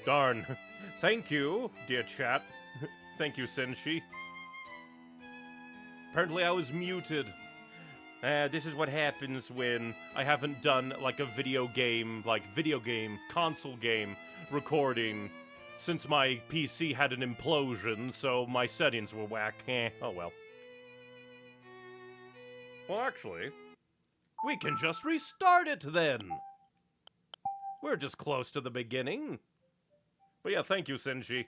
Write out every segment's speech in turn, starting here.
Darn. Thank you, dear chat. Thank you, Senshi. Apparently I was muted. This is what happens when I haven't done, like, a video game, console game recording since my PC had an implosion, so my settings were whack. Oh well. Well, actually, we can just restart it then. We're just close to the beginning. But yeah, thank you, Senshi.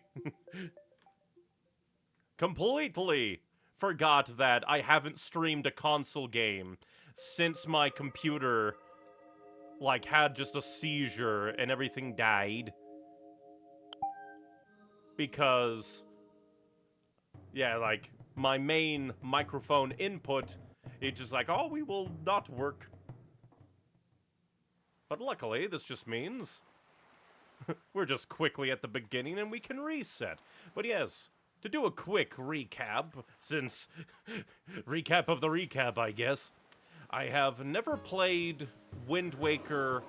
Completely forgot that I haven't streamed a console game since my computer, like, had just a seizure and everything died. Because, yeah, like, my main microphone input, it just like, oh, we will not work. But luckily, this just means we're just quickly at the beginning and we can reset. But yes, to do a quick recap, since recap of the recap, I guess, I have never played Wind Waker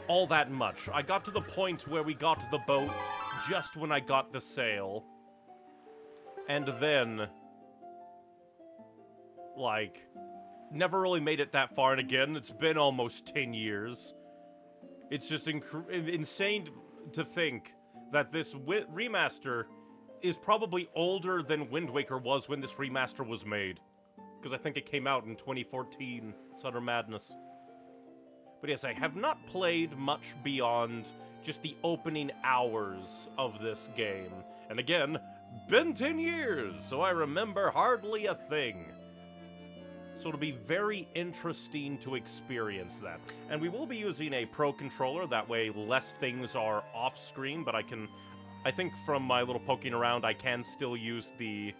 all that much. I got to the point where we got the boat just when I got the sail. And then, like, never really made it that far. And again, it's been almost 10 years. It's just insane to think that this remaster is probably older than Wind Waker was when this remaster was made. Because I think it came out in 2014. It's utter madness. But yes, I have not played much beyond just the opening hours of this game. And again, been 10 years, so I remember hardly a thing. So it'll be very interesting to experience that. And we will be using a Pro controller, that way less things are off-screen, but I think from my little poking around, I can still use the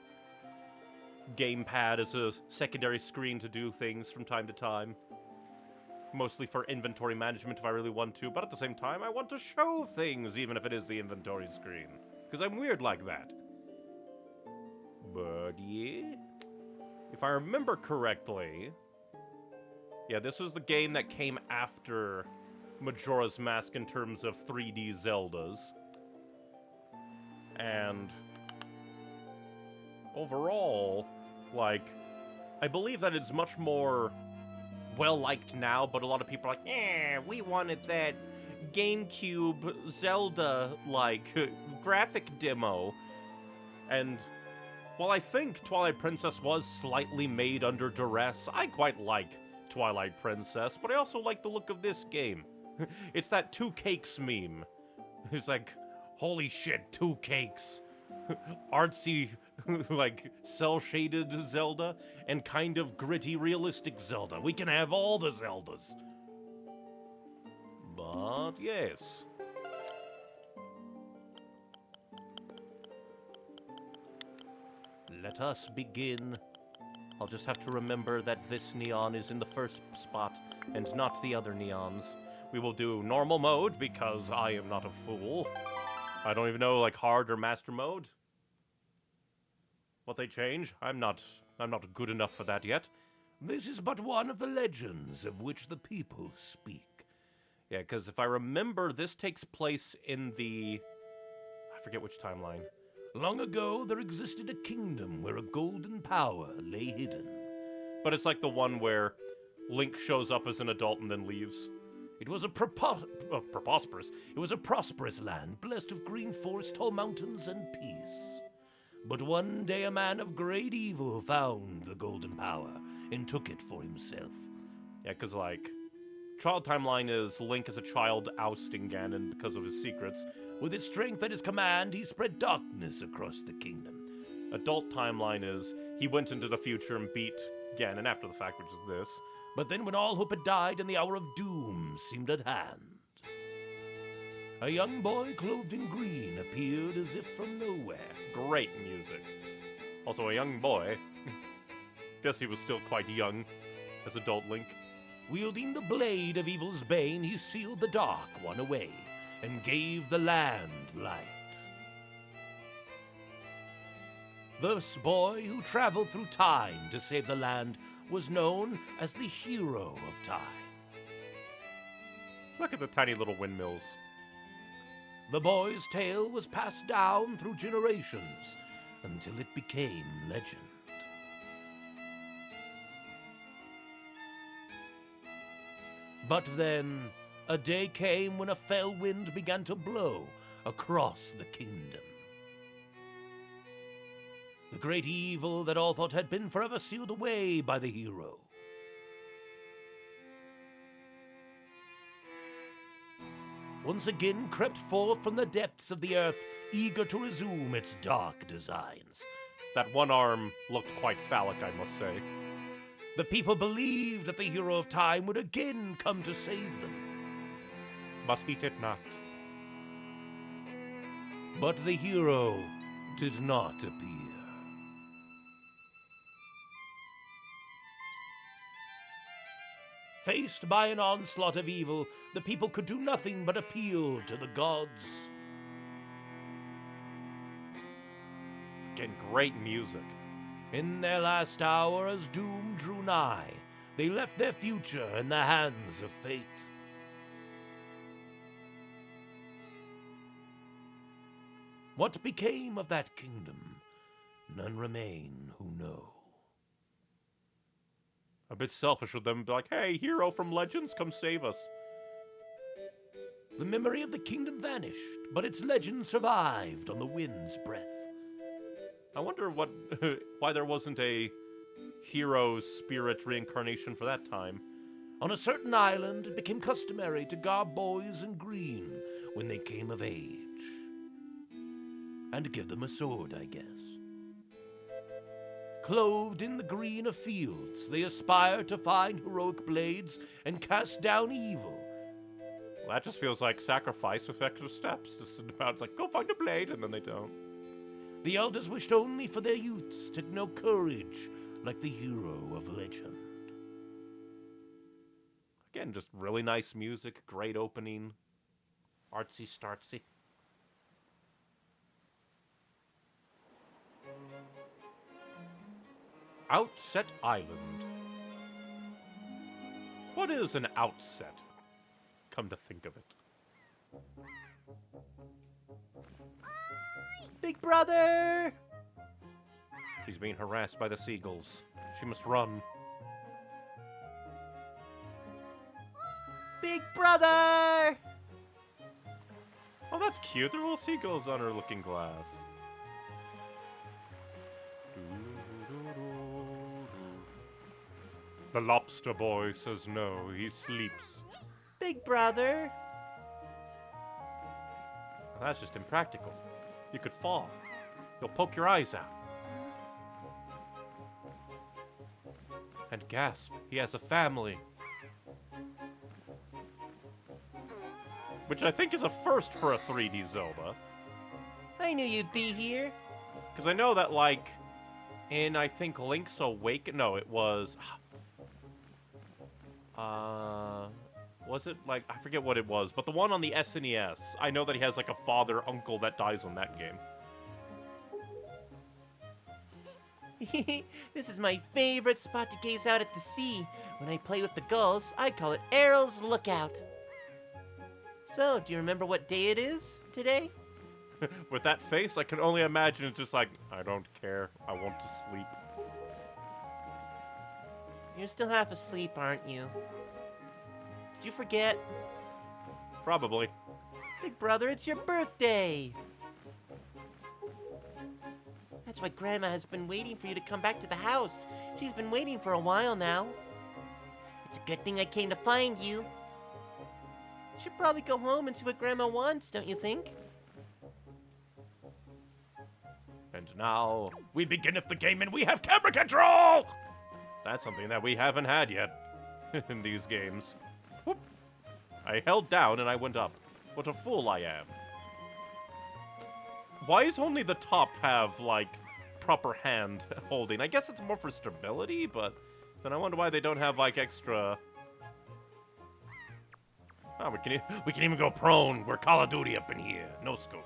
gamepad as a secondary screen to do things from time to time. Mostly for inventory management if I really want to, but at the same time, I want to show things, even if it is the inventory screen. Because I'm weird like that. But yeah, if I remember correctly, yeah, this was the game that came after Majora's Mask in terms of 3D Zeldas. And overall, like, I believe that it's much more well-liked now, but a lot of people are like, yeah, we wanted that GameCube Zelda-like graphic demo. And while I think Twilight Princess was slightly made under duress, I quite like Twilight Princess, but I also like the look of this game. It's that 2 cakes meme. It's like, holy shit, 2 cakes. Artsy, like, cel-shaded Zelda, and kind of gritty, realistic Zelda. We can have all the Zeldas. But, yes. Let us begin. I'll just have to remember that this neon is in the first spot, and not the other neons. We will do normal mode, because I am not a fool. I don't even know, like, hard or master mode. What they change? I'm not good enough for that yet. This is but one of the legends of which the people speak. Yeah, because if I remember, this takes place in the... I forget which timeline. Long ago, there existed a kingdom where a golden power lay hidden. But it's like the one where Link shows up as an adult and then leaves. It was a prosperous land, blessed of green forest, tall mountains, and peace. But one day a man of great evil found the golden power and took it for himself. Yeah, because, like, child timeline is Link as a child ousting Ganon because of his secrets. With his strength at his command, he spread darkness across the kingdom. Adult timeline is he went into the future and beat Ganon after the fact, which is this. But then when all hope had died and the hour of doom seemed at hand, a young boy clothed in green appeared as if from nowhere. Great music. Also a young boy. Guess he was still quite young as adult Link. Wielding the blade of evil's bane, he sealed the Dark One away and gave the land light. This boy who traveled through time to save the land was known as the hero of time. Look at the tiny little windmills. the boy's tale was passed down through generations until it became legend. But then, a day came when a fell wind began to blow across the kingdom. The great evil that all thought had been forever sealed away by the hero. Once again crept forth from the depths of the earth, eager to resume its dark designs. That one arm looked quite phallic, I must say. The people believed that the hero of time would again come to save them. But he did not. But the hero did not appear. Faced by an onslaught of evil, the people could do nothing but appeal to the gods. Again, great music. In their last hour, as doom drew nigh, they left their future in the hands of fate. What became of that kingdom? None remain who know. A bit selfish of them to be like, hey, hero from Legends, come save us. The memory of the kingdom vanished, but its legend survived on the wind's breath. I wonder why there wasn't a hero spirit reincarnation for that time. On a certain island, it became customary to garb boys in green when they came of age. And give them a sword, I guess. Clothed in the green of fields, they aspire to find heroic blades and cast down evil. Well, that just feels like sacrifice with extra steps. Just about, it's like, go find a blade, and then they don't. The elders wished only for their youths to know courage like the hero of legend. Again, just really nice music, great opening, artsy-startsy. Outset Island. What is an outset? Come to think of it. Big brother! She's being harassed by the seagulls. She must run. Big brother! Oh, that's cute. There are little seagulls on her looking glass. The lobster boy says no, he sleeps. Big brother! That's just impractical. You could fall. You'll poke your eyes out. And gasp, he has a family. Which I think is a first for a 3D Zelda. I knew you'd be here. Because I know that, like, in, I think, Link's Awakening... No, it was... was it, like, I forget what it was, but the one on the SNES, I know that he has, like, a father-uncle that dies on that game. This is my favorite spot to gaze out at the sea. When I play with the gulls, I call it Errol's Lookout. So, do you remember what day it is today? With that face, I can only imagine it's just like, I don't care, I want to sleep. You're still half asleep, aren't you? Did you forget? Probably. Big brother, it's your birthday! That's why Grandma has been waiting for you to come back to the house. She's been waiting for a while now. It's a good thing I came to find you. Should probably go home and see what Grandma wants, don't you think? And now, we begin with the game and we have camera control! That's something that we haven't had yet in these games. Whoop. I held down and I went up. What a fool I am. Why does only the top have, like, proper hand holding? I guess it's more for stability, but then I wonder why they don't have, like, extra... Oh, we can even go prone. We're Call of Duty up in here. No scope.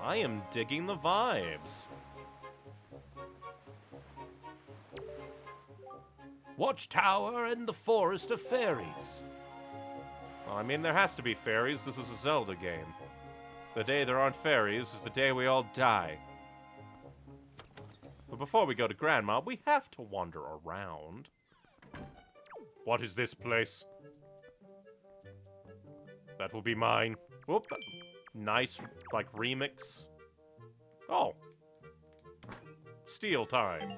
I am digging the vibes. Watchtower and the Forest of Fairies. I mean, there has to be fairies. This is a Zelda game. The day there aren't fairies is the day we all die. But before we go to Grandma, we have to wander around. What is this place? That will be mine. Whoop. Nice, like, remix. Oh. Steal time.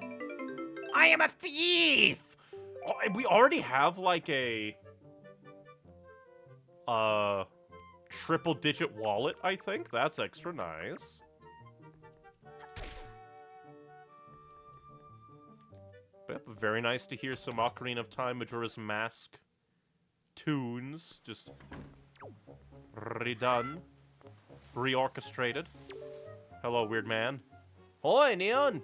I am a thief! Oh, and we already have, like, a... triple-digit wallet, I think. That's extra nice. But very nice to hear some Ocarina of Time Majora's Mask tunes. Just redone. Reorchestrated. Hello, weird man. Hi, Neon.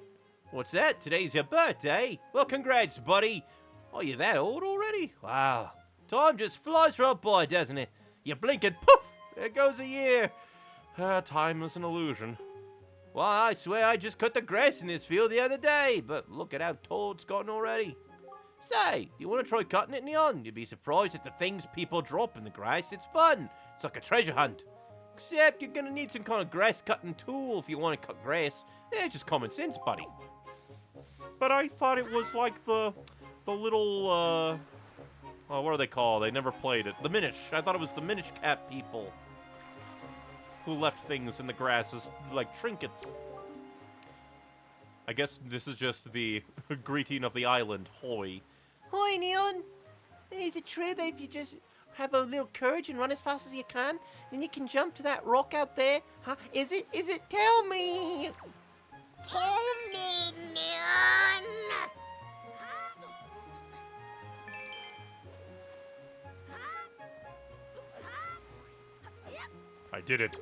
What's that? Today's your birthday? Well, congrats, buddy. Oh, you're that old already? Wow. Time just flies right by, doesn't it? You blink and poof, there goes a year. Time is an illusion. Well, I swear I just cut the grass in this field the other day, but look at how tall it's gotten already. Say, do you want to try cutting it, Neon? You'd be surprised at the things people drop in the grass. It's fun. It's like a treasure hunt. Except you're gonna need some kind of grass cutting tool if you want to cut grass. Yeah, just common sense, buddy. But I thought it was like the little, oh, what are they called? I never played it. The Minish. I thought it was the Minish Cat people who left things in the grass as, like, trinkets. I guess this is just the greeting of the island. Hoi. Hi, Neon. Is it true that if you just have a little courage and run as fast as you can, then you can jump to that rock out there? Huh? Is it? Tell me! Tell me, Neon! I did it.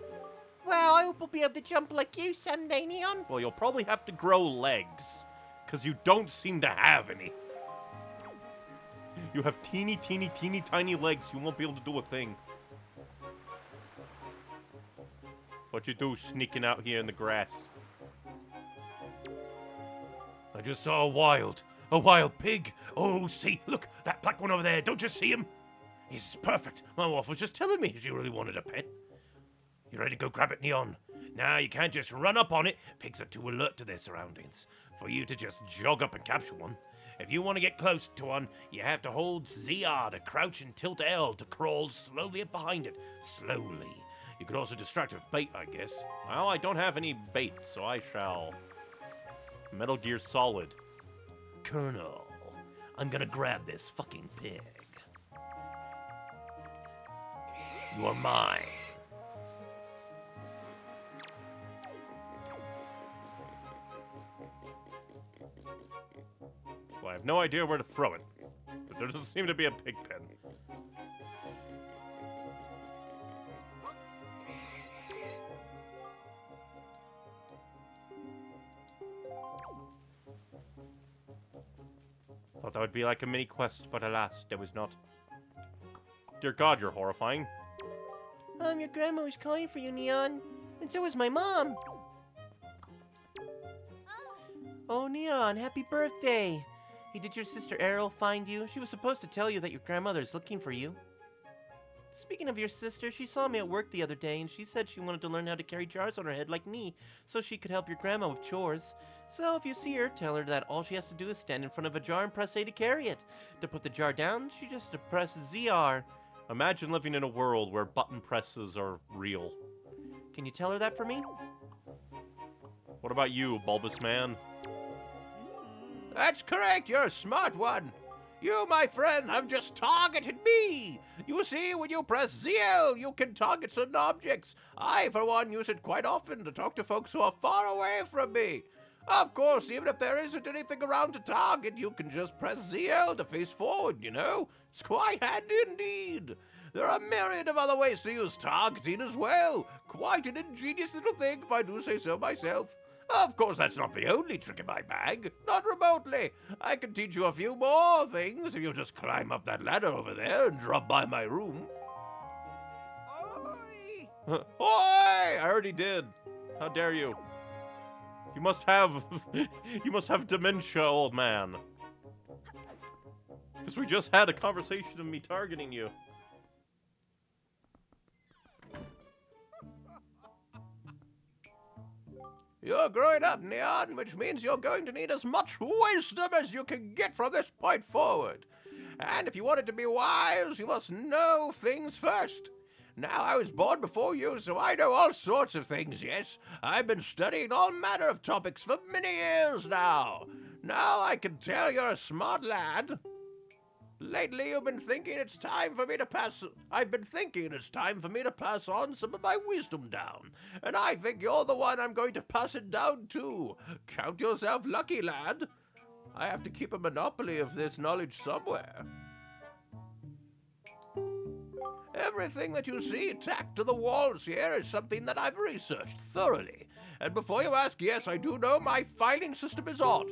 Well, I hope I'll be able to jump like you someday, Neon. Well, you'll probably have to grow legs, because you don't seem to have any. You have teeny, teeny, teeny, tiny legs. You won't be able to do a thing. What you do sneaking out here in the grass? I just saw a wild pig. Oh, see, look, that black one over there. Don't you see him? He's perfect. My wife was just telling me she really wanted a pet. You ready to go grab it, Neon? Now, you can't just run up on it. Pigs are too alert to their surroundings for you to just jog up and capture one. If you want to get close to one, you have to hold ZR to crouch and tilt L to crawl slowly up behind it. Slowly. You could also distract with bait, I guess. Well, I don't have any bait, so I shall... Metal Gear Solid. Colonel, I'm gonna grab this fucking pig. You are mine. Well, I have no idea where to throw it, but there doesn't seem to be a pig pen. Thought that would be like a mini quest, but alas, there was not. Dear God, you're horrifying. Your grandma was calling for you, Neon. And so was my mom. Oh, Neon, happy birthday. Hey, did your sister Errol find you? She was supposed to tell you that your grandmother's looking for you. Speaking of your sister, she saw me at work the other day, and she said she wanted to learn how to carry jars on her head like me, so she could help your grandma with chores. So if you see her, tell her that all she has to do is stand in front of a jar and press A to carry it. To put the jar down, she just presses ZR. Imagine living in a world where button presses are real. Can you tell her that for me? What about you, bulbous man? That's correct, you're a smart one. You, my friend, have just targeted me. You see, when you press ZL, you can target certain objects. I, for one, use it quite often to talk to folks who are far away from me. Of course, even if there isn't anything around to target, you can just press ZL to face forward, you know? It's quite handy indeed. There are a myriad of other ways to use targeting as well. Quite an ingenious little thing, if I do say so myself. Of course, that's not the only trick in my bag. Not remotely. I can teach you a few more things if you'll just climb up that ladder over there and drop by my room. Oi! I already did. How dare you? You must have... you must have dementia, old man. Because we just had a conversation of me targeting you. You're growing up, Neon, which means you're going to need as much wisdom as you can get from this point forward. And if you want it to be wise, you must know things first. Now, I was born before you, so I know all sorts of things, yes. I've been studying all manner of topics for many years now. Now I can tell you're a smart lad. Lately, I've been thinking it's time for me to pass on some of my wisdom down. And I think you're the one I'm going to pass it down to. Count yourself lucky, lad. I have to keep a monopoly of this knowledge somewhere. Everything that you see tacked to the walls here is something that I've researched thoroughly. And before you ask, yes, I do know my filing system is odd.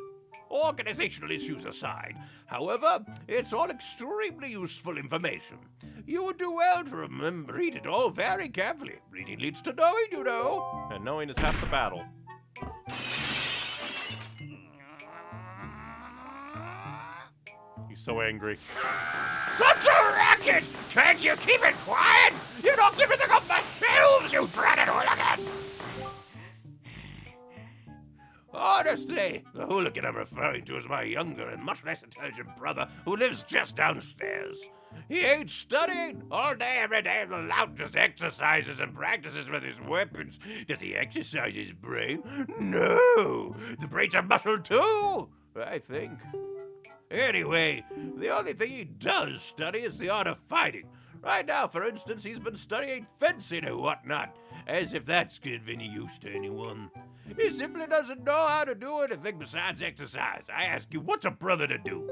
Organizational issues aside. However, it's all extremely useful information. You would do well to read it all very carefully. Reading leads to knowing, you know. And knowing is half the battle. He's so angry. Such a racket! Can't you keep it quiet? You knocked everything off the shelves, you dreaded hooligan! Honestly, the hooligan I'm referring to is my younger and much less intelligent brother who lives just downstairs. He ain't studying all day, every day. The lout just exercises and practices with his weapons. Does he exercise his brain? No! The brain's a muscle too, I think. Anyway, the only thing he does study is the art of fighting. Right now, for instance, he's been studying fencing and whatnot, as if that's of any use to anyone. He simply doesn't know how to do anything besides exercise. I ask you, what's a brother to do?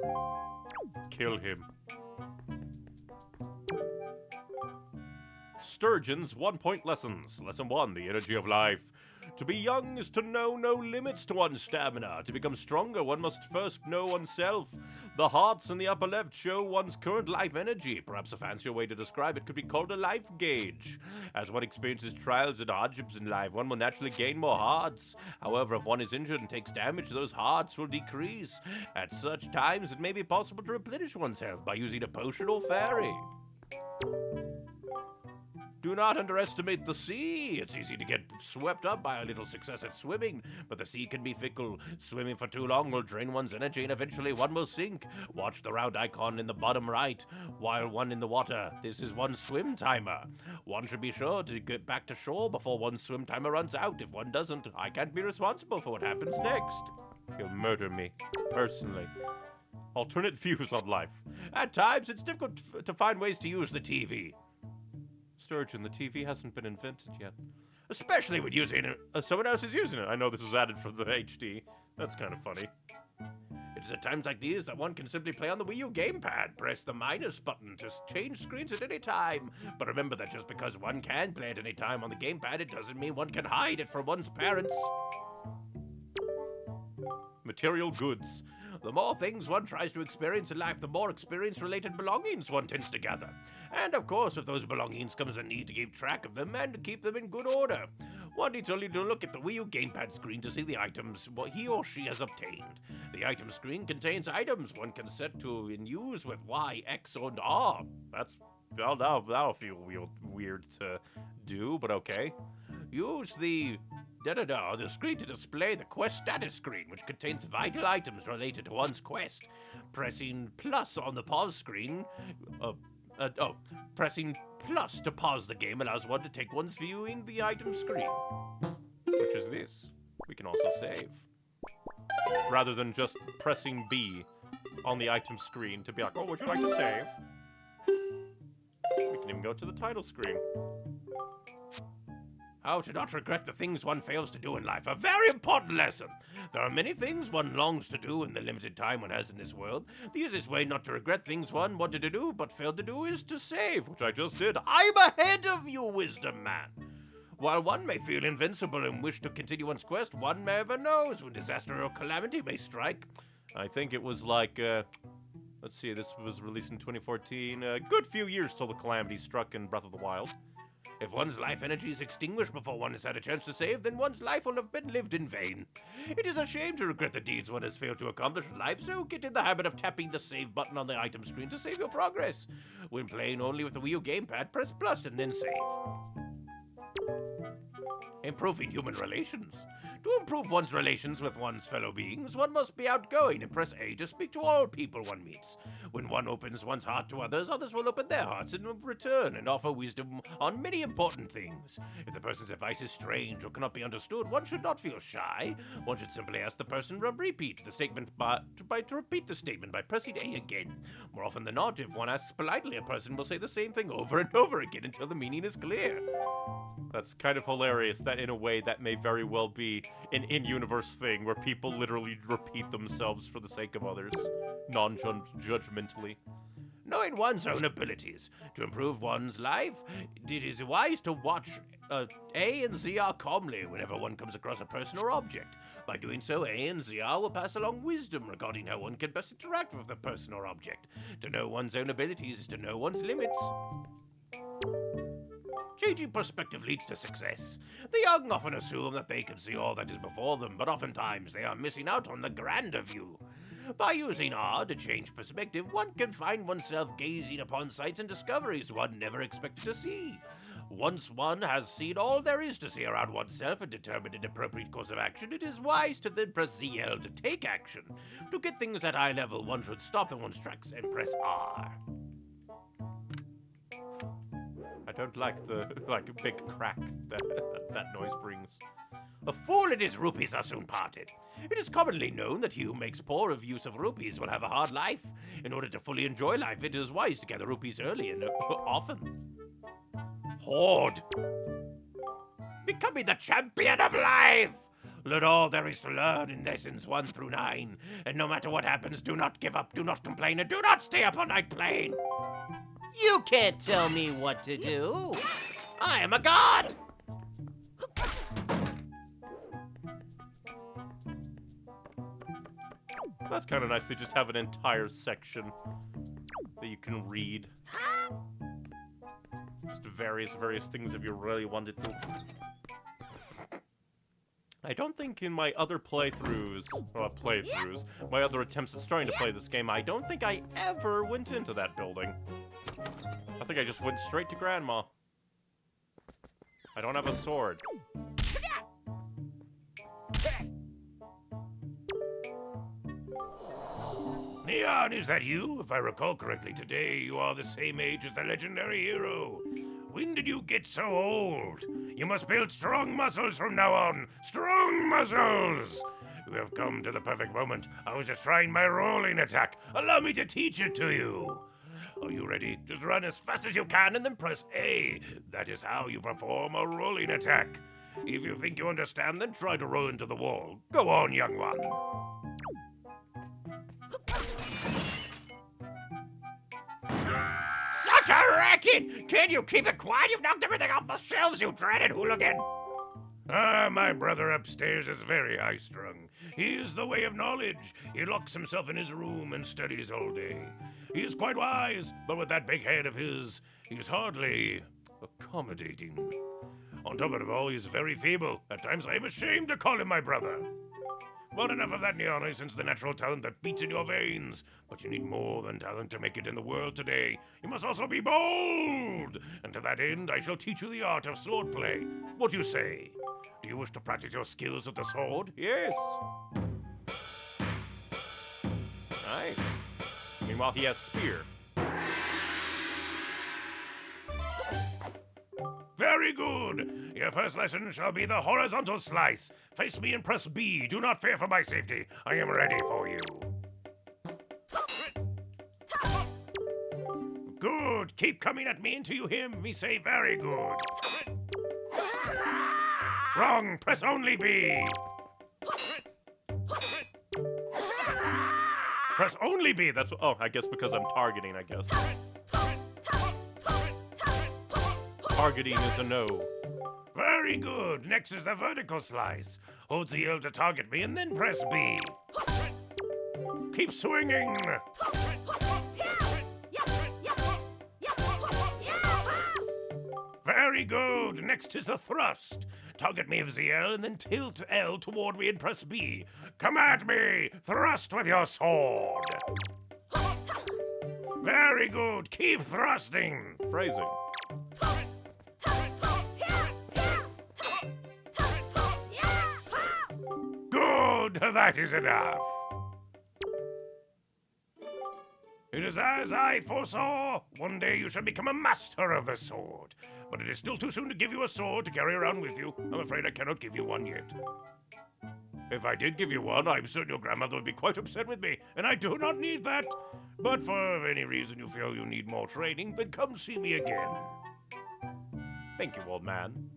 Kill him. Sturgeon's 1-point lessons. Lesson 1, the energy of life. To be young is to know no limits to one's stamina. To become stronger, one must first know oneself. The hearts in the upper left show one's current life energy. Perhaps a fancier way to describe it could be called a life gauge. As one experiences trials and hardships in life, one will naturally gain more hearts. However, if one is injured and takes damage, those hearts will decrease. At such times, it may be possible to replenish one's health by using a potion or fairy. Do not underestimate the sea. It's easy to get swept up by a little success at swimming, but the sea can be fickle. Swimming for too long will drain one's energy and eventually one will sink. Watch the round icon in the bottom right while one in the water. This is one's swim timer. One should be sure to get back to shore before one's swim timer runs out. If one doesn't, I can't be responsible for what happens next. He'll murder me, personally. Alternate views on life. At times, it's difficult to find ways to use the TV. Sturgeon, the TV hasn't been invented yet. Especially when using it. Someone else is using it. I know this was added for the HD. That's kind of funny. It is at times like these that one can simply play on the Wii U gamepad. Press the minus button to change screens at any time. But remember that just because one can play at any time on the gamepad, it doesn't mean one can hide it from one's parents. Material goods. The more things one tries to experience in life, the more experience-related belongings one tends to gather. And of course, with those belongings comes a need to keep track of them and to keep them in good order. One needs only to look at the Wii U gamepad screen to see the items he or she has obtained. The item screen contains items one can set to and use with Y, X, and R. That'll feel weird to do, but okay. Use the screen to display the quest status screen, which contains vital items related to one's quest. Pressing plus on the pause screen, pressing plus to pause the game allows one to take one's viewing the item screen. Which is this. We can also save. Rather than just pressing B on the item screen to be like, oh, would you like to save? We can even go to the title screen. How to not regret the things one fails to do in life. A very important lesson. There are many things one longs to do in the limited time one has in this world. The easiest way not to regret things one wanted to do but failed to do is to save, which I just did. I'm ahead of you, Wisdom Man. While one may feel invincible and wish to continue one's quest, one never knows when disaster or calamity may strike. I think it was like, let's see, this was released in 2014. A good few years till the calamity struck in Breath of the Wild. If one's life energy is extinguished before one has had a chance to save, then one's life will have been lived in vain. It is a shame to regret the deeds one has failed to accomplish in life, so get in the habit of tapping the save button on the item screen to save your progress. When playing only with the Wii U gamepad, press plus and then save. Improving human relations. To improve one's relations with one's fellow beings, one must be outgoing and press A to speak to all people one meets. When one opens one's heart to others, others will open their hearts in return and offer wisdom on many important things. If the person's advice is strange or cannot be understood, one should not feel shy. One should simply ask the person to repeat the statement by pressing A again. More often than not, if one asks politely, a person will say the same thing over and over again until the meaning is clear. That's kind of hilarious that in a way that may very well be an in-universe thing where people literally repeat themselves for the sake of others, non-judgmentally. Knowing one's own abilities to improve one's life, it is wise to watch A and ZR calmly whenever one comes across a person or object. By doing so, A and ZR will pass along wisdom regarding how one can best interact with the person or object. To know one's own abilities is to know one's limits. Changing perspective leads to success. The young often assume that they can see all that is before them, but oftentimes they are missing out on the grander view. By using R to change perspective, one can find oneself gazing upon sights and discoveries one never expected to see. Once one has seen all there is to see around oneself and determined an appropriate course of action, it is wise to then press ZL to take action. To get things at eye level, one should stop in one's tracks and press R. I don't like the big crack that noise brings. A fool and his rupees are soon parted. It is commonly known that he who makes poor of use of rupees will have a hard life. In order to fully enjoy life, it is wise to gather rupees early and often. Hoard. Becoming the champion of life. Learn all there is to learn in lessons 1 through 9. And no matter what happens, do not give up, do not complain, and do not stay up all night playing. You can't tell me what to do. I am a god! That's kind of nice. They just have an entire section that you can read. Just various things if you really wanted to. I don't think in my other playthroughs, my other attempts at starting to play this game, I don't think I ever went into that building. I think I just went straight to Grandma. I don't have a sword. Neon, is that you? If I recall correctly, today you are the same age as the legendary hero. When did you get so old? You must build strong muscles from now on. Strong muscles! You have come to the perfect moment. I was just trying my rolling attack. Allow me to teach it to you. Are you ready? Just run as fast as you can and then press A. That is how you perform a rolling attack. If you think you understand, then try to roll into the wall. Go on, young one. Such a racket! Can you keep it quiet? You've knocked everything off the shelves, you dreaded hooligan! Ah, my brother upstairs is very high-strung. He is the way of knowledge. He locks himself in his room and studies all day. He is quite wise, but with that big head of his, he is hardly accommodating. On top of it all, he is very feeble. At times I am ashamed to call him my brother. But enough of that, Neon. I sense the natural talent that beats in your veins. But you need more than talent to make it in the world today. You must also be bold. And to that end, I shall teach you the art of swordplay. What do you say? Do you wish to practice your skills with the sword? Yes. Nice. Meanwhile, he has spear. Very good. Your first lesson shall be the horizontal slice. Face me and press B. Do not fear for my safety. I am ready for you. Good. Keep coming at me until you hear me say very good. Wrong. Press only B. Press only B. That's oh, I guess because I'm targeting. I guess. Targeting is a no. Very good. Next is the vertical slice. Hold ZL to target me and then press B. Keep swinging. Very good. Next is the thrust. Target me with ZL and then tilt L toward me and press B. Come at me. Thrust with your sword. Very good. Keep thrusting. Phrasing. That is enough. It is as I foresaw. One day you shall become a master of the sword. But it is still too soon to give you a sword to carry around with you. I'm afraid I cannot give you one yet. If I did give you one, I'm certain your grandmother would be quite upset with me, and I do not need that. But for any reason you feel you need more training, then come see me again. Thank you, old man.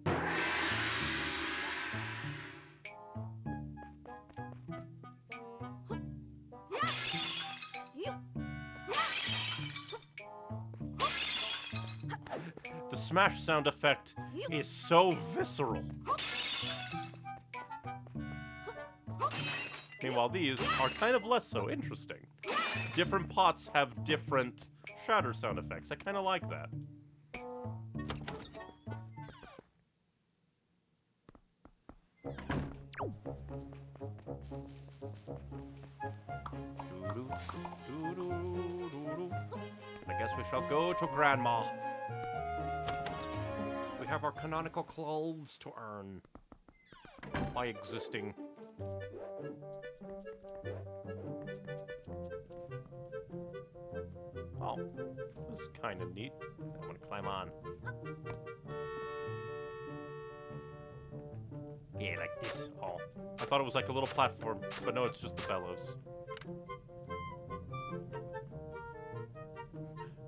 The smash sound effect is so visceral. Meanwhile, these are kind of less so interesting. Different pots have different shatter sound effects. I kind of like that. I guess we shall go to Grandma. We have our canonical clothes to earn by existing. Oh, this is kind of neat. I'm gonna climb on. Yeah, like this. Oh, I thought it was like a little platform, but no, it's just the bellows.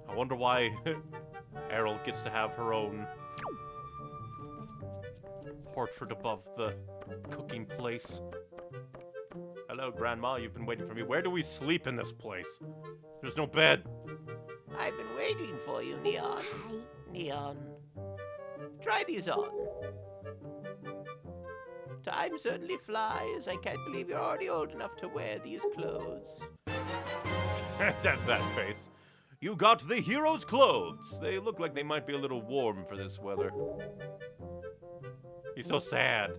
I wonder why Errol gets to have her own portrait above the cooking place. Hello, Grandma. You've been waiting for me. Where do we sleep in this place? There's no bed. I've been waiting for you, Neon. Neon. Try these on. Time certainly flies. I can't believe you're already old enough to wear these clothes. that face. You got the hero's clothes. They look like they might be a little warm for this weather. He's so sad.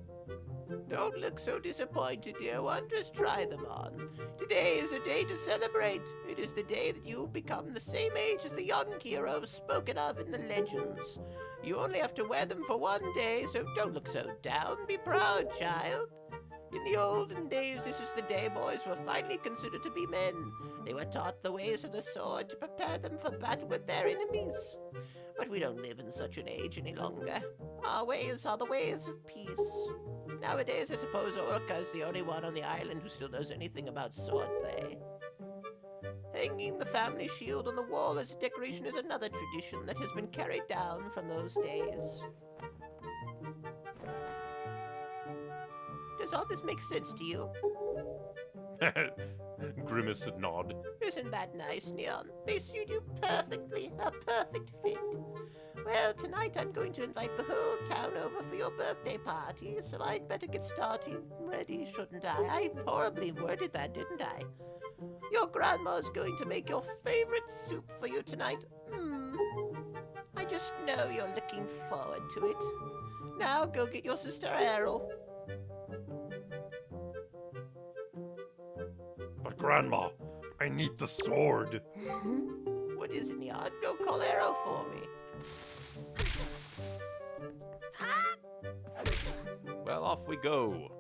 Don't look so disappointed, dear one. Just try them on. Today is a day to celebrate. It is the day that you become the same age as the young heroes spoken of in the legends. You only have to wear them for one day, so don't look so down. Be proud, child. In the olden days, this is the day boys were finally considered to be men. They were taught the ways of the sword to prepare them for battle with their enemies. But we don't live in such an age any longer. Our ways are the ways of peace. Nowadays, I suppose Orca's the only one on the island who still knows anything about swordplay. Hanging the family shield on the wall as a decoration is another tradition that has been carried down from those days. Does all this make sense to you? Grimace and nod. Isn't that nice, Neon? They suit you perfectly, a perfect fit. Well, tonight I'm going to invite the whole town over for your birthday party, so I'd better get started ready, shouldn't I? I horribly worded that, didn't I? Your grandma's going to make your favorite soup for you tonight. I just know you're looking forward to it. Now go get your sister Errol. But Grandma, I need the sword. What is it, Neon? Go call Errol for me. Well, off we go.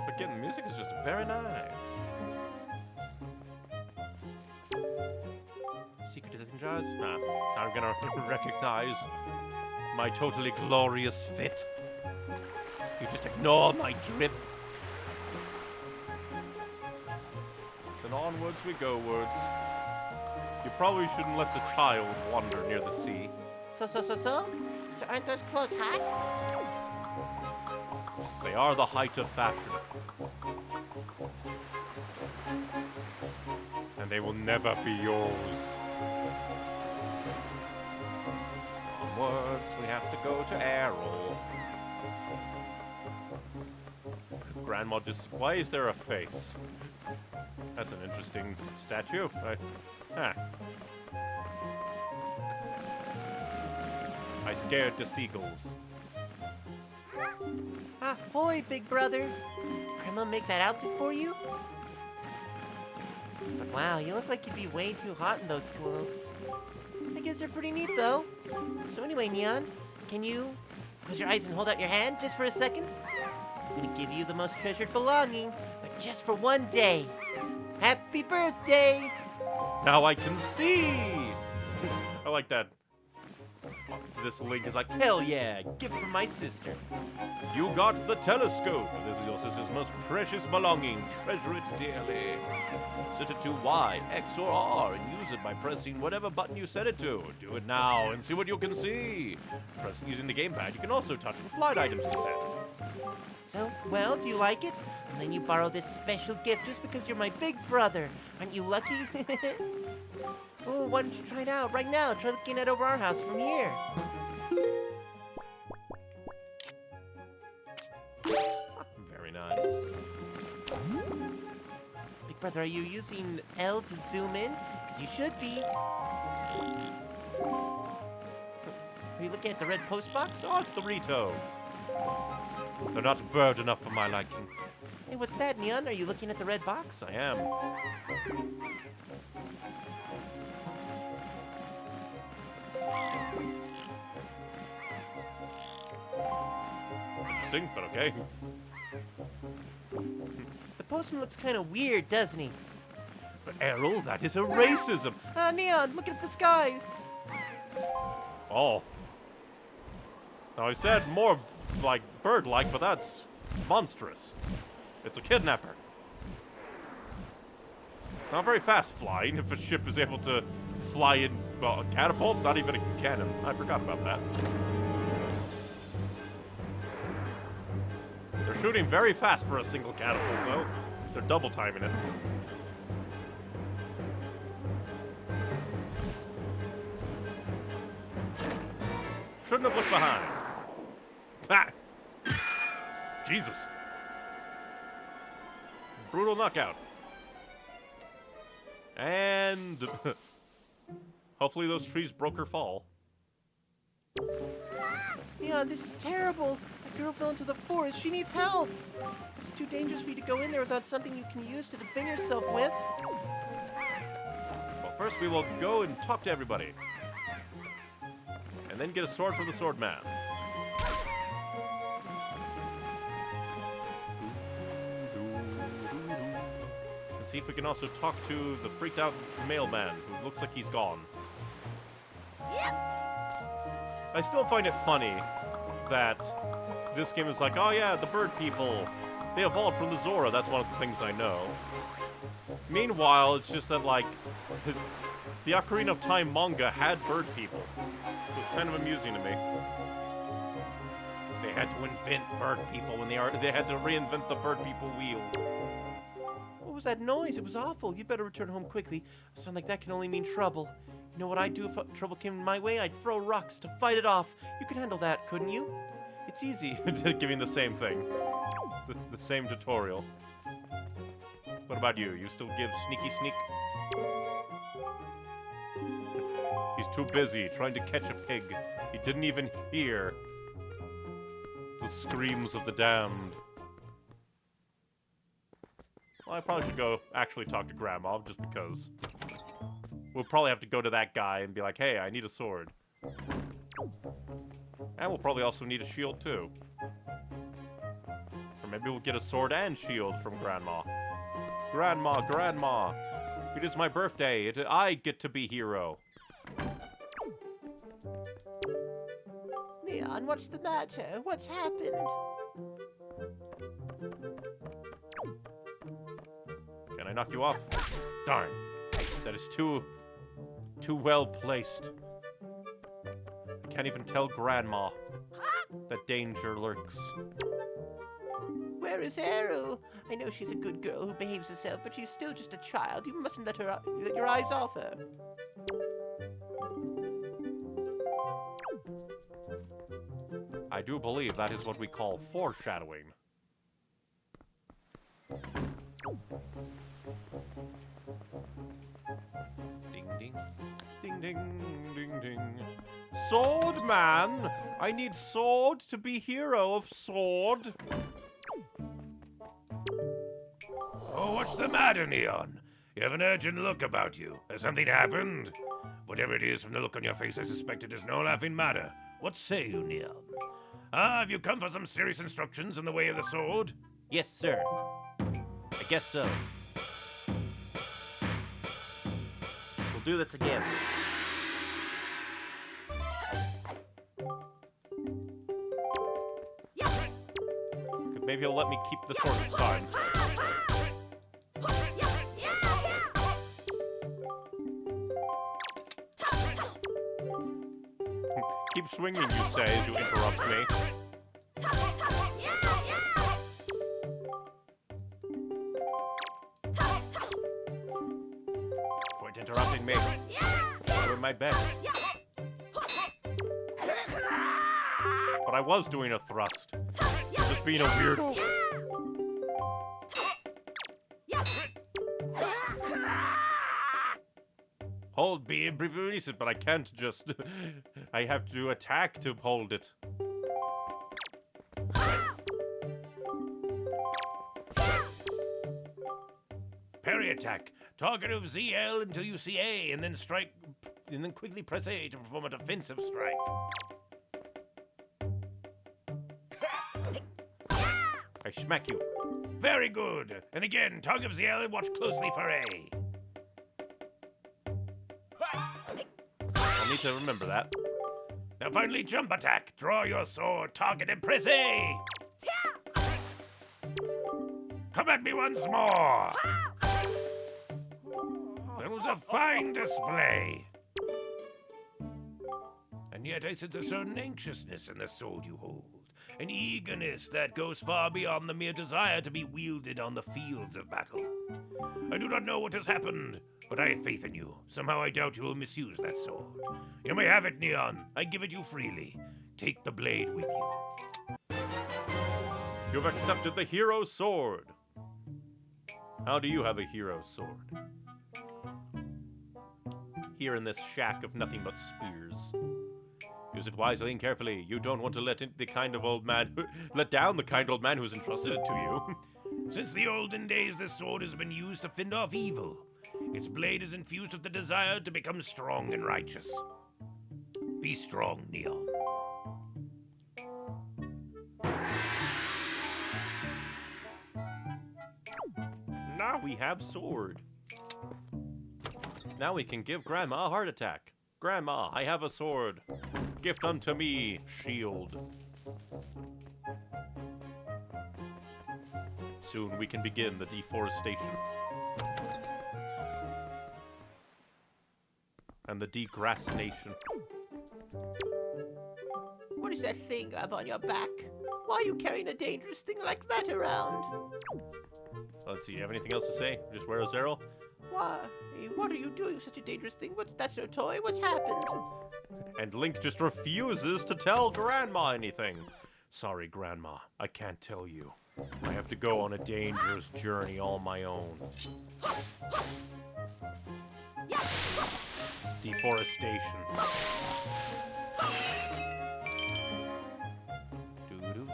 Again, the music is just very nice. Secret of the Jars? Nah, I'm gonna recognize my totally glorious fit. You just ignore my drip. Then onwards we go, words. You probably shouldn't let the child wander near the sea. So, aren't those clothes hot? They are the height of fashion. And they will never be yours. Onwards, we have to go to Errol. Grandma just... Why is there a face? That's an interesting statue. I scared the seagulls. Ahoy, big brother. Did Grandma make that outfit for you? But wow, you look like you'd be way too hot in those clothes. I guess they're pretty neat, though. So anyway, Neon, can you close your eyes and hold out your hand just for a second? I'm gonna give you the most treasured belonging, but just for one day. Happy birthday! Now I can see! I like that. This Link is like, hell yeah, gift from my sister. You got the telescope. This is your sister's most precious belonging. Treasure it dearly. Set it to Y, X, or R and use it by pressing whatever button you set it to. Do it now and see what you can see. Pressing using the gamepad, you can also touch and slide items to set. So, well, do you like it? And then you borrow this special gift just because you're my big brother. Aren't you lucky? Oh, why don't you try it out right now? Try looking at over our house from here. Very nice. Big brother, are you using L to zoom in? Because you should be. Are you looking at the red post box? Oh, it's the Rito. They're not bird enough for my liking. Hey, what's that, Neon? Are you looking at the red box? I am. Interesting, but okay. The postman looks kind of weird, doesn't he? But Errol, that is a racism. Neon, look at the sky. Oh. Now I said more like bird-like, but that's monstrous. It's a kidnapper. Not very fast flying if a ship is able to fly in, well, a catapult, not even a cannon. I forgot about that. They're shooting very fast for a single catapult, though. They're double timing it. Shouldn't have looked behind. Ah! Jesus. Brutal knockout. And hopefully those trees broke her fall. Neon, this is terrible. A girl fell into the forest. She needs help. It's too dangerous for you to go in there without something you can use to defend yourself with. Well, first we will go and talk to everybody. And then get a sword from the sword man. And see if we can also talk to the freaked out mailman who looks like he's gone. I still find it funny that this game is like, oh yeah, the bird people, they evolved from the Zora. That's one of the things I know. Meanwhile, it's just that, like, the Ocarina of Time manga had bird people. So it's kind of amusing to me. They had to invent bird people when they had to reinvent the bird people wheel. What was that noise? It was awful. You better return home quickly. A sound like that can only mean trouble. You know what I'd do if trouble came my way? I'd throw rocks to fight it off. You could handle that, couldn't you? It's easy. Giving the same thing. The same tutorial. What about you? You still give sneaky sneak? He's too busy trying to catch a pig. He didn't even hear the screams of the damned. Well, I probably should go actually talk to Grandma, just because. We'll probably have to go to that guy and be like, hey, I need a sword. And we'll probably also need a shield, too. Or maybe we'll get a sword and shield from Grandma. Grandma, Grandma, it is my birthday. I get to be hero. Neon, what's the matter? What's happened? Can I knock you off? Darn. That is too well placed. I can't even tell Grandma that danger lurks. Where is Errol? I know she's a good girl who behaves herself, but she's still just a child. You mustn't let your eyes off her. I do believe that is what we call foreshadowing. Ding ding. Ding ding ding ding. Sword man! I need sword to be hero of sword. Oh, what's the matter, Neon? You have an urgent look about you. Has something happened? Whatever it is from the look on your face, I suspect it is no laughing matter. What say you, Neon? Have you come for some serious instructions in the way of the sword? Yes, sir. I guess so. We'll do this again. Maybe he'll let me keep the sword this time. Keep swinging, you say, as you interrupt me. Quit interrupting me. I'm doing my best. But I was doing a thrust. Just being a weirdo. Hold B and briefly release it, but I can't just... I have to attack to hold it. Parry attack. Target of ZL until you see A, and then strike, and then quickly press A to perform a defensive strike. I smack you. Very good. And again, target of ZL and watch closely for A. I'll need to remember that. Now finally, jump attack. Draw your sword, target, and press A. Come at me once more. That was a fine display. And yet I sense a certain anxiousness in the sword you hold. An eagerness that goes far beyond the mere desire to be wielded on the fields of battle. I do not know what has happened, but I have faith in you. Somehow I doubt you will misuse that sword. You may have it, Neon. I give it you freely. Take the blade with you. You've accepted the hero sword. How do you have a hero sword? Here in this shack of nothing but spears. Use it wisely and carefully. You don't want to let down the kind old man who's entrusted it to you. Since the olden days, this sword has been used to fend off evil. Its blade is infused with the desire to become strong and righteous. Be strong, Neon. Now we have sword. Now we can give Grandma a heart attack. Grandma, I have a sword. Gift unto me, shield. Soon we can begin the deforestation. And the degrassination. What is that thing up on your back? Why are you carrying a dangerous thing like that around? Let's see, you have anything else to say? Just wear a Zeril? Why? What are you doing with such a dangerous thing? That's no toy. What's happened? And Link just refuses to tell Grandma anything. Sorry, Grandma. I can't tell you. I have to go on a dangerous journey all my own. Deforestation. Doo-doo.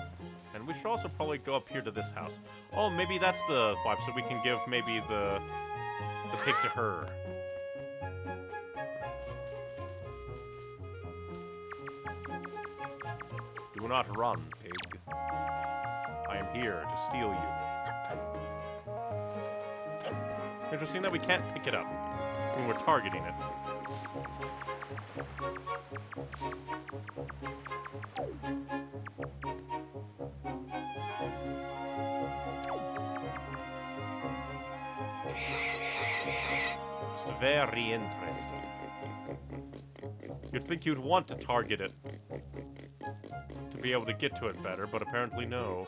And we should also probably go up here to this house. Oh, maybe that's the wife, so we can give maybe the pig to her. Do not run, pig. I am here to steal you. Interesting that we can't pick it up when we're targeting it. It's very interesting. You'd think you'd want to target it to be able to get to it better, but apparently no.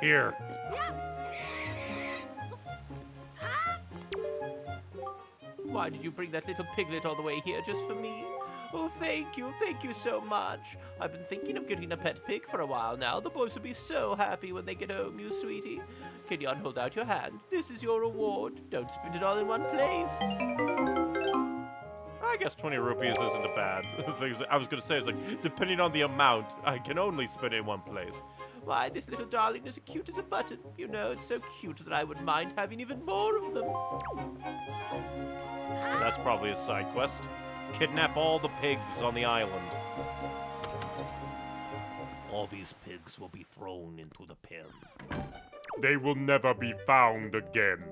Here. Why did you bring that little piglet all the way here just for me? Oh, thank you so much. I've been thinking of getting a pet pig for a while now. The boys will be so happy when they get home, you sweetie. Kenyon, hold out your hand. This is your reward. Don't spend it all in one place. I guess 20 rupees isn't a bad thing. I was going to say, it's like, depending on the amount, I can only spend it in one place. Why, this little darling is as cute as a button. You know, it's so cute that I wouldn't mind having even more of them. That's probably a side quest. Kidnap all the pigs on the island. All these pigs will be thrown into the pen. They will never be found again.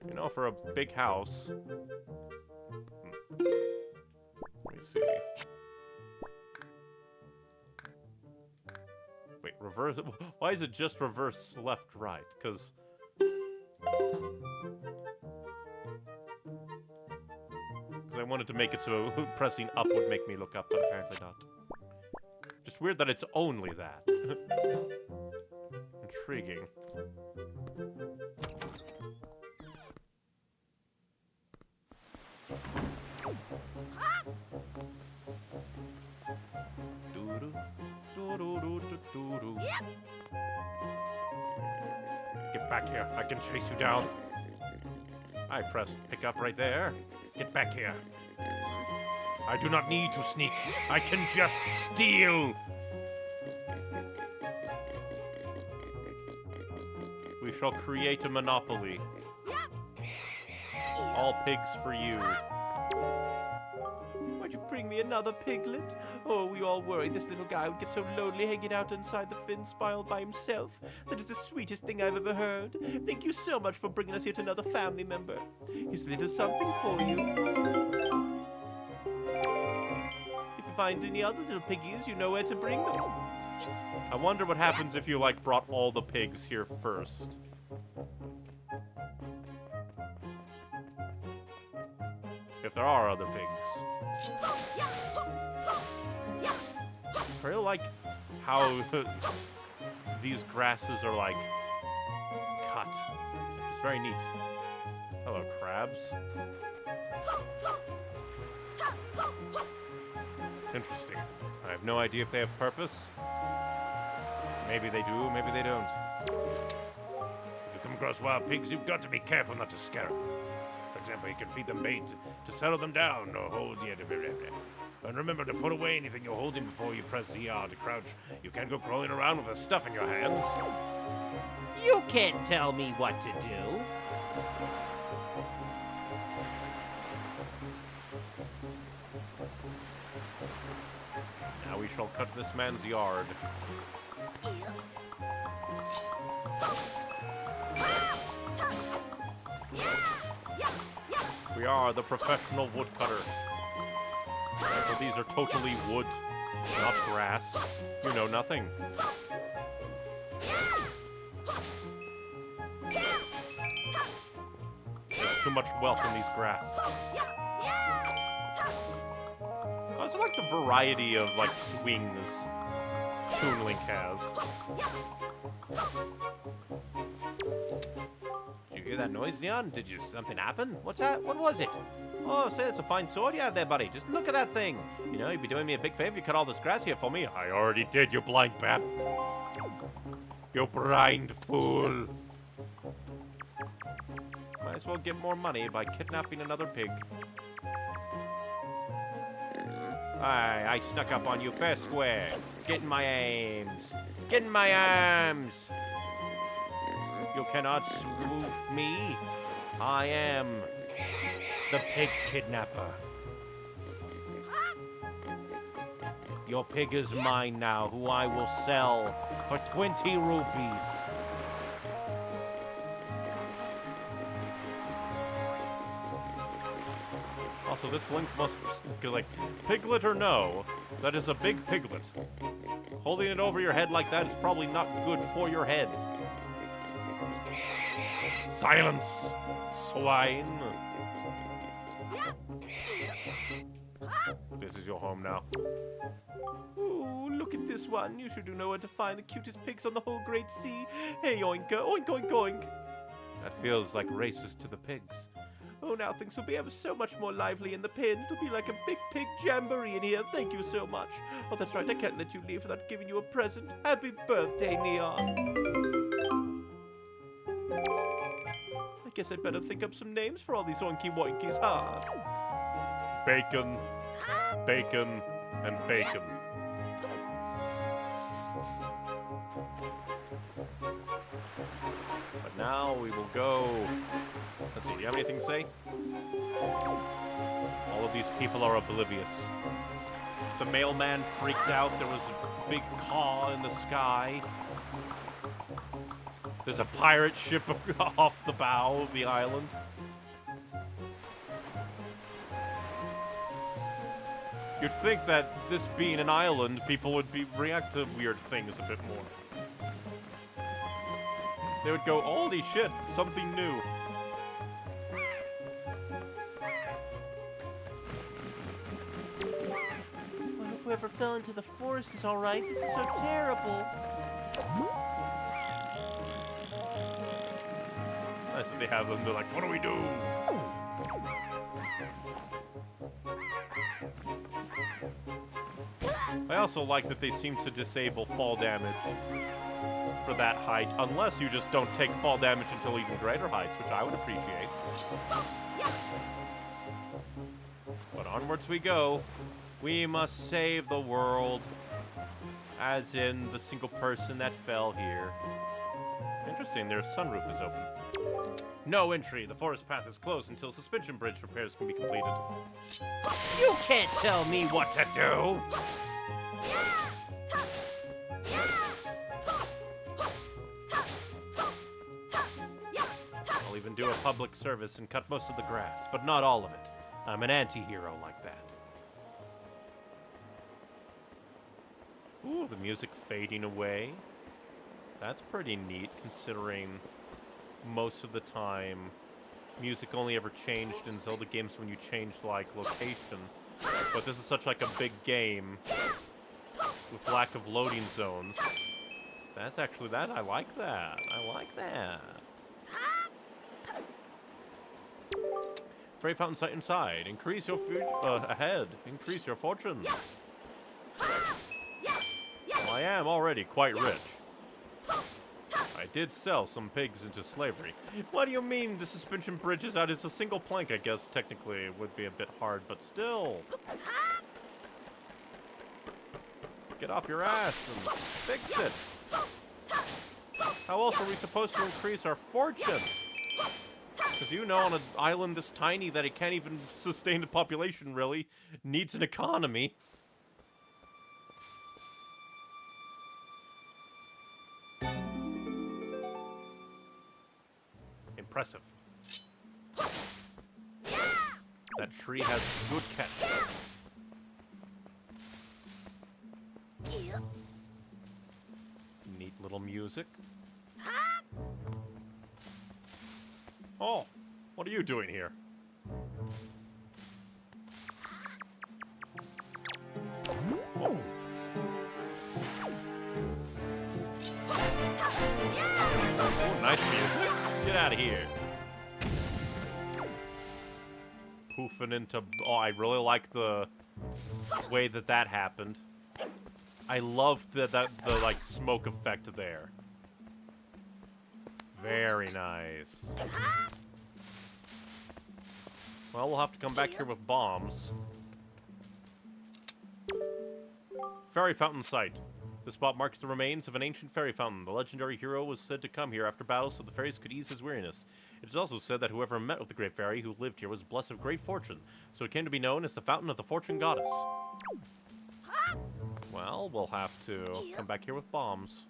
You know, for a big house... Let me see. Wait, reverse... Why is it just reverse left, right? Because... I wanted to make it so pressing up would make me look up, but apparently not. Just weird that it's only that. Intriguing. Get back here. I can chase you down. I pressed pick up right there. Get back here. I do not need to sneak. I can just steal. We shall create a monopoly. All pigs for you. Why'd you bring me another piglet? Oh, we all worried this little guy would get so lonely hanging out inside the fin spiral by himself. That is the sweetest thing I've ever heard. Thank you so much for bringing us yet another family member. Here's a little something for you. If you find any other little piggies, you know where to bring them. I wonder what happens if you, like, brought all the pigs here first. If there are other pigs. I really like how these grasses are, like, cut. It's very neat. Hello, crabs. Interesting. I have no idea if they have purpose. Maybe they do, maybe they don't. If you come across wild pigs, you've got to be careful not to scare them. For example, you can feed them bait to settle them down or hold you. And remember to put away anything you're holding before you press ZR to crouch. You can't go crawling around with the stuff in your hands. You can't tell me what to do. Now we shall cut this man's yard. We are the professional woodcutter. So these are totally wood, not grass. You know nothing. There's too much wealth in these grass. I also like the variety of, like, swings Toon Link has. Did you hear that noise, Neon? Did something happen? What's that? What was it? Oh, say, that's a fine sword you have there, buddy. Just look at that thing. You know, you'd be doing me a big favor if you cut all this grass here for me. I already did, you blind bat. You blind fool. Might as well get more money by kidnapping another pig. I snuck up on you fair square. Get in my arms. Get in my arms. You cannot swoof me. I am the pig kidnapper. Your pig is mine now, who I will sell for 20 rupees. Also, this link must, like, piglet or no, that is a big piglet. Holding it over your head like that is probably not good for your head. Silence, swine. This is your home now. Ooh, look at this one. You should know where to find the cutest pigs on the whole great sea. Hey, Oinka, oink, oink, oink. That feels like racist to the pigs. Oh, now things will be ever so much more lively in the pen. It'll be like a big pig jamboree in here. Thank you so much. Oh, that's right. I can't let you leave without giving you a present. Happy birthday, Neon. I guess I'd better think up some names for all these oinky woinkies, huh? Bacon, bacon, and bacon. now we will go. Let's see, do you have anything to say? All of these people are oblivious. The mailman freaked out. There was a big caw in the sky. There's a pirate ship off the bow of the island. You'd think that this being an island, people would react to weird things a bit more. They would go, holy shit, something new. I hope whoever fell into the forest is alright. This is so terrible. Nice that they have them. They're like, what do we do? I also like that they seem to disable fall damage for that height, unless you just don't take fall damage until even greater heights, which I would appreciate. But onwards we go. We must save the world, as in the single person that fell here. Interesting, their sunroof is open. No entry. The forest path is closed until suspension bridge repairs can be completed. You can't tell me what to do. I'll even do a public service and cut most of the grass, but not all of it. I'm an anti-hero like that. Ooh, the music fading away. That's pretty neat, considering most of the time music only ever changed in Zelda games when you changed, like, location. But this is such, like, a big game with lack of loading zones. That's actually that. I like that. I like that. Fairy fountain sight inside. Increase your ahead. Increase your fortune. Well, I am already quite rich. I did sell some pigs into slavery. What do you mean the suspension bridge is out? It's a single plank, I guess. Technically, it would be a bit hard, but still. Get off your ass and fix it. How else are we supposed to increase our fortune? Because you know, on an island this tiny that it can't even sustain the population, really, needs an economy. Impressive. That tree has good catch. Neat little music. Oh, what are you doing here? Oh. Oh, nice music. Get out of here. Poofing into... Oh, I really like the way that happened. I love the like, smoke effect there. Very nice. Well, we'll have to come back here with bombs. Fairy fountain site. The spot marks the remains of an ancient fairy fountain. The legendary hero was said to come here after battle so the fairies could ease his weariness. It is also said that whoever met with the great fairy who lived here was blessed with great fortune, so it came to be known as the Fountain of the Fortune Goddess. Well, we'll have to come back here with bombs.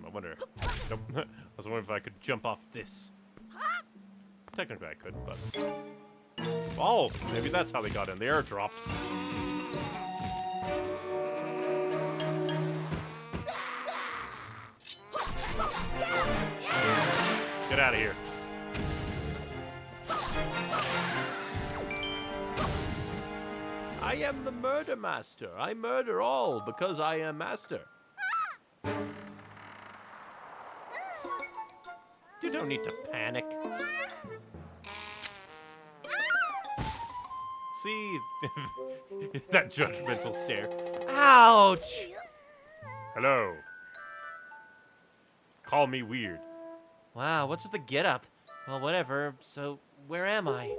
I wonder... Nope. I was wondering if I could jump off this. Technically I could, but... Oh, maybe that's how they got in. The air dropped. Get out of here. I am the murder master. I murder all because I am master. You don't need to panic. See? That judgmental stare. Ouch! Hello. Call me weird. Wow, what's with the get-up? Well, whatever. So, where am I?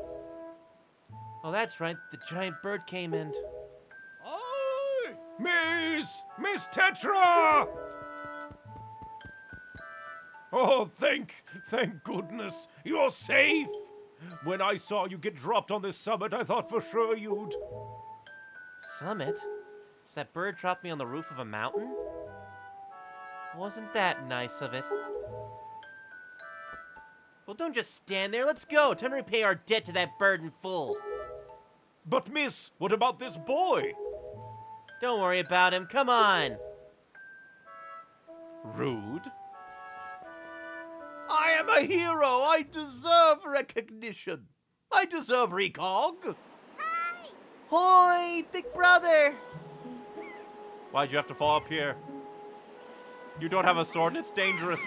Oh, that's right. The giant bird came in. Oi! Miss Tetra! Oh, thank goodness, you're safe! When I saw you get dropped on this summit, I thought for sure you'd... Summit? Does that bird drop me on the roof of a mountain? Wasn't that nice of it? Well, don't just stand there. Let's go. Time to repay our debt to that bird in full. But miss, what about this boy? Don't worry about him. Come on. Rude. I am a hero. I deserve recognition. I deserve recog. Hoi, big brother. Why'd you have to fall up here? You don't have a sword and it's dangerous.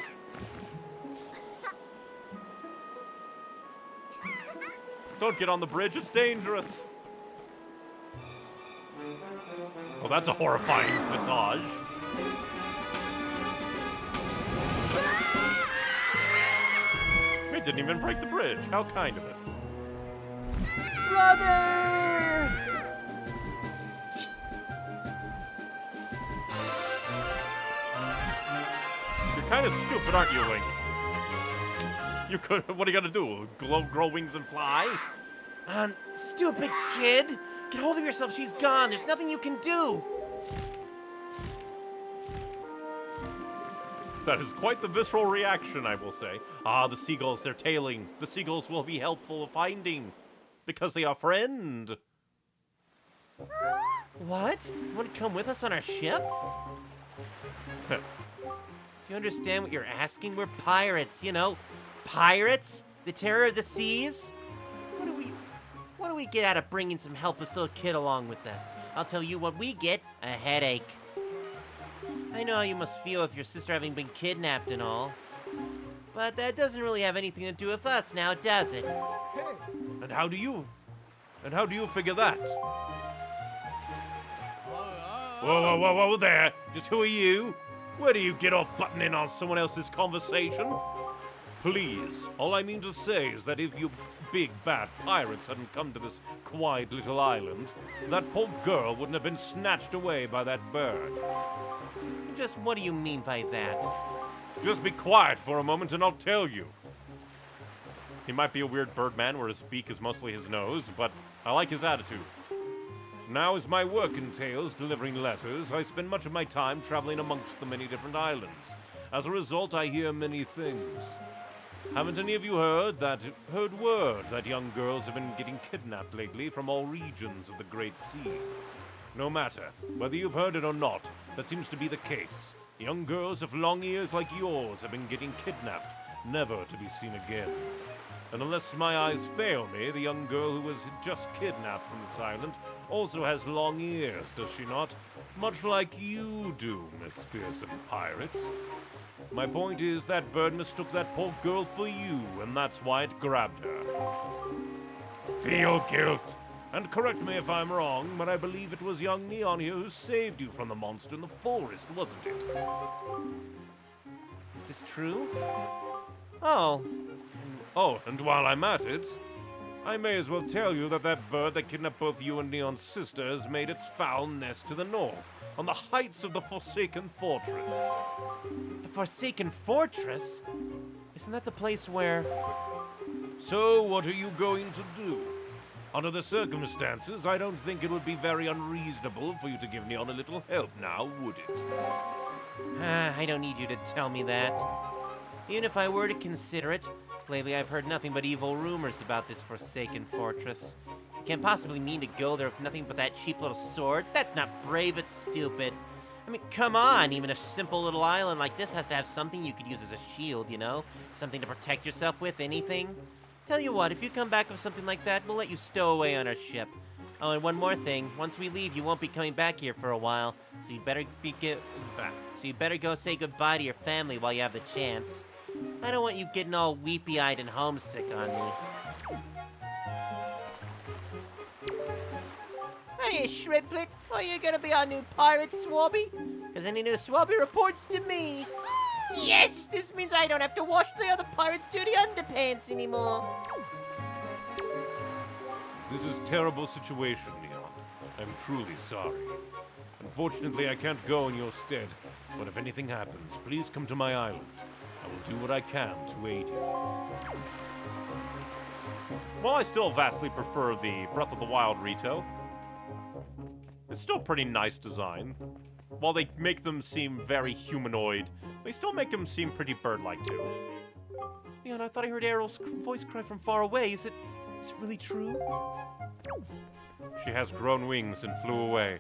Don't get on the bridge, it's dangerous. Well, that's a horrifying visage. It didn't even break the bridge. How kind of it. Brother! You're kind of stupid, aren't you, Link? You could. What are you gonna do? Grow wings and fly? Stupid kid. Get hold of yourself. She's gone. There's nothing you can do. That is quite the visceral reaction, I will say. Ah, the seagulls, they're tailing. The seagulls will be helpful of finding. Because they are friend. What? You want to come with us on our ship? Do you understand what you're asking? We're pirates, you know. Pirates? The terror of the seas? What do we get out of bringing some helpless little kid along with us? I'll tell you what we get, a headache. I know how you must feel with your sister having been kidnapped and all. But that doesn't really have anything to do with us now, does it? And how do you figure that? Whoa there. Just who are you? Where do you get off butting in on someone else's conversation? Please, all I mean to say is that if you big bad pirates hadn't come to this quiet little island, that poor girl wouldn't have been snatched away by that bird. Just what do you mean by that? Just be quiet for a moment and I'll tell you. He might be a weird birdman where his beak is mostly his nose, but I like his attitude. Now as my work entails delivering letters, I spend much of my time traveling amongst the many different islands. As a result, I hear many things. Haven't any of you heard word that young girls have been getting kidnapped lately from all regions of the Great Sea? No matter whether you've heard it or not, that seems to be the case. Young girls of long ears like yours have been getting kidnapped, never to be seen again. And unless my eyes fail me, the young girl who was just kidnapped from this island also has long ears, does she not? Much like you do, Miss Fearsome Pirate. My point is that bird mistook that poor girl for you, and that's why it grabbed her. Feel guilt. And correct me if I'm wrong, but I believe it was young Neon here who saved you from the monster in the forest, wasn't it? Is this true? Oh. Oh, and while I'm at it, I may as well tell you that that bird that kidnapped both you and Neon's sister has made its foul nest to the north, on the heights of the Forsaken Fortress. The Forsaken Fortress? Isn't that the place where... So, what are you going to do? Under the circumstances, I don't think it would be very unreasonable for you to give Neon a little help now, would it? I don't need you to tell me that. Even if I were to consider it, lately I've heard nothing but evil rumors about this Forsaken Fortress. You can't possibly mean to go there with nothing but that cheap little sword. That's not brave, it's stupid. I mean, come on, even a simple little island like this has to have something you could use as a shield, you know? Something to protect yourself with, anything? Tell you what, if you come back with something like that, we'll let you stow away on our ship. Oh, and one more thing. Once we leave, you won't be coming back here for a while, so you better go say goodbye to your family while you have the chance. I don't want you getting all weepy-eyed and homesick on me. Hey, Shrimplet, are you gonna be our new pirate, Swabby? Because any new Swabby reports to me. Yes, this means I don't have to wash the other pirates' dirty underpants anymore. This is a terrible situation, Neon. I'm truly sorry. Unfortunately, I can't go in your stead, but if anything happens, please come to my island. I will do what I can to aid you. Well, I still vastly prefer the Breath of the Wild Rito. It's still pretty nice design. While they make them seem very humanoid, they still make them seem pretty bird-like too. Leon, I thought I heard Errol's voice cry from far away. Is it really true? She has grown wings and flew away.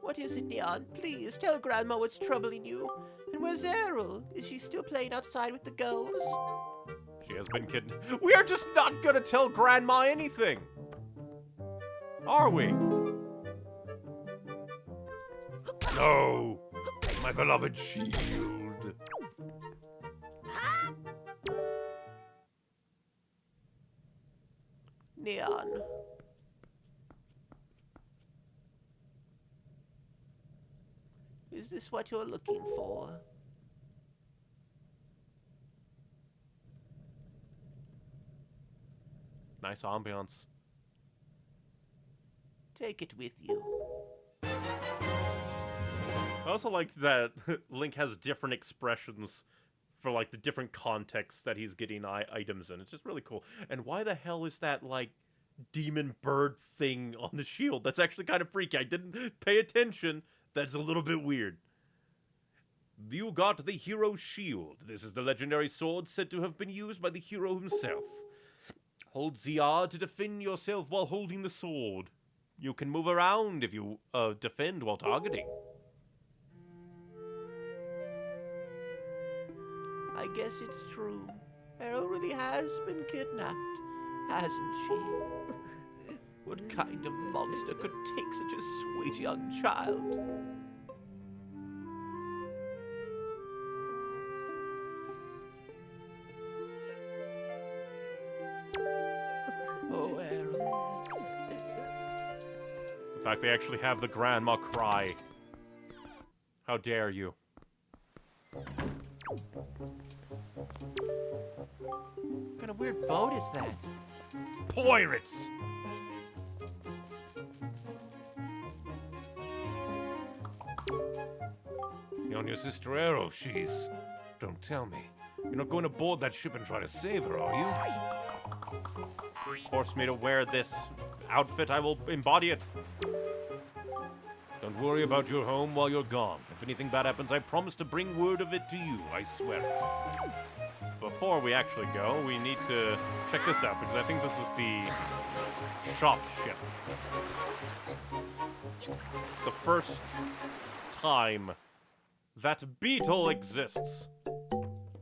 What is it, Leon? Please, tell Grandma what's troubling you. And where's Errol? Is she still playing outside with the girls? She has been kidnapped. We are just not gonna tell Grandma anything! Are we? No! My beloved shield! Leon. Is this what you're looking for? Nice ambiance. Take it with you. I also like that Link has different expressions for, like, the different contexts that he's getting items in. It's just really cool. And why the hell is that, like, demon bird thing on the shield? That's actually kind of freaky. I didn't pay attention. That's a little bit weird. You got the hero's shield. This is the legendary sword said to have been used by the hero himself. Hold ZR to defend yourself while holding the sword. You can move around if you defend while targeting. I guess it's true. Errol really has been kidnapped, hasn't she? What kind of monster could take such a sweet young child? Oh, Errol. The fact they actually have the grandma cry. How dare you? What kind of weird boat is that? Pirates! You and your sister Arrow, she's... Don't tell me. You're not going to board that ship and try to save her, are you? Force me to wear this outfit, I will embody it. Don't worry about your home while you're gone. If anything bad happens, I promise to bring word of it to you. I swear it. Before we actually go, we need to check this out, because I think this is the shop ship. The first time that Beetle exists.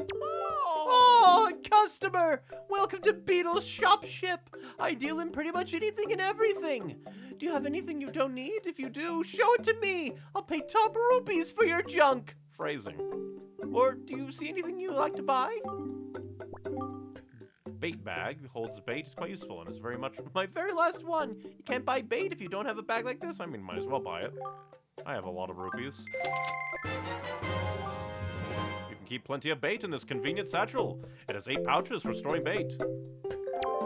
Oh, customer! Welcome to Beetle's shop ship. I deal in pretty much anything and everything. Do you have anything you don't need? If you do, show it to me. I'll pay top rupees for your junk. Phrasing. Or do you see anything you like to buy? Bait bag holds bait. It's quite useful and it's very much My very last one. You can't buy bait if you don't have a bag like this. I mean, might as well buy it. I have a lot of rupees. You can keep plenty of bait in this convenient satchel. It has 8 pouches for storing bait.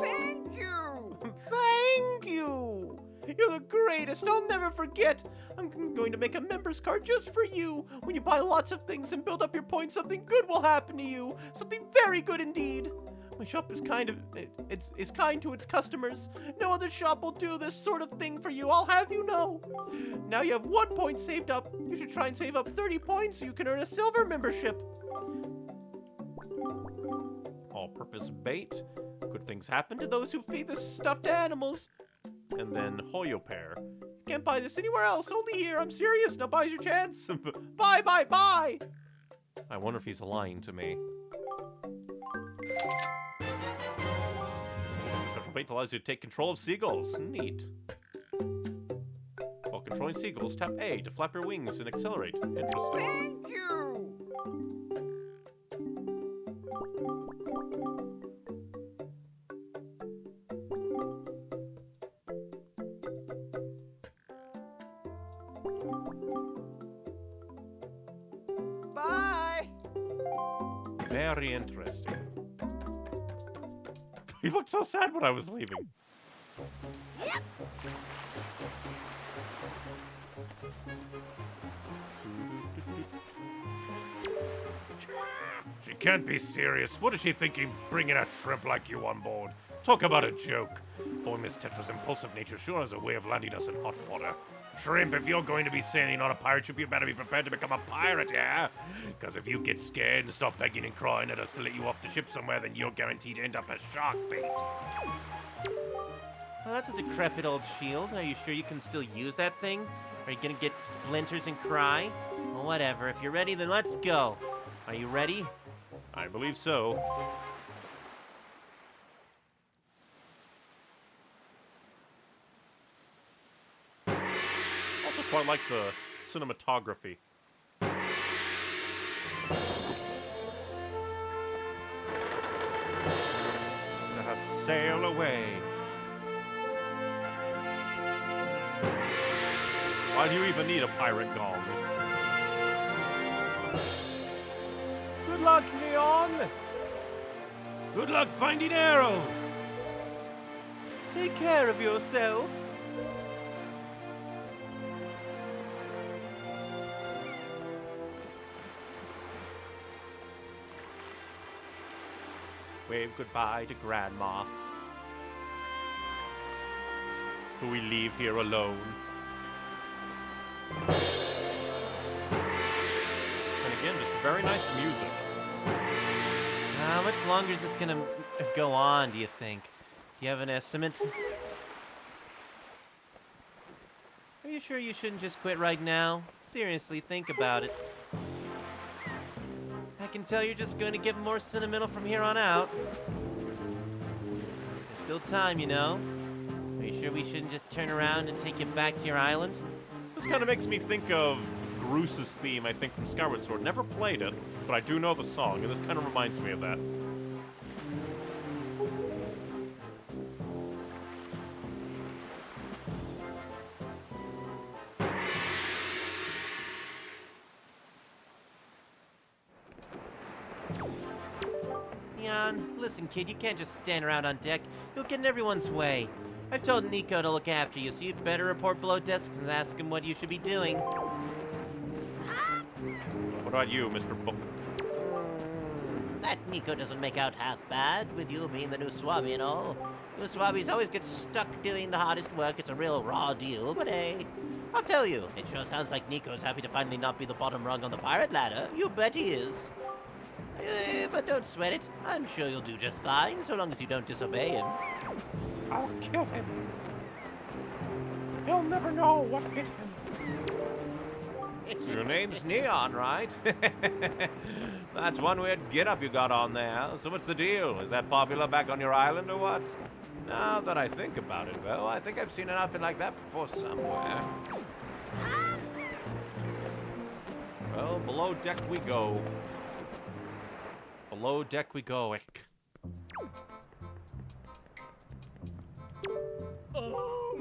Thank you! Thank you! You're the greatest. I'll never forget. I'm going to make a member's card just for you. When you buy lots of things and build up your points, something good will happen to you. Something very good indeed. My shop is kind to its customers. No other shop will do this sort of thing for you, I'll have you know. Now you have 1 point saved up. You should try and save up 30 points so you can earn a silver membership. All-purpose bait. Good things happen to those who feed the stuffed animals. And then Hoyo pear. You can't buy this anywhere else, only here. I'm serious. Now buys your chance. Bye, bye, bye. I wonder if he's lying to me. Special bait allows you to take control of seagulls. Neat. While controlling seagulls, tap A to flap your wings and accelerate. Interesting. Thank you. Bye. Very interesting. He looked so sad when I was leaving. She can't be serious. What is she thinking, bringing a shrimp like you on board? Talk about a joke. Boy, Miss Tetra's impulsive nature sure has a way of landing us in hot water. Shrimp, if you're going to be sailing on a pirate ship, you better be prepared to become a pirate, yeah? Because if you get scared and stop begging and crying at us to let you off the ship somewhere, then you're guaranteed to end up as shark bait. Well, that's a decrepit old shield. Are you sure you can still use that thing? Are you gonna get splinters and cry? Well, whatever. If you're ready, then let's go. Are you ready? I believe so. Also quite like the cinematography. Let us sail away. Why do you even need a pirate gong? Good luck, Leon! Good luck finding Arrow! Take care of yourself. Wave goodbye to Grandma, who we leave here alone. And again, just very nice music. How much longer is this gonna go on, do you think? Do you have an estimate? Are you sure you shouldn't just quit right now? Seriously, think about it. I can tell you're just going to get more sentimental from here on out. There's still time, you know. Are you sure we shouldn't just turn around and take you back to your island? This kind of makes me think of Groos's theme, I think, from Skyward Sword. Never played it, but I do know the song, and this kind of reminds me of that. Leon, listen, kid, you can't just stand around on deck. You'll get in everyone's way. I've told Nico to look after you, so you'd better report below desks and ask him what you should be doing. What about you, Mr. Book? That Nico doesn't make out half bad, with you being the new Swabby and all. You Swabbies always get stuck doing the hardest work. It's a real raw deal, but hey, I'll tell you, it sure sounds like Nico's happy to finally not be the bottom rung on the pirate ladder. You bet he is. But don't sweat it. I'm sure you'll do just fine, so long as you don't disobey him. I'll kill him. He'll never know what hit him. So your name's Neon, right? That's one weird get-up you got on there. So what's the deal? Is that popular back on your island or what? Now that I think about it, though, I think I've seen an outfit like that before somewhere. Well, below deck we go. Below deck we go.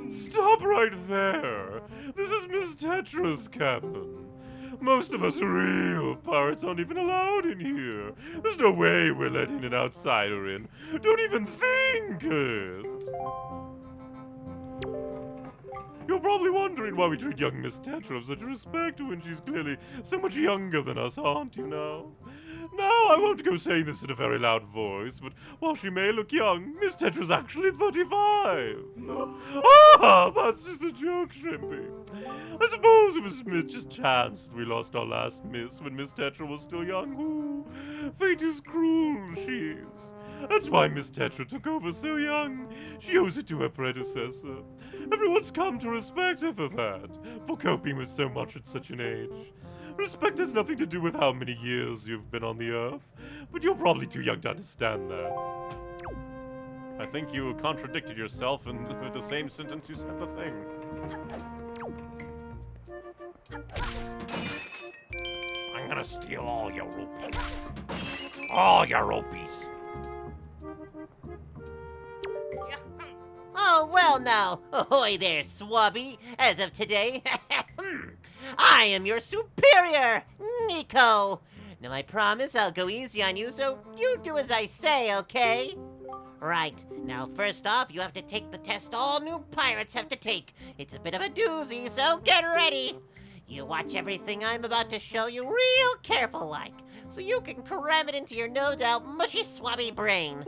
Stop right there! This is Miss Tetra's cabin. Most of us real pirates aren't even allowed in here. There's no way we're letting an outsider in. Don't even think it! You're probably wondering why we treat young Miss Tetra with such respect when she's clearly so much younger than us, aren't you now? Now, I won't go saying this in a very loud voice, but while she may look young, Miss Tetra's actually 35. Ah, that's just a joke, Shrimpy. I suppose it was just chance that we lost our last miss when Miss Tetra was still young. Ooh, fate is cruel, she is. That's why Miss Tetra took over so young. She owes it to her predecessor. Everyone's come to respect her for that, for coping with so much at such an age. Respect has nothing to do with how many years you've been on the Earth, but you're probably too young to understand that. I think you contradicted yourself in the same sentence you said the thing. I'm gonna steal all your rupees. All your rupees. Oh, well now. Ahoy there, Swabby. As of today, I am your superior, Nico. Now I promise I'll go easy on you, so you do as I say, okay? Right. Now, first off, you have to take the test all new pirates have to take. It's a bit of a doozy, so get ready. You watch everything I'm about to show you real careful like, so you can cram it into your no doubt mushy swabby brain.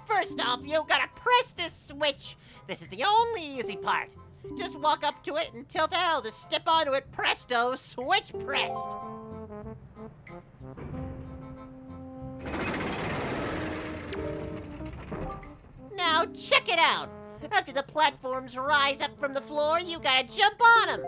First off, you gotta press this switch. This is the only easy part. Just walk up to it and tilt L to step onto it. Presto, switch pressed. Now check it out. After the platforms rise up from the floor, you gotta jump on them.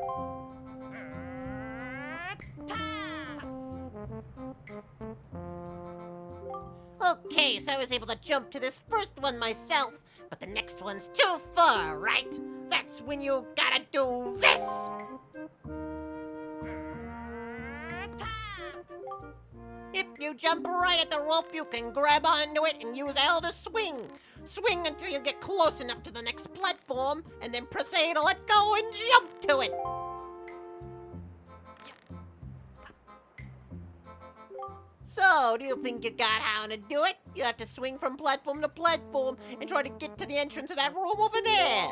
Okay, so I was able to jump to this first one myself, but the next one's too far, right? That's when you gotta do this. If you jump right at the rope, you can grab onto it and use L to swing. Swing until you get close enough to the next platform, and then press A to let go and jump to it. So, do you think you got how to do it? You have to swing from platform to platform and try to get to the entrance of that room over there.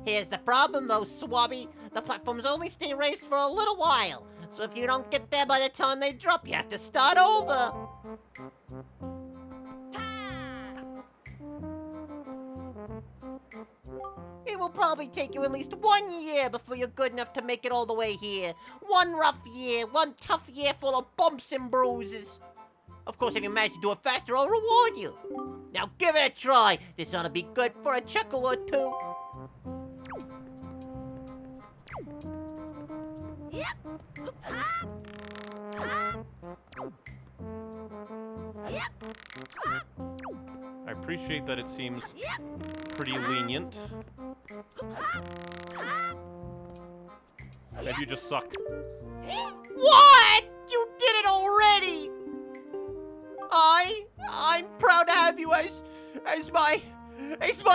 Here's the problem though, Swabby. The platforms only stay raised for a little while. So if you don't get there by the time they drop, you have to start over. It will probably take you at least 1 year before you're good enough to make it all the way here. One rough year, one tough year full of bumps and bruises. Of course, if you manage to do it faster, I'll reward you. Now give it a try. This ought to be good for a chuckle or two. I appreciate that it seems pretty lenient. Maybe you just suck. What? You did it already! I'm proud to have you as my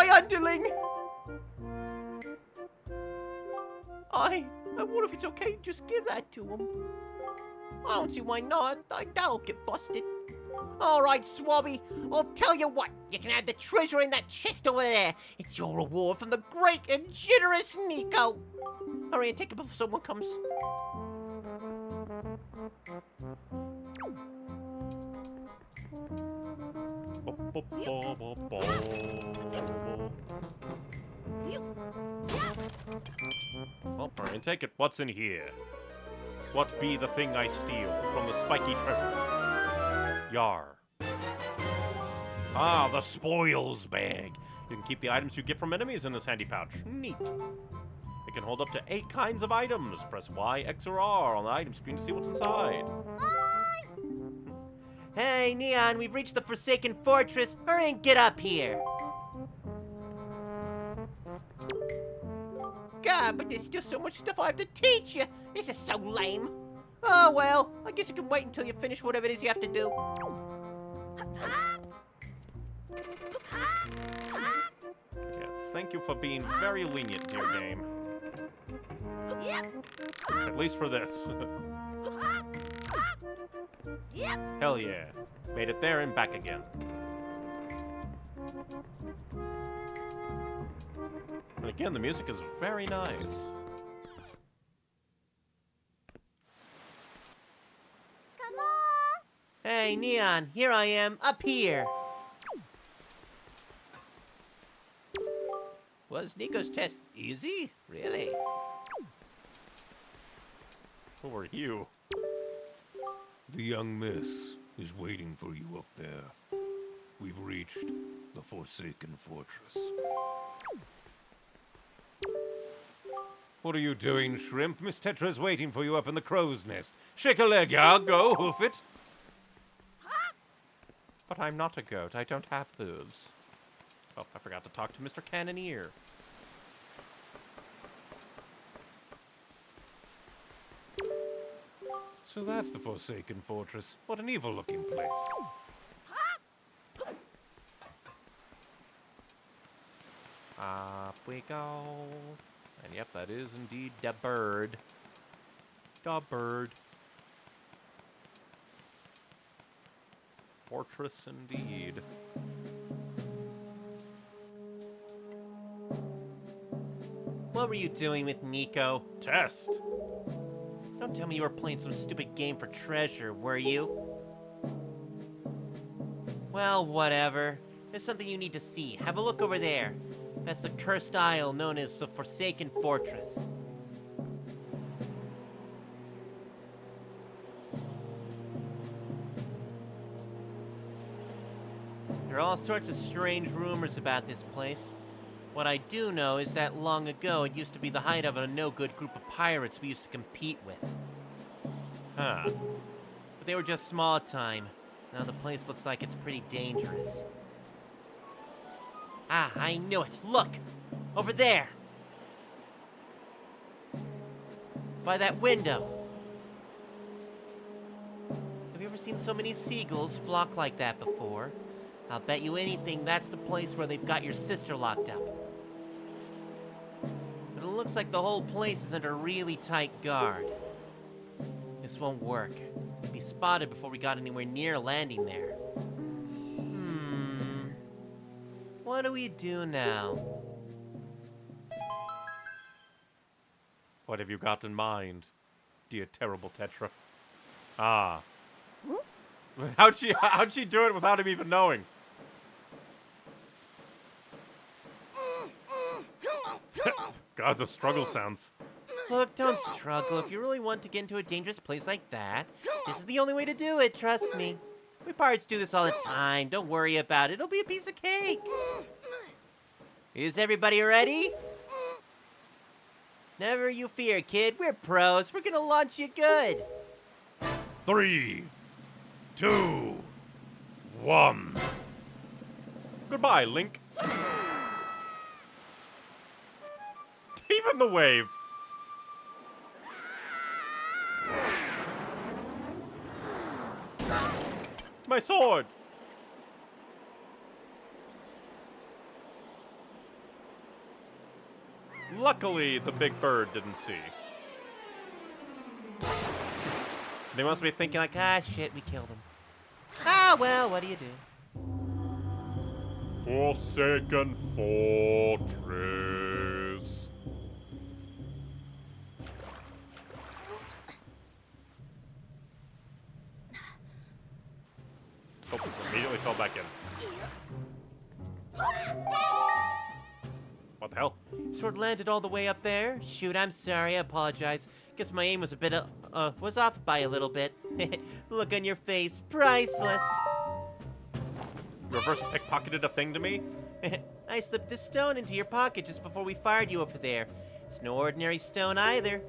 underling. I wonder if it's okay to just give that to him. I don't see why not. That'll get busted. All right, Swabby, I'll tell you what. You can have the treasure in that chest over there. It's your reward from the great and generous Nico. Hurry and take it before someone comes. Well, hurry and take it. What's in here? What be the thing I steal from the spiky treasure? Yar. Ah, the spoils bag. You can keep the items you get from enemies in this handy pouch. Neat. It can hold up to 8 kinds of items. Press Y, X, or R on the item screen to see what's inside. Hey, Neon, we've reached the Forsaken Fortress. Hurry and get up here. God, but there's still so much stuff I have to teach you. This is so lame. Oh, well, I guess you can wait until you finish whatever it is you have to do. Yeah, thank you for being very lenient, dear game. At least for this. Hell yeah. Made it there and back again. And again, the music is very nice. Come on! Hey, Neon, here I am, up here. Was Nico's test easy? Really? Who are you? The young miss is waiting for you up there. We've reached the Forsaken Fortress. What are you doing, Shrimp? Miss Tetra's waiting for you up in the crow's nest. Shake a leg, yeah, go, hoof it. But I'm not a goat. I don't have hooves. Oh, I forgot to talk to Mr. Cannoneer. So that's the Forsaken Fortress. What an evil-looking place. Up we go. And yep, that is indeed the bird. The bird. fortress indeed. What were you doing with Nico? Test! Don't tell me you were playing some stupid game for treasure, were you? Well, whatever. There's something you need to see. Have a look over there. That's the cursed isle known as the Forsaken Fortress. There are all sorts of strange rumors about this place. What I do know is that long ago it used to be the hideout of a no-good group of pirates we used to compete with. Huh. But they were just small time. Now the place looks like it's pretty dangerous. Ah, I knew it. Look! Over there! By that window. Have you ever seen so many seagulls flock like that before? I'll bet you anything that's the place where they've got your sister locked up. But it looks like the whole place is under really tight guard. This won't work. We'd be spotted before we got anywhere near landing there. What do we do now? What have you got in mind, dear terrible Tetra? Ah. How'd she do it without him even knowing? God, the struggle sounds. Look, don't struggle. If you really want to get into a dangerous place like that, this is the only way to do it, trust me. We pirates do this all the time. Don't worry about it. It'll be a piece of cake. Is everybody ready? Never you fear, kid. We're pros. We're gonna launch you good. 3, 2, 1. Goodbye, Link. Even the wave. My sword. Luckily, the big bird didn't see. They must be thinking like, ah, shit, we killed him. Ah, well, what do you do? Forsaken Fortress. Oh, immediately fell back in. What the hell? Sword landed all the way up there. Shoot, I'm sorry. I apologize. Guess my aim was a bit, was off by a little bit. Look on your face. Priceless. Reverse pickpocketed a thing to me? I slipped this stone into your pocket just before we fired you over there. It's no ordinary stone either.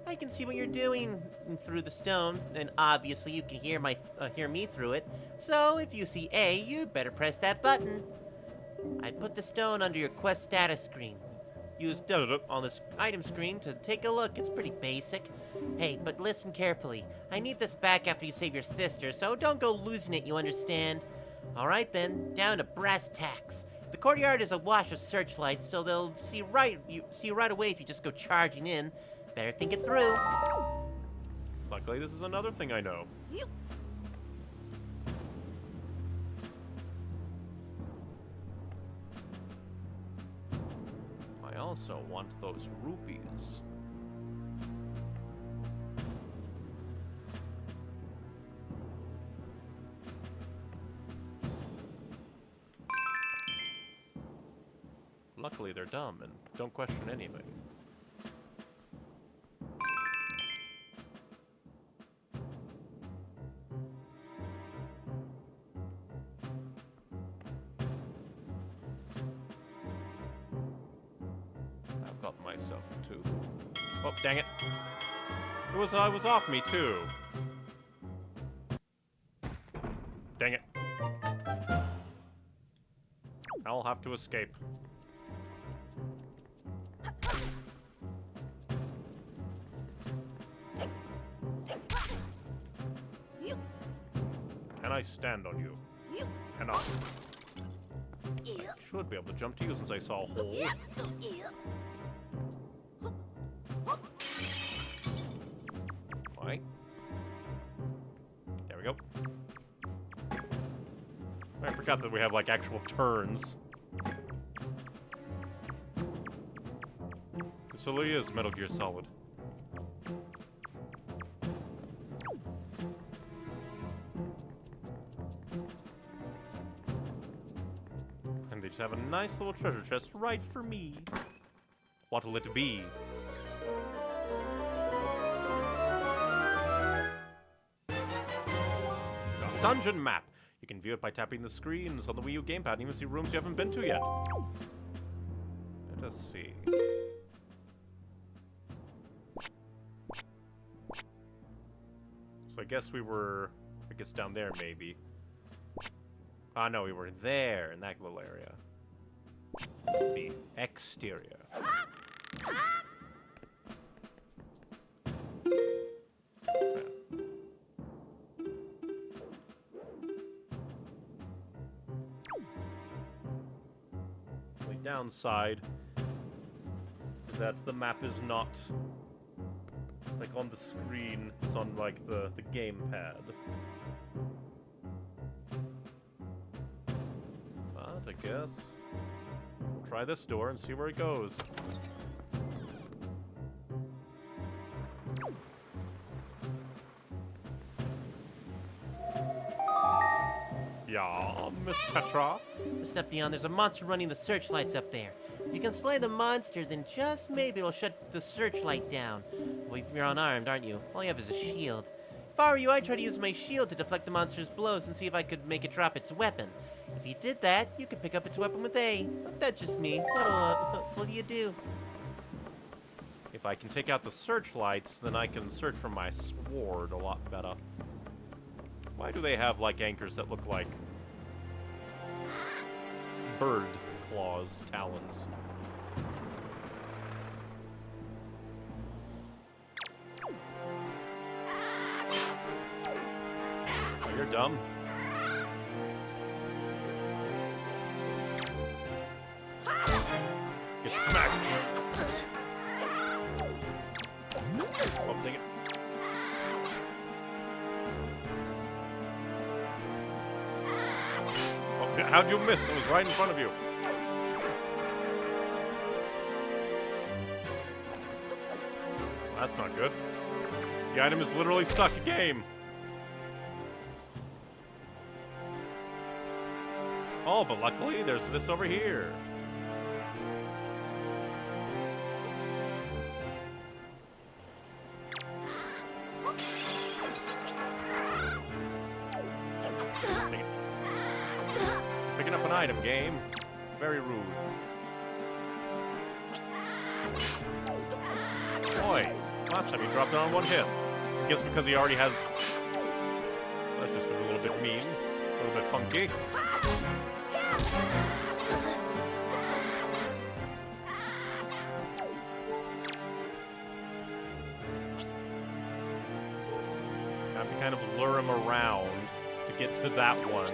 I can see what you're doing through the stone, and obviously you can hear me through it. So if you see A, you'd better press that button. I put the stone under your quest status screen. Use on this item screen to take a look. It's pretty basic. Hey, but listen carefully. I need this back after you save your sister, so don't go losing it, you understand? All right then, down to brass tacks. The courtyard is awash with searchlights, so they'll see right away if you just go charging in. Better think it through. Luckily, this is another thing I know. I also want those rupees. Luckily, they're dumb and don't question anything. I've got myself too. Oh, dang it! I was off me too. Dang it! I'll have to escape. Can I stand on you? Cannot. I should be able to jump to you since I saw a hole. Right. There we go. Forgot that we have, like, actual turns. This really is Metal Gear Solid. And they just have a nice little treasure chest right for me. What'll it be? A dungeon map. You can view it by tapping the screens on the Wii U gamepad and even see rooms you haven't been to yet. Let us see. So I guess we were, down there maybe. Ah, no, we were there in that little area. The exterior. The downside is that the map is not like on the screen, it's on like the gamepad. But I guess we'll try this door and see where it goes. Yeah, Miss Tetra. A step beyond, there's a monster running the searchlights up there. If you can slay the monster, then just maybe it'll shut the searchlight down. Well, you're unarmed, aren't you? All you have is a shield. If I were you, I'd try to use my shield to deflect the monster's blows and see if I could make it drop its weapon. If you did that, you could pick up its weapon with A. But that's just me. What do you do? If I can take out the searchlights, then I can search for my sword a lot better. Why do they have, like, anchors that look like bird claws, talons? Oh, you're dumb. Get smacked. Oh, dang it. Oh, how'd you miss? I was right in front of you. Well, that's not good. The item is literally stuck in game. Oh, but luckily there's this over here. Picking up an item, game. Very rude. Boy, last time he dropped it on one hit. I guess because he already has... That's just a little bit mean. A little bit funky. I have to kind of lure him around to get to that one.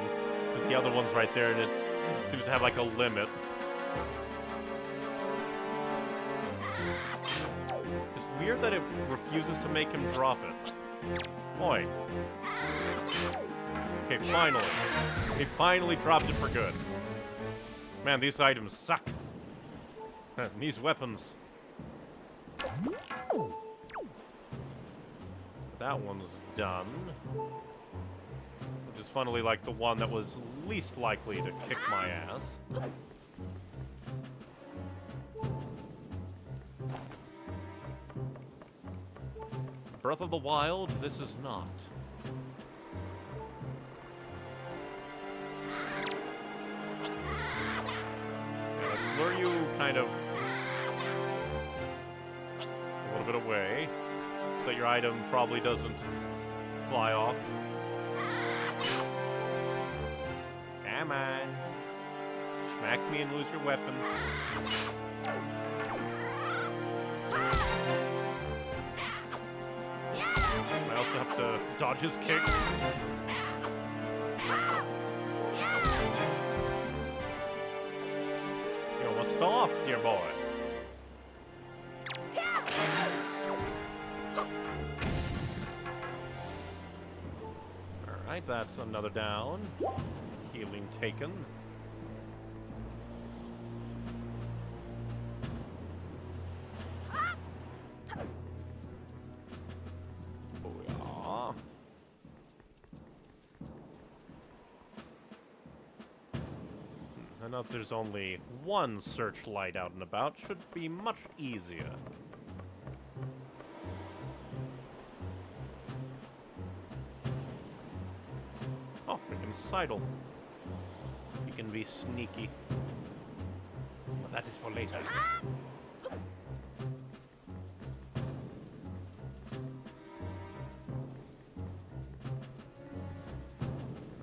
Because the other one's right there and it seems to have like a limit. It's weird that it refuses to make him drop it. Boy. Okay, finally. He finally dropped it for good. Man, these items suck. These weapons. That one's done. Which is funnily like the one that was least likely to kick my ass. Breath of the Wild, this is not. Yeah, let's lure you kind of a little bit away, so that your item probably doesn't fly off. Come on. Smack me and lose your weapon. I also have to dodge his kicks. You almost fell off, dear boy. Alright, that's another down. Healing taken. Oh yeah. I know if there's only one searchlight out and about, should be much easier. Oh, we can sidle. You can be sneaky. But that is for later.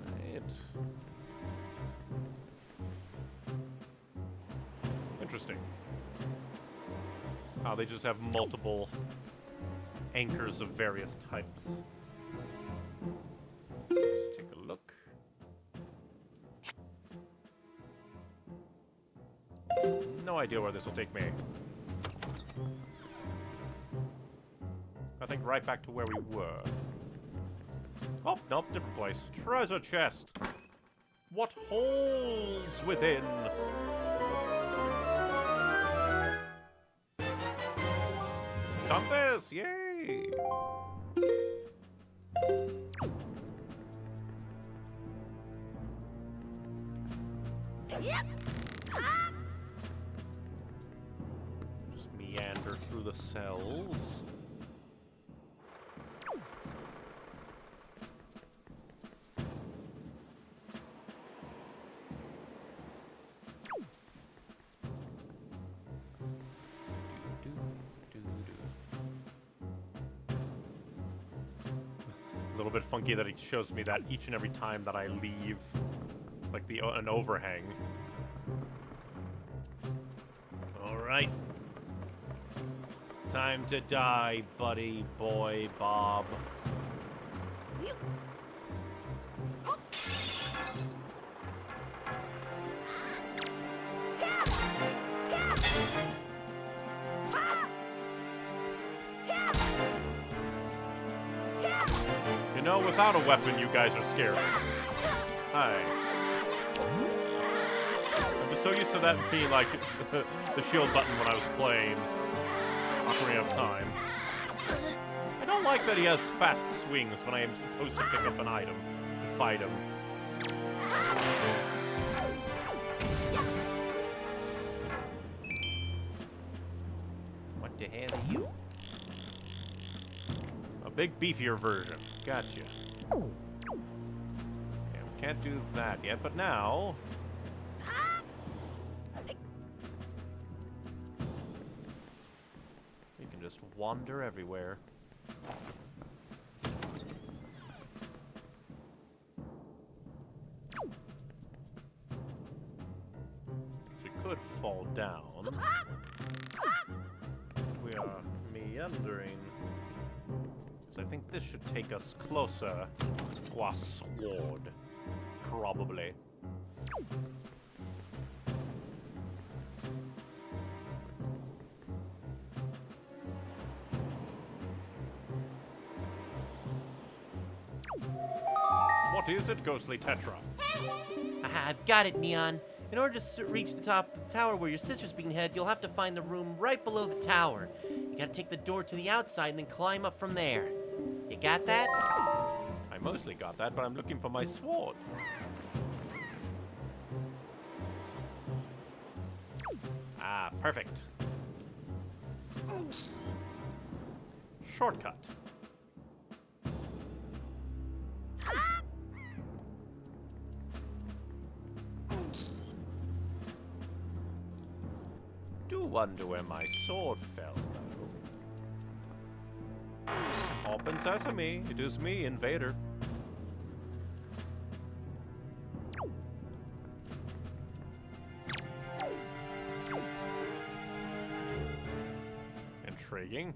Right. Interesting. Oh, they just have multiple anchors of various types. Let's take a look. No idea where this will take me. I think right back to where we were. Oh, nope, different place. Treasure chest. What holds within? Compass, yay! Just meander through the cells. A little bit funky that it shows me that each and every time that I leave, like an overhang. All right. Time to die, buddy, boy, Bob. You know, without a weapon, you guys are scary. Hi. I'm just so used to that being like the shield button when I was playing Ocarina of Time. I don't like that he has fast swings when I am supposed to pick up an item to fight him. What the hell are you? A big, beefier version. Gotcha. Yeah, we can't do that yet, but now... we can just wander everywhere. We could fall down. We are meandering. So I think this should take us closer to our sword. Probably. What is it, Ghostly Tetra? Aha, I've got it, Neon. In order to reach the top of the tower where your sister's being held, you'll have to find the room right below the tower. You gotta take the door to the outside and then climb up from there. You got that? I mostly got that, but I'm looking for my sword. Ah, perfect. Shortcut. Do wonder where my sword fell, though. Open sesame, it is me, Invader. Intriguing.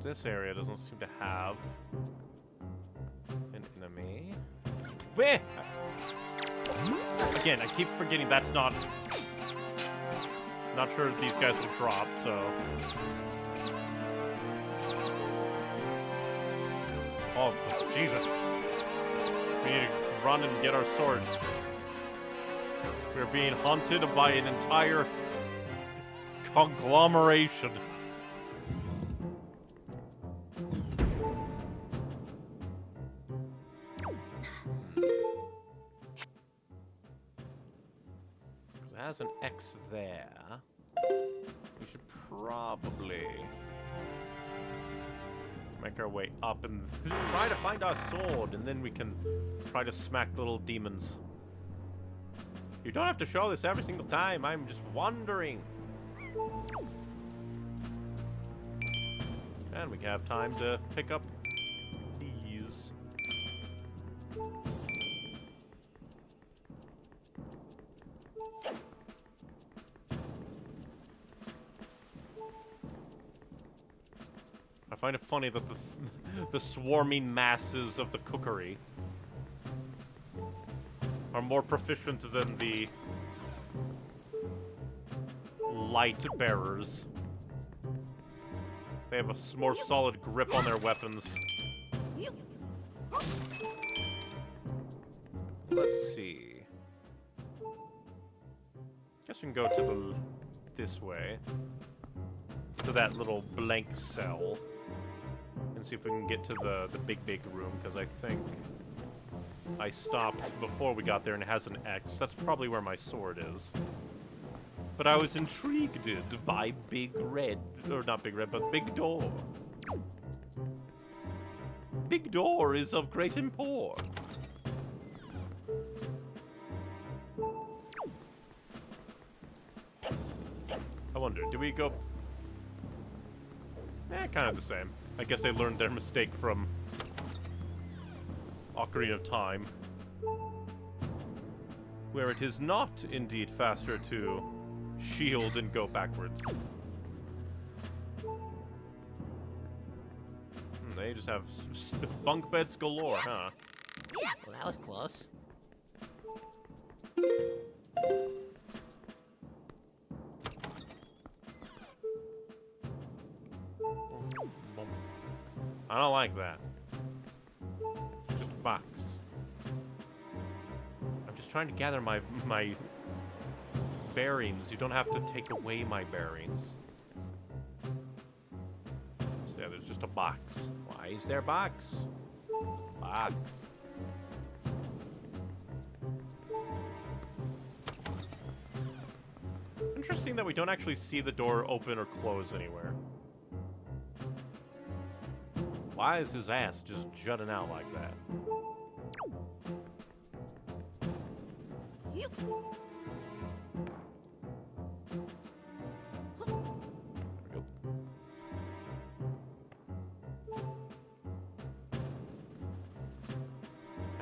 This area doesn't seem to have an enemy. Where? Again, I keep forgetting that's not... Not sure if these guys will drop, so... Oh, Jesus. We need to run and get our swords. We're being hunted by an entire conglomeration. It has an X there. We should probably make our way up and try to find our sword, and then we can try to smack the little demons. You don't have to show this every single time. I'm just wondering. And we can have time to pick up these. I find it funny that the swarming masses of the cookery are more proficient than the light bearers. They have a more solid grip on their weapons. Let's see. Guess we can go to this way. To that little blank cell. And see if we can get to the big room, because I think I stopped before we got there and it has an X. That's probably where my sword is. But I was intrigued by Big Red. Or not Big Red, but Big Door. Big Door is of great import. I wonder, do we go... kind of the same. I guess they learned their mistake from Ocarina of Time, where it is not indeed faster to shield and go backwards. They just have bunk beds galore, huh? Well, that was close. I don't like that. Just a box. I'm just trying to gather my bearings. You don't have to take away my bearings. So yeah, there's just a box. Why is there a box? Box. Interesting that we don't actually see the door open or close anywhere. Why is his ass just jutting out like that? There we go.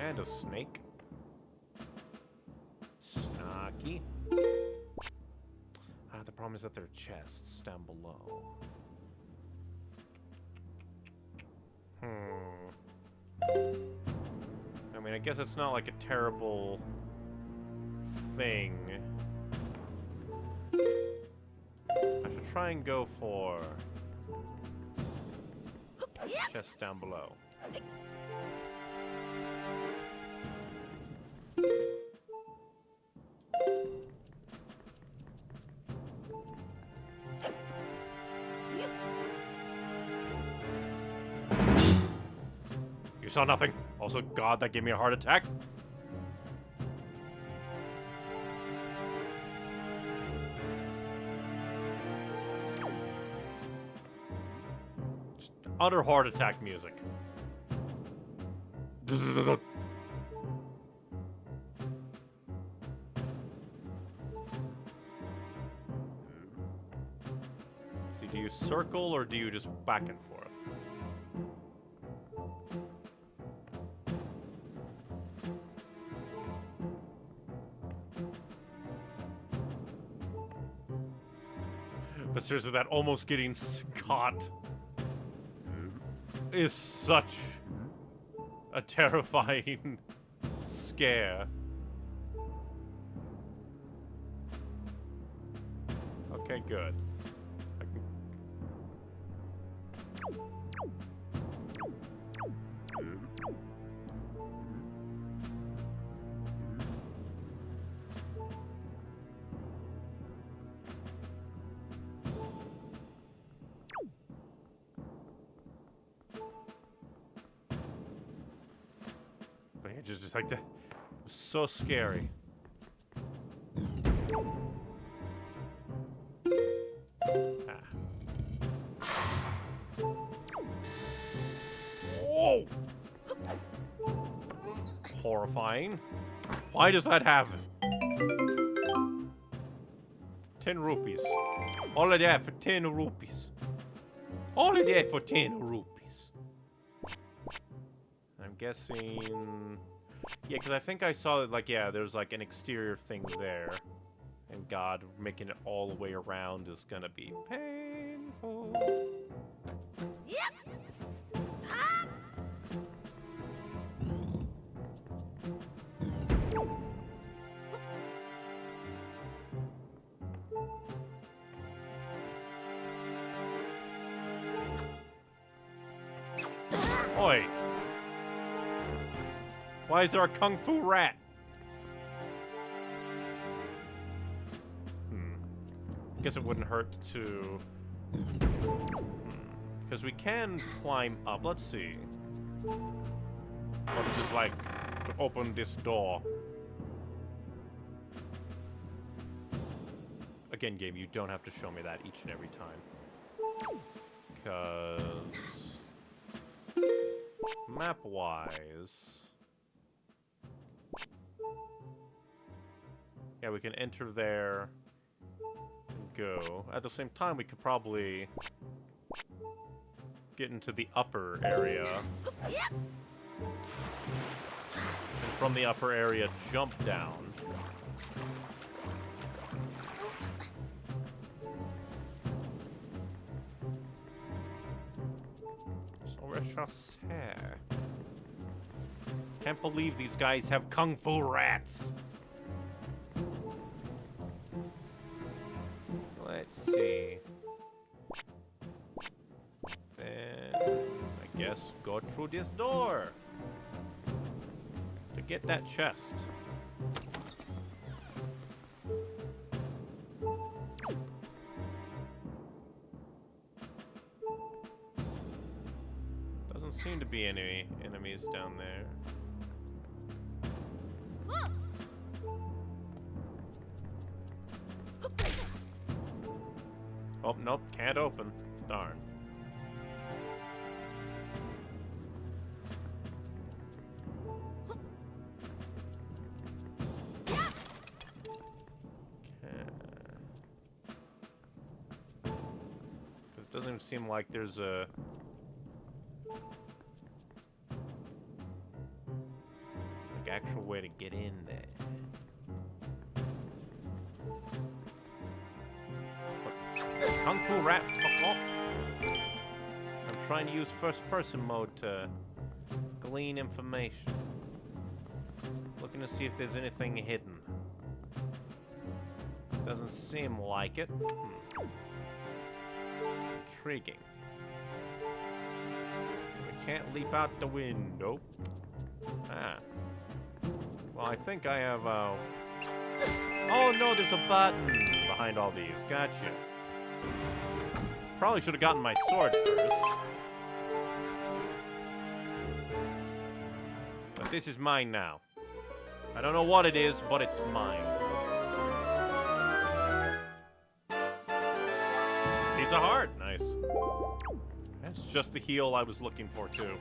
And a snake. Snarky. The problem is that there are chests down below. I mean, I guess it's not like a terrible thing. I should try and go for chest down below. You saw nothing. Also, God, that gave me a heart attack. Just utter heart attack music. See, do you circle or do you just back and forth? But seriously, that almost getting caught is such a terrifying scare. Okay, good. I can... But yeah, just like that. It was so scary. Whoa! Horrifying. Why does that happen? 10 rupees. All of that for 10 rupees. All of that for 10 rupees. I'm guessing... Yeah, because I think I saw that, like, yeah, there's, like, an exterior thing there. And God, making it all the way around is gonna be painful. Yep. Oi! Why is there a kung fu rat? Guess it wouldn't hurt to... Because we can climb up. Let's see. What it is like to open this door. Again, game, you don't have to show me that each and every time. Because... Map-wise... Yeah, we can enter there... Go. At the same time, we could probably get into the upper area. And from the upper area, jump down. So where shall say? Can't believe these guys have kung fu rats. Let's see. Then I guess go through this door to get that chest. Doesn't seem to be any enemies down there. Oh, nope, can't open. Darn. It doesn't even seem like there's a... like, actual way to get in there. Kung Fu Rat, fuck off. I'm trying to use first-person mode to glean information. Looking to see if there's anything hidden. Doesn't seem like it. Intriguing. We can't leap out the window. Ah. Well, I think I have, Oh no, there's a button behind all these. Gotcha. Probably should have gotten my sword first. But this is mine now. I don't know what it is, but it's mine. Piece of heart. Nice. That's just the heal I was looking for, too.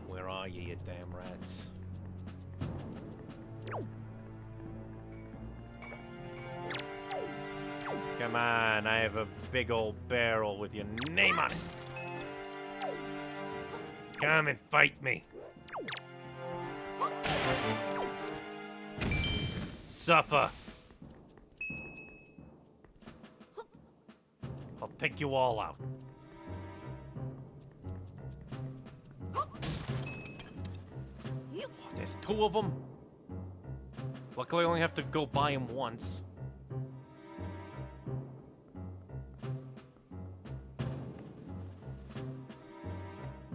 Where are you damn rats? Come on, I have a big old barrel with your name on it. Come and fight me. Suffer. I'll take you all out. There's two of them. Luckily, I only have to go by him once.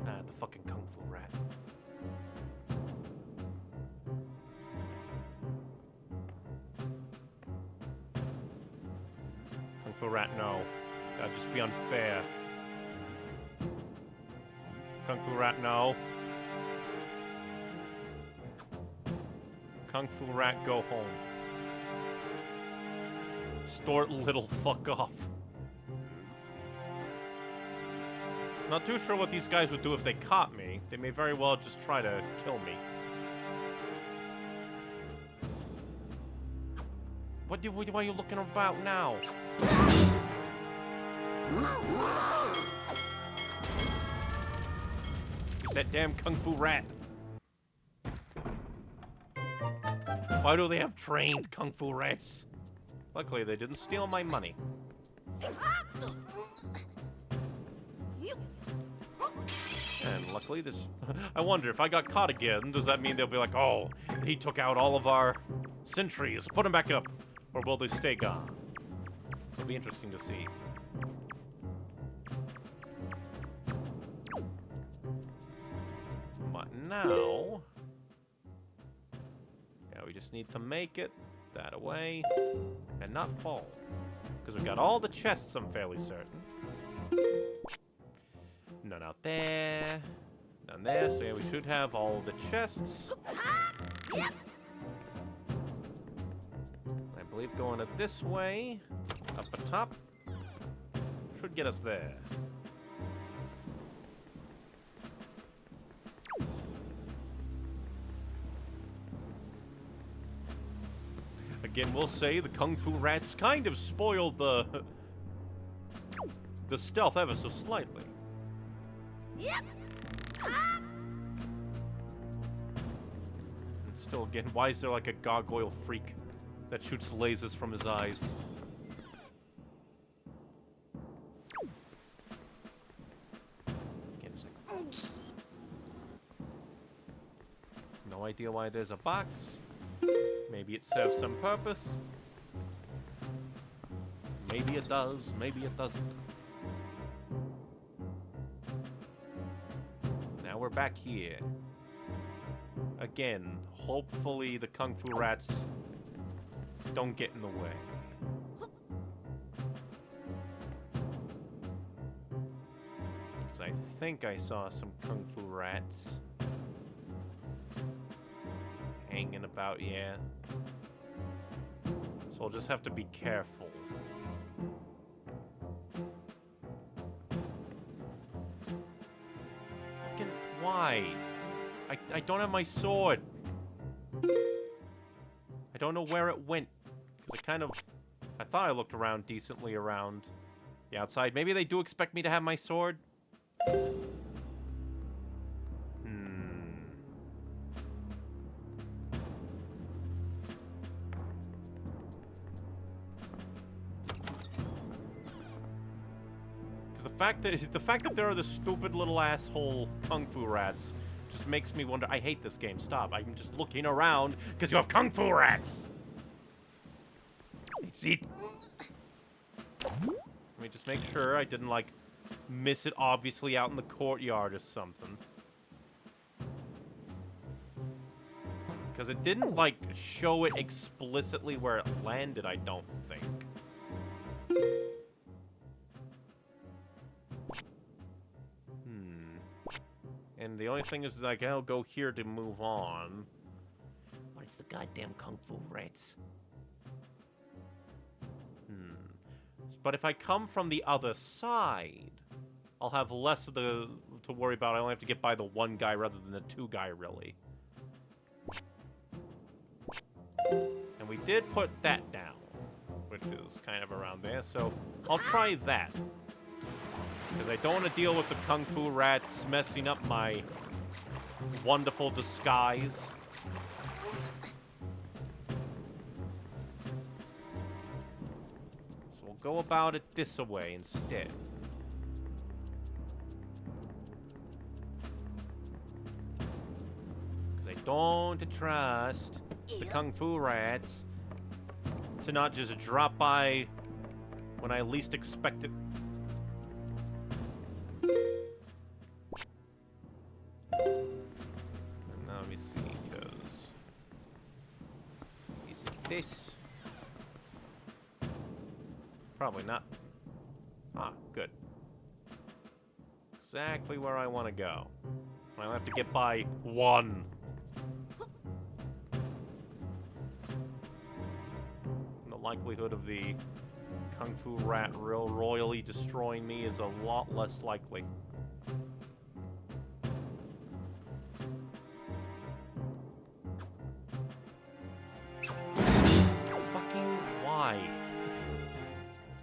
Ah, the fucking kung fu rat. Kung fu rat, no. That'd just be unfair. Kung fu rat, no. Kung fu rat, go home. Stort little fuck off. Not too sure what these guys would do if they caught me. They may very well just try to kill me. Why are you looking about now? It's that damn kung fu rat. Why do they have trained kung fu rats? Luckily, they didn't steal my money. And luckily, this... I wonder, if I got caught again, does that mean they'll be like, oh, he took out all of our sentries, put them back up? Or will they stay gone? It'll be interesting to see. But now... yeah, we just need to make it that away and not fall. Because we've got all the chests, I'm fairly certain. None out there. None there. So yeah, we should have all the chests. I believe going it this way, up atop, should get us there. Again, we'll say the kung fu rats kind of spoiled the stealth ever so slightly. Yep. And still, again, why is there like a gargoyle freak that shoots lasers from his eyes? Again, just like... no idea why there's a box. Maybe it serves some purpose. Maybe it does, maybe it doesn't. Now we're back here. Again, hopefully the kung fu rats don't get in the way. Because I think I saw some kung fu rats hanging about, yeah. So I'll just have to be careful. Fucking why? I don't have my sword. I don't know where it went. Because I thought I looked around decently around the outside. Maybe they do expect me to have my sword. The fact that there are the stupid little asshole kung fu rats just makes me wonder. I hate this game. Stop. I'm just looking around because you have kung fu rats. See? Let me just make sure I didn't like miss it obviously out in the courtyard or something. Because it didn't like show it explicitly where it landed, I don't think. And the only thing is, like, I'll go here to move on. But it's the goddamn kung fu rats. But if I come from the other side, I'll have less of to worry about. I only have to get by the one guy rather than the two guy, really. And we did put that down, which is kind of around there. So I'll try that. Because I don't want to deal with the kung fu rats messing up my wonderful disguise. So we'll go about it this way instead. Because I Don't trust the kung fu rats to not just drop by when I least expect it. Now let me see, because is it this? Probably not. Ah, good. Exactly where I want to go. I'll have to get by one. The likelihood of the Kung Fu Rat royally destroying me is a lot less likely. Fucking why?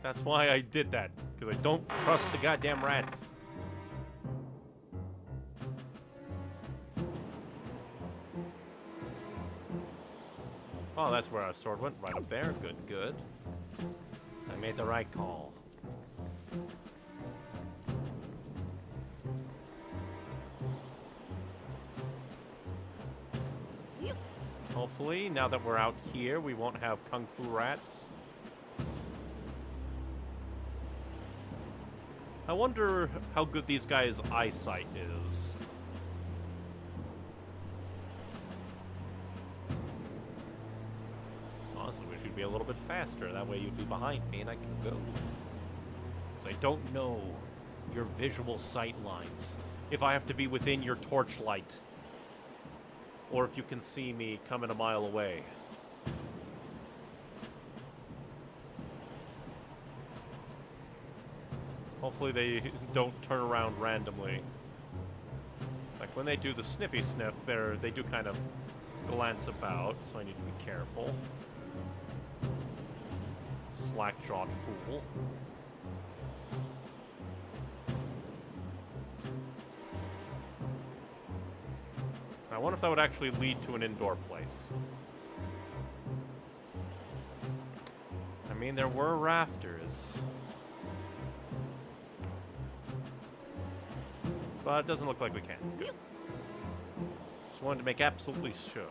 That's why I did that. Because I don't trust the goddamn rats. Oh, that's where our sword went, right up there. Good, good. I made the right call. Hopefully, now that we're out here, we won't have Kung Fu rats. I wonder how good these guys' eyesight is. Honestly, wish you'd be a little bit faster. That way you'd be behind me and I can go. Because I don't know your visual sight lines. If I have to be within your torchlight. Or if you can see me coming a mile away. Hopefully they don't turn around randomly. Like when they do the sniffy sniff, they do kind of glance about, so I need to be careful. Slack-jawed fool. I wonder if that would actually lead to an indoor place. I mean, there were rafters. But it doesn't look like we can. Good. Just wanted to make absolutely sure.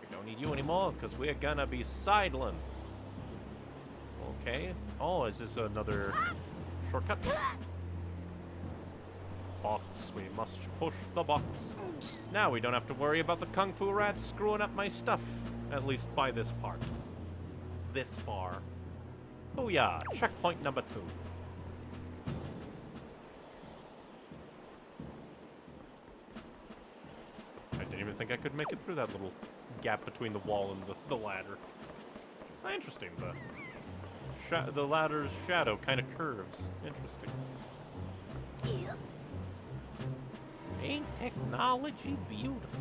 We don't need you anymore because we're gonna be sidling. Okay. Oh, is this another shortcut? Box. We must push the box. Now we don't have to worry about the Kung Fu rats screwing up my stuff. At least by this part. This far. Booyah! Checkpoint number 2. I didn't even think I could make it through that little gap between the wall and the ladder. Interesting. The ladder's shadow kind of curves. Interesting. Ain't technology beautiful?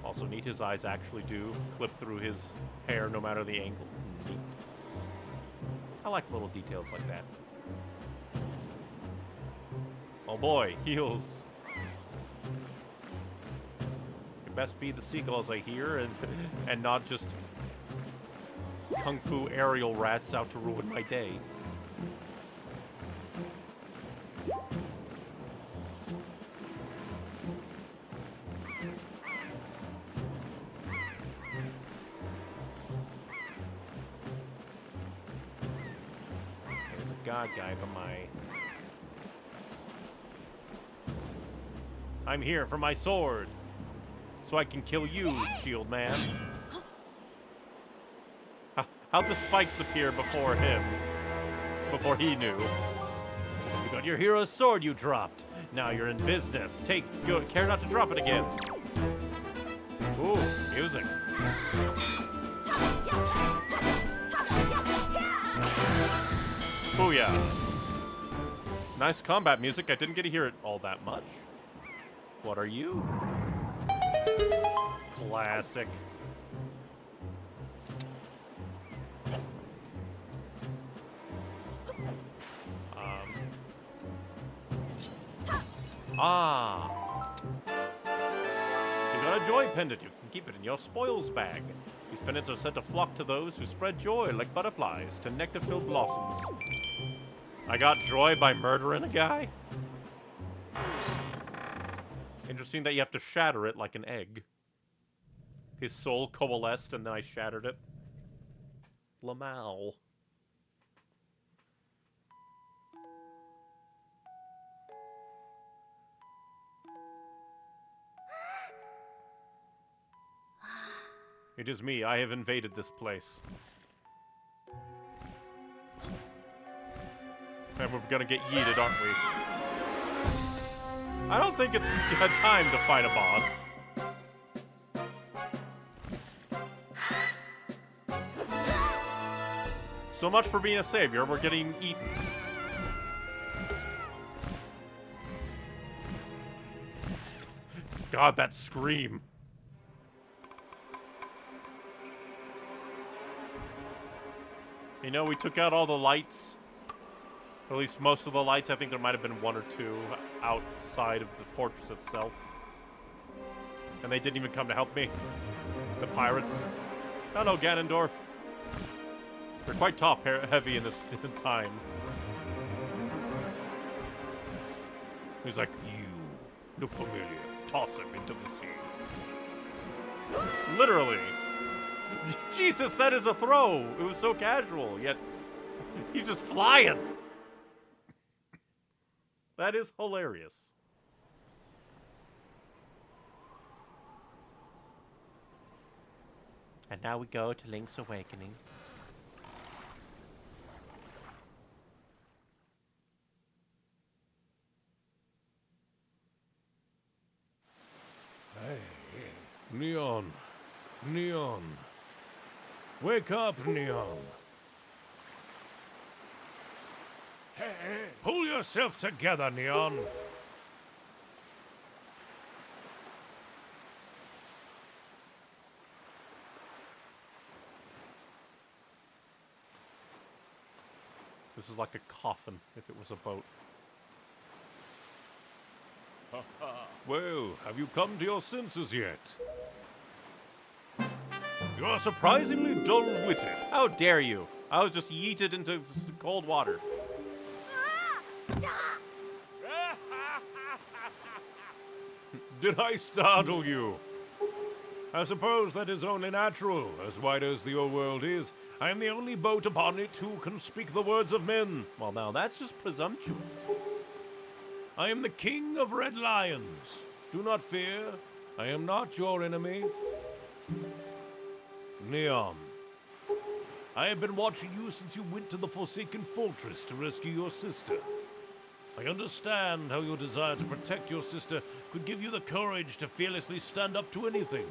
Also neat, his eyes actually do clip through his hair no matter the angle. Neat. I like little details like that. Oh boy, heels. It best be the seagulls I hear and not just Kung Fu aerial rats out to ruin my day. God guy, but I'm here for my sword, so I can kill you, shield man. How'd the spikes appear before him? Before he knew? You got your hero's sword you dropped. Now you're in business. Take good care not to drop it again. Ooh, music. Booyah. Nice combat music. I didn't get to hear it all that much. What are you? Classic. Ah. You got a joy pendant. You can keep it in your spoils bag. These pendants are said to flock to those who spread joy like butterflies to nectar-filled blossoms. I got joy by murdering a guy? Interesting that you have to shatter it like an egg. His soul coalesced and then I shattered it. Lamau. It is me. I have invaded this place. And we're gonna get yeeted, aren't we? I don't think it's time to fight a boss. So much for being a savior. We're getting eaten. God, that scream. You know, we took out all the lights. Or at least most of the lights. I think there might have been one or two outside of the fortress itself. And they didn't even come to help me. The pirates. Oh no, Ganondorf. They're quite top-heavy in this time. He's like, you look familiar. Toss him into the sea. Literally. Jesus, that is a throw. It was so casual, yet he's just flying. That is hilarious. And now we go to Link's Awakening. Hey, Neon. Neon. Wake up, Neon. Hey, pull yourself together, Neon. This is like a coffin if it was a boat. Well, have you come to your senses yet? You're surprisingly dull-witted. How dare you? I was just yeeted into cold water. Did I startle you? I suppose that is only natural. As wide as the old world is, I am the only boat upon it who can speak the words of men. Well, now that's just presumptuous. I am the king of red lions. Do not fear. I am not your enemy. Neon, I have been watching you since you went to the Forsaken Fortress to rescue your sister. I understand how your desire to protect your sister could give you the courage to fearlessly stand up to anything.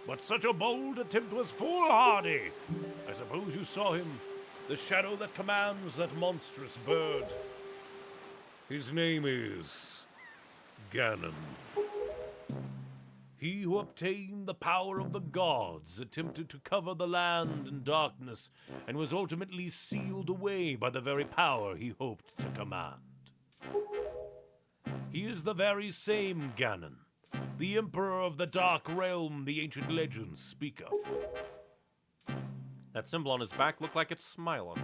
But such a bold attempt was foolhardy. I suppose you saw him, the shadow that commands that monstrous bird. His name is Ganon. He who obtained the power of the gods attempted to cover the land in darkness and was ultimately sealed away by the very power he hoped to command. He is the very same Ganon, the Emperor of the Dark Realm the ancient legends speak of. That symbol on his back looked like it's smiling.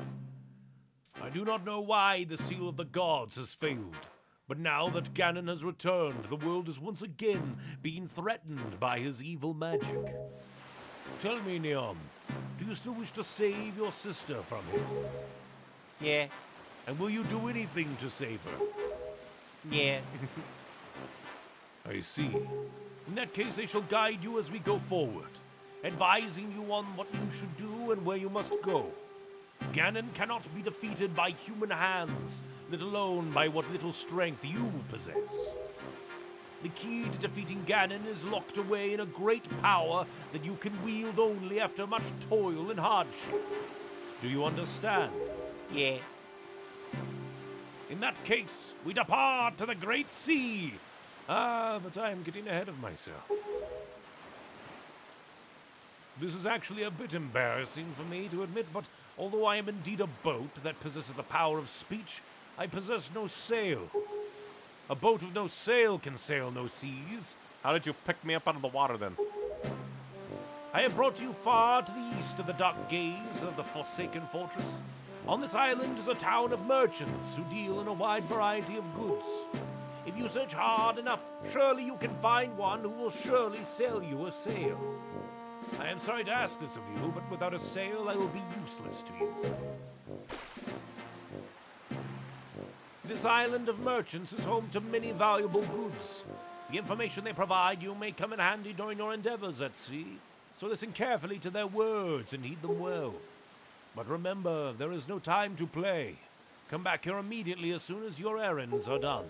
I do not know why the seal of the gods has failed, but now that Ganon has returned, the world is once again being threatened by his evil magic. Tell me, Neon, do you still wish to save your sister from him? Yeah, And will you do anything to save her? yeah. I see. In that case, I shall guide you as we go forward, advising you on what you should do and where you must go. Ganon cannot be defeated by human hands, let alone by what little strength you possess. The key to defeating Ganon is locked away in a great power that you can wield only after much toil and hardship. Do you understand? Yeah. In that case, we depart to the great sea. Ah, but I am getting ahead of myself. This is actually a bit embarrassing for me to admit, but although I am indeed a boat that possesses the power of speech, I possess no sail. A boat with no sail can sail no seas. How did you pick me up out of the water then? I have brought you far to the east of the dark gaze of the Forsaken Fortress. On this island is a town of merchants who deal in a wide variety of goods. If you search hard enough, surely you can find one who will surely sell you a sail. I am sorry to ask this of you, but without a sail, I will be useless to you. This island of merchants is home to many valuable goods. The information they provide you may come in handy during your endeavors at sea, so listen carefully to their words and heed them well. But remember, there is no time to play. Come back here immediately as soon as your errands are done.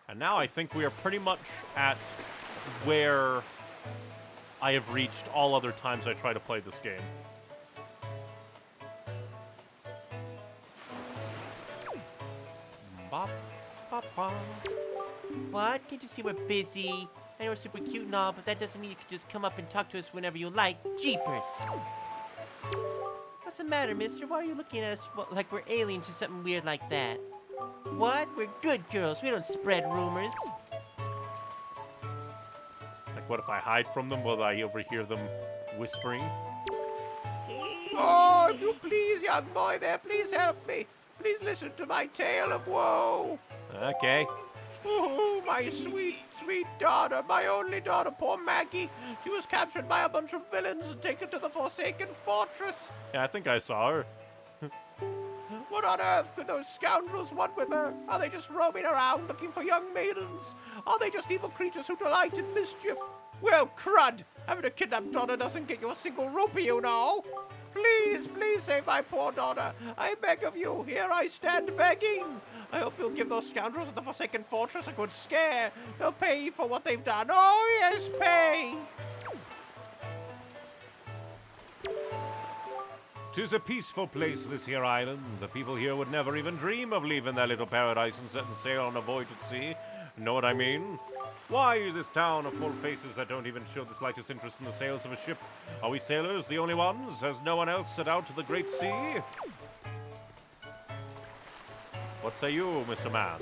And now I think we are pretty much at where I have reached all other times I try to play this game. Bop, bop, bop. What? Can't you see we're busy? I know we're super cute and all, but that doesn't mean you can just come up and talk to us whenever you like. Jeepers! What's the matter, mister? Why are you looking at us like we're aliens or something weird like that? What? We're good girls. We don't spread rumors. Like, what if I hide from them? Will I overhear them whispering? Oh, if you please, young boy there, please help me. Please listen to my tale of woe. Okay. Oh, my sweet, sweet daughter, my only daughter, poor Maggie. She was captured by a bunch of villains and taken to the Forsaken Fortress. Yeah, I think I saw her. What on earth could those scoundrels want with her? Are they just roaming around looking for young maidens? Are they just evil creatures who delight in mischief? Well, crud! Having a kidnapped daughter doesn't get you a single rupee, you know. Please, please save my poor daughter. I beg of you. Here I stand begging. I hope you'll give those scoundrels at the Forsaken Fortress a good scare. They'll pay for what they've done. Oh, yes, pay! 'Tis a peaceful place, this here island. The people here would never even dream of leaving their little paradise and setting sail on a voyage at sea. Know what I mean? Why is this town full of faces that don't even show the slightest interest in the sails of a ship? Are we sailors the only ones? Has no one else set out to the great sea? What say you, Mr. Man?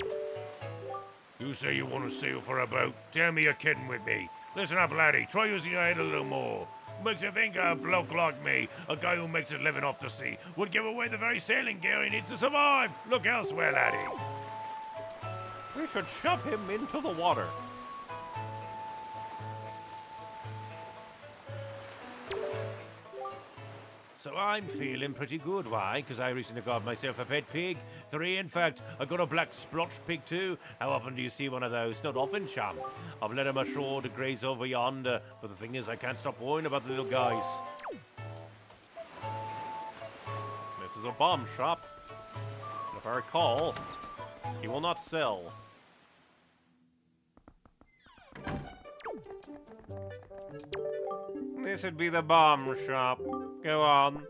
You say you want to sail for a boat? Tell me you're kidding with me. Listen up, laddie. Try using your head a little more. Makes you think a bloke like me, a guy who makes his living off the sea, would give away the very sailing gear he needs to survive. Look elsewhere, laddie. We should shove him into the water. So I'm feeling pretty good, why? Because I recently got myself a pet pig. 3, in fact. I got a black splotched pig, too. How often do you see one of those? Not often, chum. I've let him ashore to graze over yonder, but the thing is, I can't stop worrying about the little guys. This is a bomb shop. And if I recall, he will not sell. This would be the bomb shop. Go on.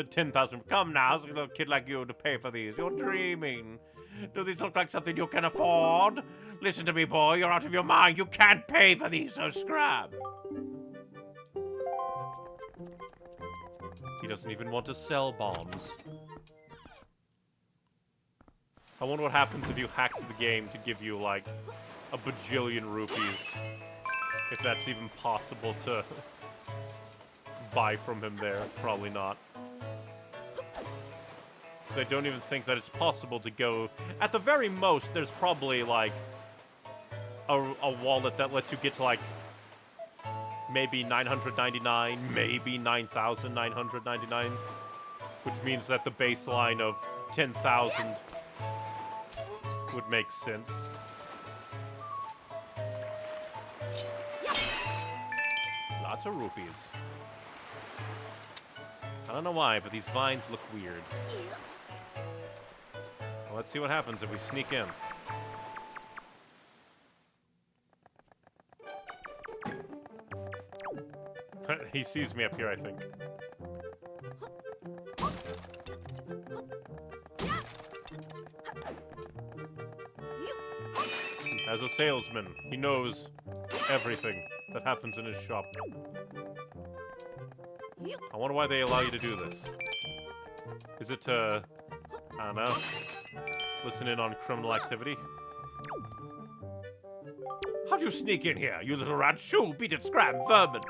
10,000. Come now, a little kid like you to pay for these. You're dreaming. Do these look like something you can afford? Listen to me, boy. You're out of your mind. You can't pay for these, so scrap. He doesn't even want to sell bombs. I wonder what happens if you hacked the game to give you, like, a bajillion rupees. If that's even possible to buy from him there. Probably not. So I don't even think that it's possible to go... At the very most, there's probably, like, a wallet that lets you get to, like, maybe 999, maybe 9,999, which means that the baseline of 10,000 would make sense. Lots of rupees. I don't know why, but these vines look weird. Well, let's see what happens if we sneak in. He sees me up here, I think. As a salesman, he knows everything that happens in his shop. I wonder why they allow you to do this. Is it I don't know, listen in on criminal activity? How'd you sneak in here, you little rat? Shoo, beat it, scram, vermin!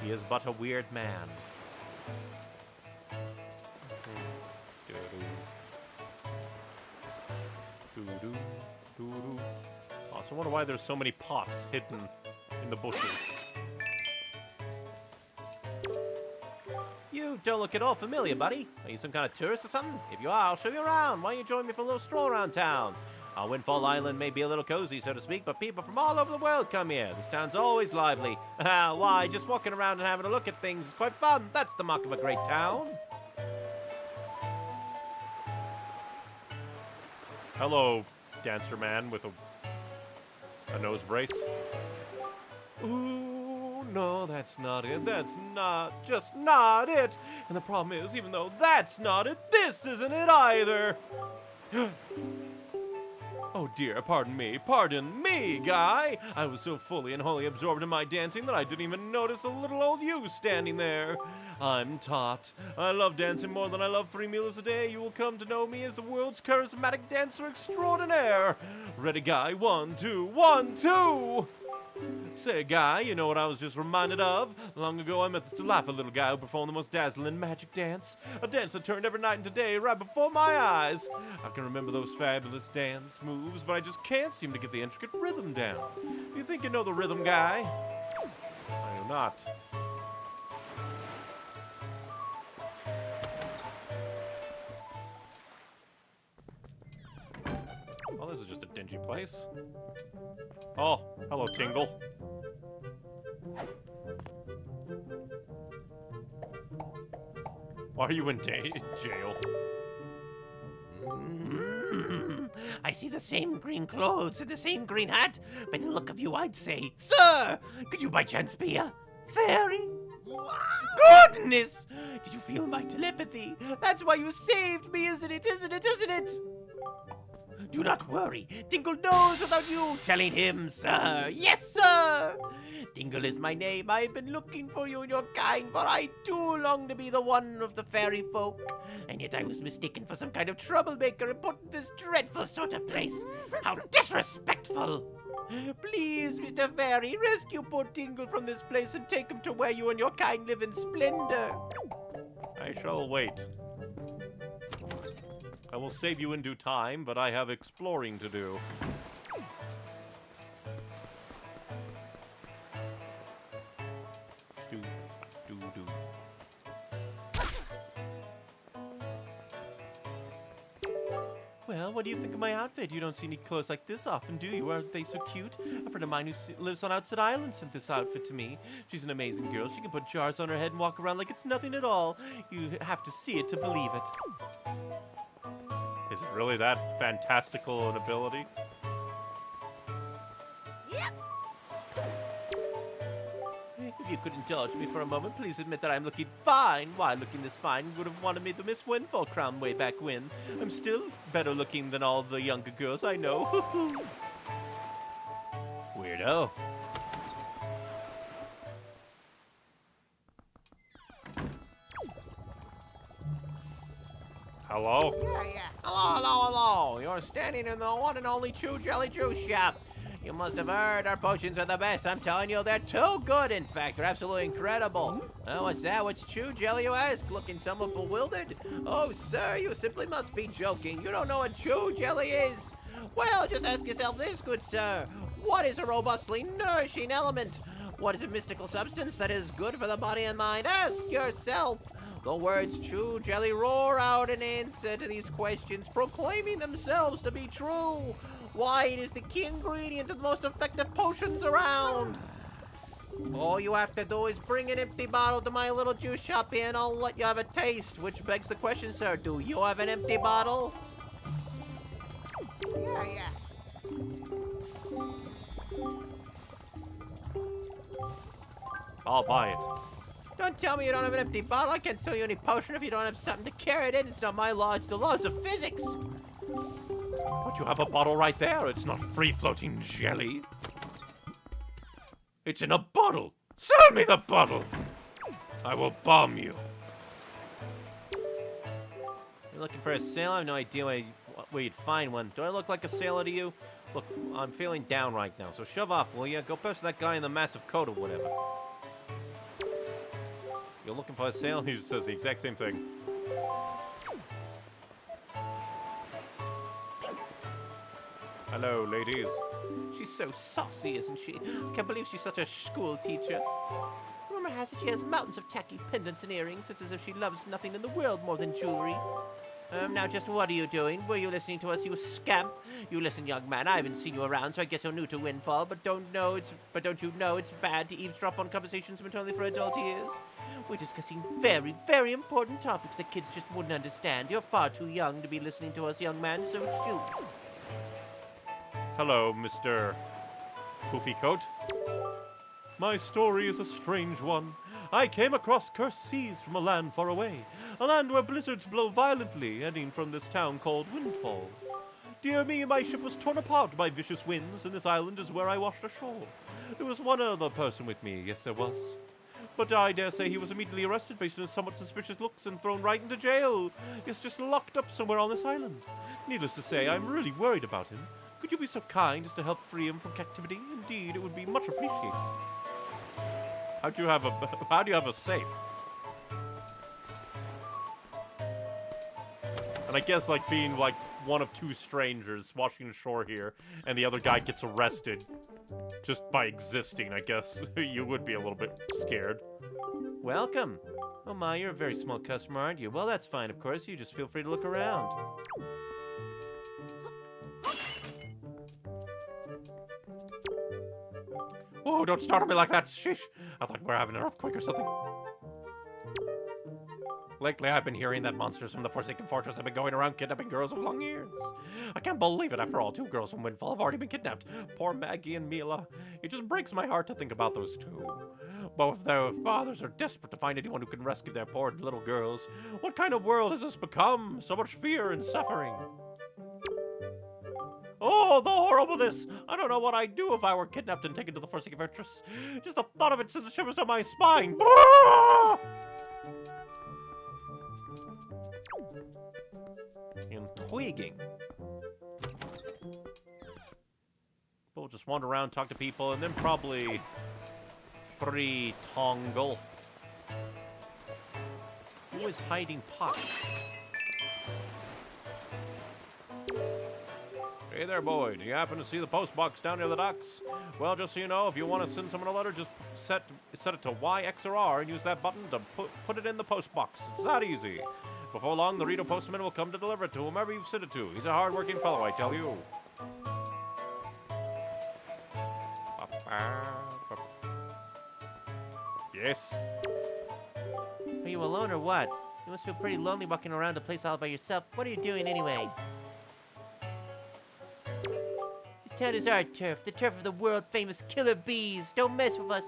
He is but a weird man. I also wonder why there's so many pots hidden in the bushes. You don't look at all familiar, buddy. Are you some kind of tourist or something? If you are, I'll show you around. Why don't you join me for a little stroll around town? Our Windfall Island may be a little cozy, so to speak, but people from all over the world come here. This town's always lively. Why, just walking around and having a look at things is quite fun. That's the mark of a great town. Hello, dancer man with a nose brace. Ooh, no, that's not it. That's just not it. And the problem is, even though that's not it, this isn't it either. Oh dear, pardon me, guy. I was so fully and wholly absorbed in my dancing that I didn't even notice the little old you standing there. I'm Tot. I love dancing more than I love 3 meals a day. You will come to know me as the world's charismatic dancer extraordinaire. Ready, guy? 1, 2, 1, 2. Say, guy, you know what I was just reminded of? Long ago, I met this delightful little guy who performed the most dazzling magic dance. A dance that turned every night into day right before my eyes. I can remember those fabulous dance moves, but I just can't seem to get the intricate rhythm down. Do you think you know the rhythm, guy? I do not. Well, this is just a dingy place. Oh, hello, Tingle. Why are you in jail? I see the same green clothes and the same green hat. By the look of you, I'd say, sir, could you by chance be a fairy? Goodness! Did you feel my telepathy? That's why you saved me, isn't it? Isn't it? Isn't it? Do not worry. Dingle knows without you telling him, sir. Yes, sir. Dingle is my name. I've been looking for you and your kind, for I too long to be the one of the fairy folk. And yet I was mistaken for some kind of troublemaker and put in this dreadful sort of place. How disrespectful. Please, Mr. Fairy, rescue poor Dingle from this place and take him to where you and your kind live in splendor. I shall wait. I will save you in due time, but I have exploring to do. Well, what do you think of my outfit? You don't see any clothes like this often, do you? Aren't they so cute? A friend of mine who lives on Outside Island sent this outfit to me. She's an amazing girl. She can put jars on her head and walk around like it's nothing at all. You have to see it to believe it. Is it really that fantastical an ability? Yep. If you could indulge me for a moment, please admit that I'm looking fine. Why, looking this fine would have wanted me the Miss Windfall crown way back when. I'm still better looking than all the younger girls I know. Weirdo. Hello? Hello. You're standing in the one and only Chew Jelly Juice shop. You must have heard our potions are the best. I'm telling you, they're too good. In fact, they're absolutely incredible. Oh, what's that? What's Chew Jelly, you ask? Looking somewhat bewildered? Oh, sir, you simply must be joking. You don't know what Chew Jelly is. Well, just ask yourself this, good sir. What is a robustly nourishing element? What is a mystical substance that is good for the body and mind? Ask yourself. The words Chew Jelly roar out in answer to these questions, proclaiming themselves to be true. Why, it is the key ingredient of the most effective potions around. All you have to do is bring an empty bottle to my little juice shop here and I'll let you have a taste. Which begs the question, sir, do you have an empty bottle? Yeah. I'll buy it. Don't tell me you don't have an empty bottle. I can't sell you any potion if you don't have something to carry it in. It's not my law, it's the laws of physics. But you have a bottle right there. It's not free-floating jelly. It's in a bottle. Sell me the bottle. I will bomb you. You're looking for a sailor? I have no idea where you'd find one. Do I look like a sailor to you? Look, I'm feeling down right now, so shove off, will you? Go pester that guy in the massive coat or whatever. You're looking for a sailor? He says the exact same thing. Hello, ladies. She's so saucy, isn't she? I can't believe she's such a school teacher. Rumor has it she has mountains of tacky pendants and earrings. It's as if she loves nothing in the world more than jewelry. Now just what are you doing? Were you listening to us, you scamp? You listen, young man, I haven't seen you around, so I guess you're new to Windfall, but don't you know it's bad to eavesdrop on conversations meant only for adult ears? We're discussing very, very important topics that kids just wouldn't understand. You're far too young to be listening to us, young man, so it's you. Hello, Mr. Poofy Coat. My story is a strange one. I came across cursed seas from a land far away, a land where blizzards blow violently, heading from this town called Windfall. Dear me, my ship was torn apart by vicious winds, and this island is where I washed ashore. There was one other person with me, yes there was. But I dare say he was immediately arrested based on his somewhat suspicious looks and thrown right into jail. He's just locked up somewhere on this island. Needless to say, I'm really worried about him. Could you be so kind as to help free him from captivity? Indeed, it would be much appreciated. How do you have a safe? And I guess like being like one of two strangers washing ashore here, and the other guy gets arrested just by existing, I guess you would be a little bit scared. Welcome. Oh my, you're a very small customer, aren't you? Well, that's fine, of course. You just feel free to look around. Oh, don't startle me like that. Sheesh. I thought we were having an earthquake or something. Lately, I've been hearing that monsters from the Forsaken Fortress have been going around kidnapping girls with long ears. I can't believe it. After all, 2 girls from Windfall have already been kidnapped. Poor Maggie and Mila. It just breaks my heart to think about those 2. Both their fathers are desperate to find anyone who can rescue their poor little girls. What kind of world has this become? So much fear and suffering. Oh, the horribleness! I don't know what I'd do if I were kidnapped and taken to the Forsaken Fortress. Just the thought of it sends shivers down my spine. Intriguing. We'll just wander around, talk to people, and then probably free Tongle. Who is hiding pots? Hey there, boy. Do you happen to see the post box down near the docks? Well, just so you know, if you want to send someone a letter, just set it to Y, X, or R and use that button to put it in the post box. It's that easy. Before long, the Rito postman will come to deliver it to whomever you've sent it to. He's a hard-working fellow, I tell you. Yes? Are you alone or what? You must feel pretty lonely walking around a place all by yourself. What are you doing anyway? This town is our turf, the turf of the world-famous killer bees. Don't mess with us.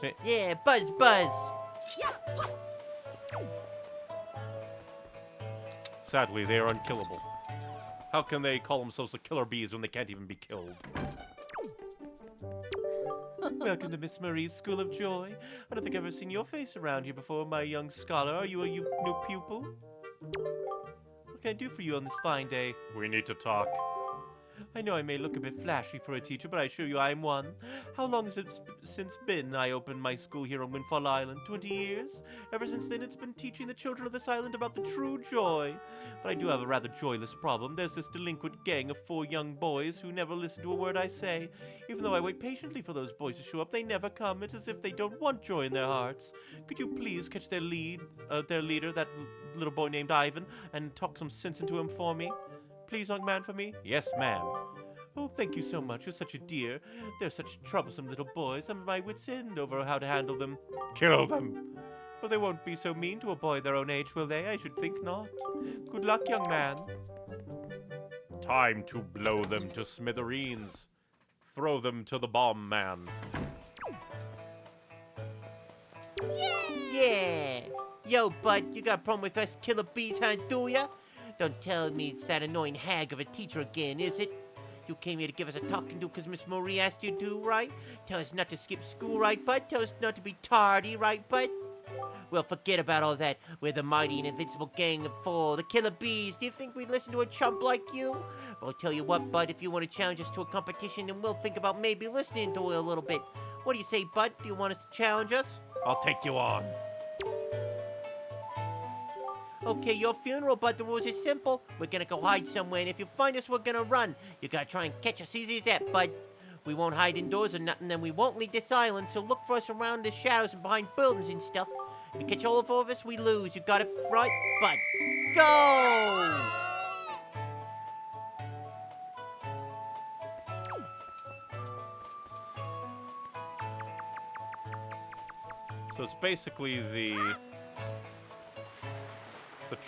Yay! Yeah, buzz, buzz. Sadly, they are unkillable. How can they call themselves the killer bees when they can't even be killed? Welcome to Miss Marie's School of Joy. I don't think I've ever seen your face around here before, my young scholar. Are you a new pupil? What can I do for you on this fine day? We need to talk. I know I may look a bit flashy for a teacher, but I assure you I am one. How long has it since been I opened my school here on Windfall Island? 20 years? Ever since then, it's been teaching the children of this island about the true joy. But I do have a rather joyless problem. There's this delinquent gang of 4 young boys who never listen to a word I say. Even though I wait patiently for those boys to show up, they never come. It's as if they don't want joy in their hearts. Could you please catch their leader, that little boy named Ivan, and talk some sense into him for me? Please, young man, for me? Yes, ma'am. Oh, thank you so much. You're such a dear. They're such troublesome little boys. I'm at my wit's end over how to handle them. Kill them. But they won't be so mean to a boy their own age, will they? I should think not. Good luck, young man. Time to blow them to smithereens. Throw them to the bomb man. Yeah! Yo, bud, you got a problem with us killer bees, huh, do ya? Don't tell me it's that annoying hag of a teacher again, is it? You came here to give us a talking to because Miss Marie asked you to, right? Tell us not to skip school, right, bud? Tell us not to be tardy, right, bud? Well, forget about all that. We're the mighty and invincible gang of four, the killer bees. Do you think we'd listen to a chump like you? Well, I'll tell you what, bud, if you want to challenge us to a competition, then we'll think about maybe listening to it a little bit. What do you say, bud? Do you want us to challenge us? I'll take you on. Okay, your funeral, but the rules are simple. We're gonna go hide somewhere, and if you find us, we're gonna run. You gotta try and catch us easy as that, bud. We won't hide indoors or nothing, and we won't leave this island, so look for us around the shadows and behind buildings and stuff. If you catch all four of us, we lose. You got it right, bud. Go! So it's basically the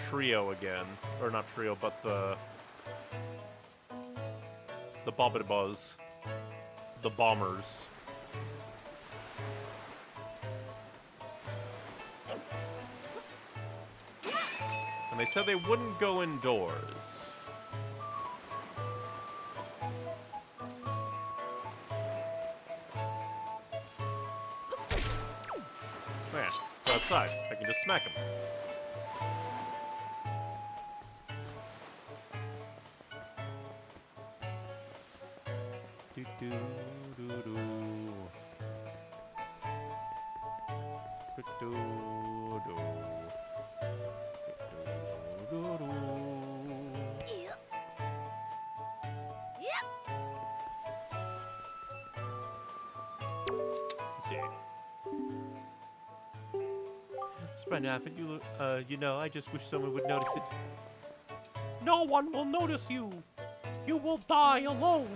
trio again, or not trio, but the Bobbity Buzz, the Bombers. And they said they wouldn't go indoors. Man, go outside. I can just smack him. Right now, you know, I just wish someone would notice it. No one will notice you. You will die alone.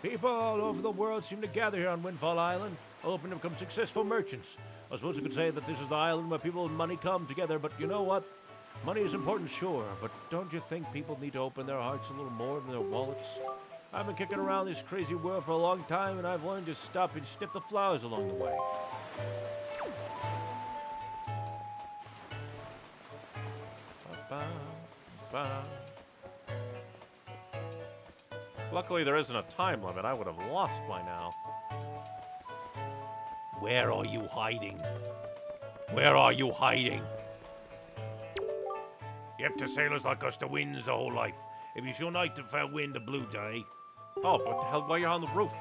People all over the world seem to gather here on Windfall Island, hoping to become successful merchants. I suppose you could say that this is the island where people and money come together, but you know what? Money is important, sure, but don't you think people need to open their hearts a little more than their wallets? I've been kicking around this crazy world for a long time, and I've learned to stop and sniff the flowers along the way. Luckily, there isn't a time limit. I would have lost by now. Where are you hiding? Where are you hiding? Yep, to sailors like us, the wind's the whole life. If you show night to fair wind, the blue day. Oh, but what the hell? Why are you on the roof?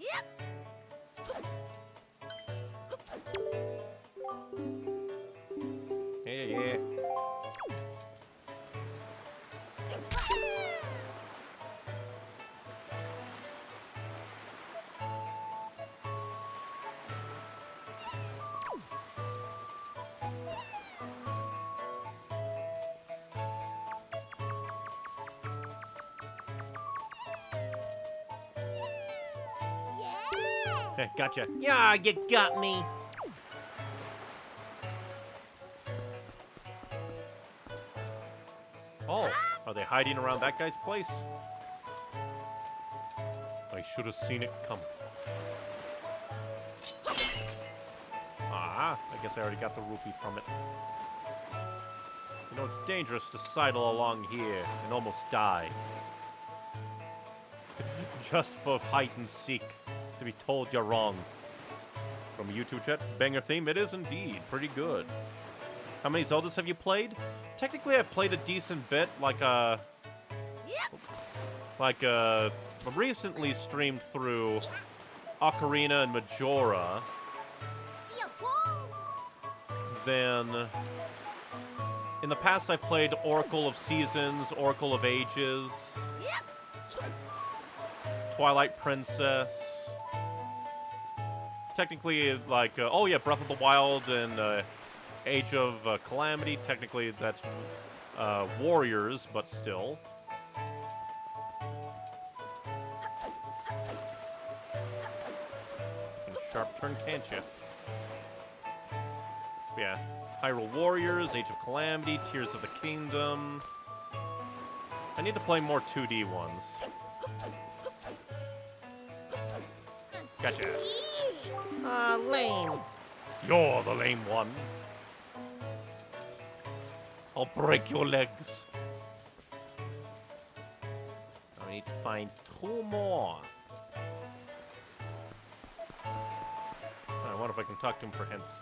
Yeah. Hey, gotcha. Yeah, you got me. Oh, are they hiding around that guy's place? I should have seen it come. Ah, I guess I already got the rupee from it. You know, it's dangerous to sidle along here and almost die. Just for hide and seek, to be told you're wrong. From YouTube chat, banger theme, it is indeed pretty good. How many Zeldas have you played? Technically, I've played a decent bit, I recently streamed through Ocarina and Majora. Then, in the past, I played Oracle of Seasons, Oracle of Ages, Twilight Princess. Technically, oh yeah, Breath of the Wild and Age of Calamity. Technically, that's Warriors, but still. Sharp turn, can't you? Yeah. Hyrule Warriors, Age of Calamity, Tears of the Kingdom. I need to play more 2D ones. Gotcha. Lame. You're the lame one. I'll break your legs. I need to find 2 more. I wonder if I can talk to him for hints.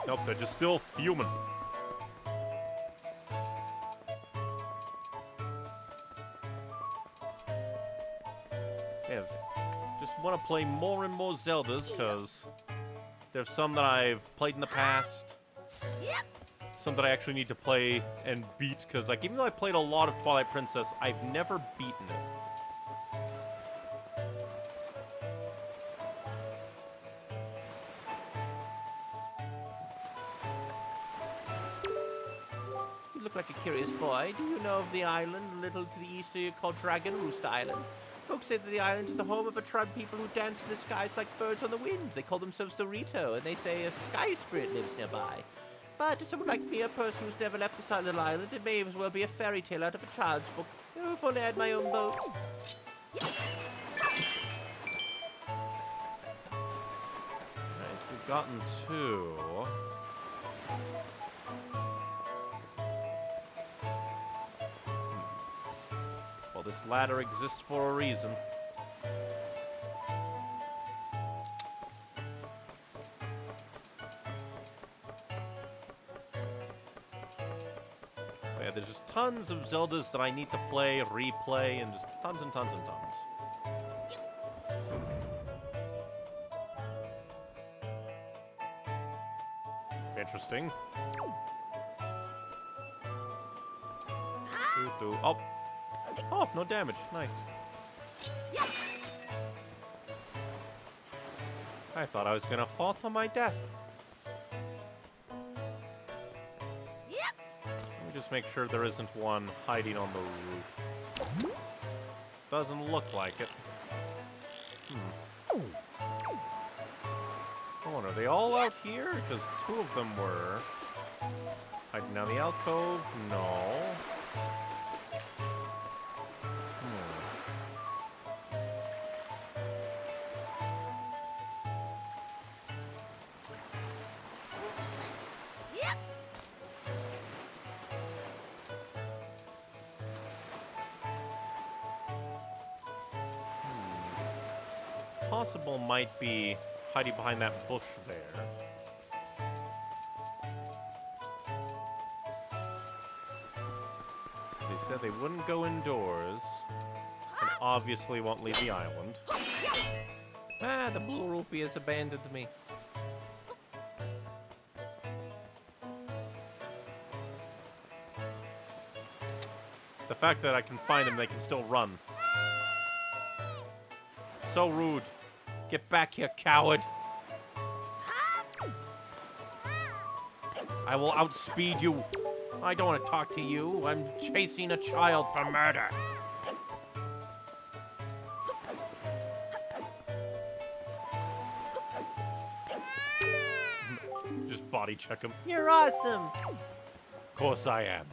Nope, they're just still fuming. Yeah, just want to play more and more Zeldas, because there's some that I've played in the past. Some that I actually need to play and beat, because, like, even though I played a lot of Twilight Princess, I've never beaten it. You look like a curious boy. Do you know of the island a little to the east of you called Dragon Roost Island? Folks say that the island is the home of a tribe of people who dance in the skies like birds on the wind. They call themselves Dorito, and they say a sky spirit lives nearby. But to someone like me, a person who's never left the silent island, it may as well be a fairy tale out of a child's book. Oh, if only I had my own boat. Right, we've gotten 2. Well, this ladder exists for a reason. Yeah, there's just tons of Zeldas that I need to play, replay, and just tons and tons and tons. Interesting. Oh! Oh, no damage. Nice. I thought I was gonna fall to my death. Let me just make sure there isn't one hiding on the roof. Doesn't look like it. Oh, are they all out here? Because 2 of them were. Hiding down the alcove? No. Possible might be hiding behind that bush there. They said they wouldn't go indoors, and obviously won't leave the island. Ah, the blue rupee has abandoned me. The fact that I can find them, they can still run. So rude. Get back here, coward. I will outspeed you. I don't want to talk to you. I'm chasing a child for murder. Just body check him. You're awesome. Of course I am.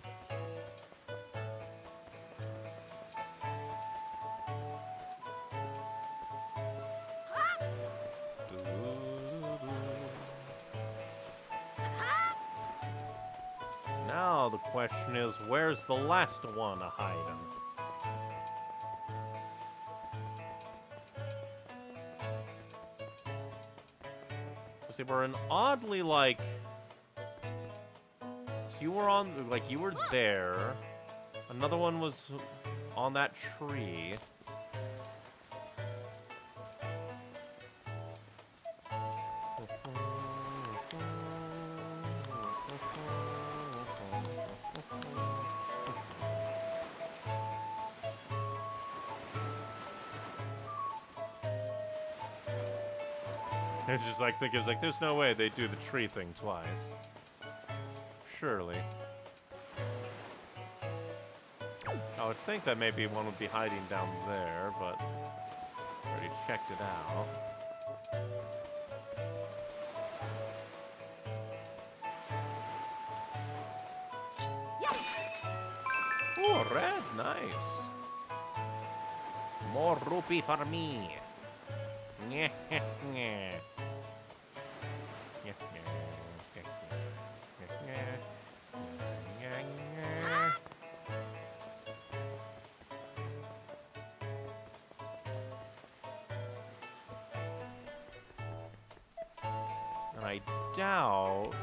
Now the question is, where's the last one hiding? See, we're an oddly, like... So you were on, like, you were there. Another one was on that tree. It's just like, thinking, it's like, there's no way they do the tree thing twice. Surely. I would think that maybe one would be hiding down there, but I already checked it out. Oh, red, nice. More rupee for me. And I doubt...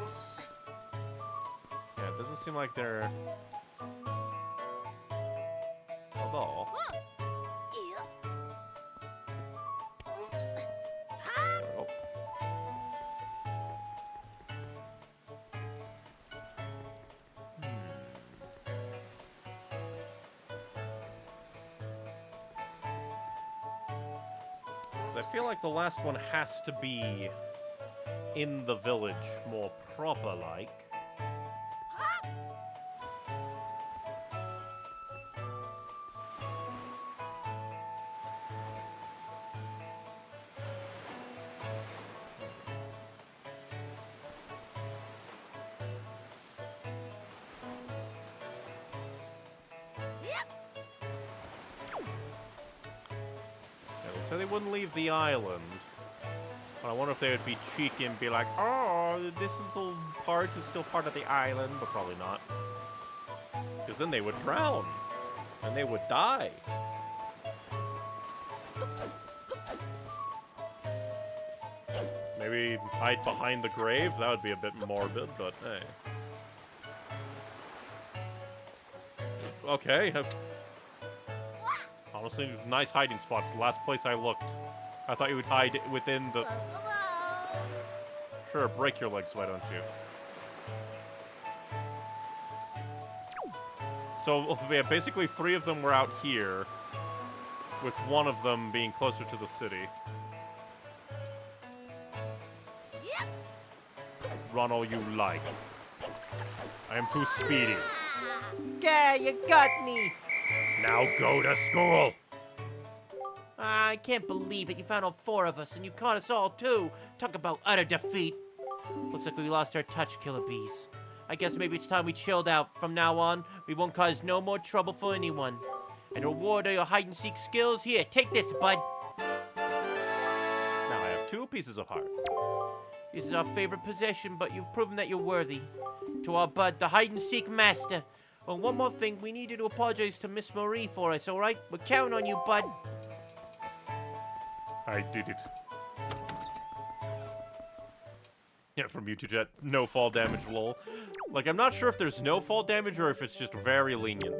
Yeah, it doesn't seem like they're... Although... Oh. I feel like the last one has to be in the village, more proper-like. So they wouldn't leave the island. But I wonder if they would be cheeky and be like, oh, this little part is still part of the island, but probably not. Because then they would drown. And they would die. Maybe hide behind the grave? That would be a bit morbid, but hey. Okay. Honestly, nice hiding spots. The last place I looked, I thought you would hide within the... Sure, break your legs, why don't you? So, yeah, basically 3 of them were out here, with one of them being closer to the city. Run all you like. I am too speedy. Yeah, you got me! Now go to school. I can't believe it. You found all 4 of us, and you caught us all, too. Talk about utter defeat. Looks like we lost our touch, Killer Bees. I guess maybe it's time we chilled out. From now on, we won't cause no more trouble for anyone. And reward all your hide-and-seek skills. Here, take this, bud. Now I have 2 pieces of heart. This is our favorite possession, but you've proven that you're worthy. To our bud, the hide-and-seek master. Oh, one more thing. We need you to apologize to Miss Marie for us, all right? We're counting on you, bud. I did it. Yeah, from Mutajet, no fall damage, lol. Like, I'm not sure if there's no fall damage or if it's just very lenient.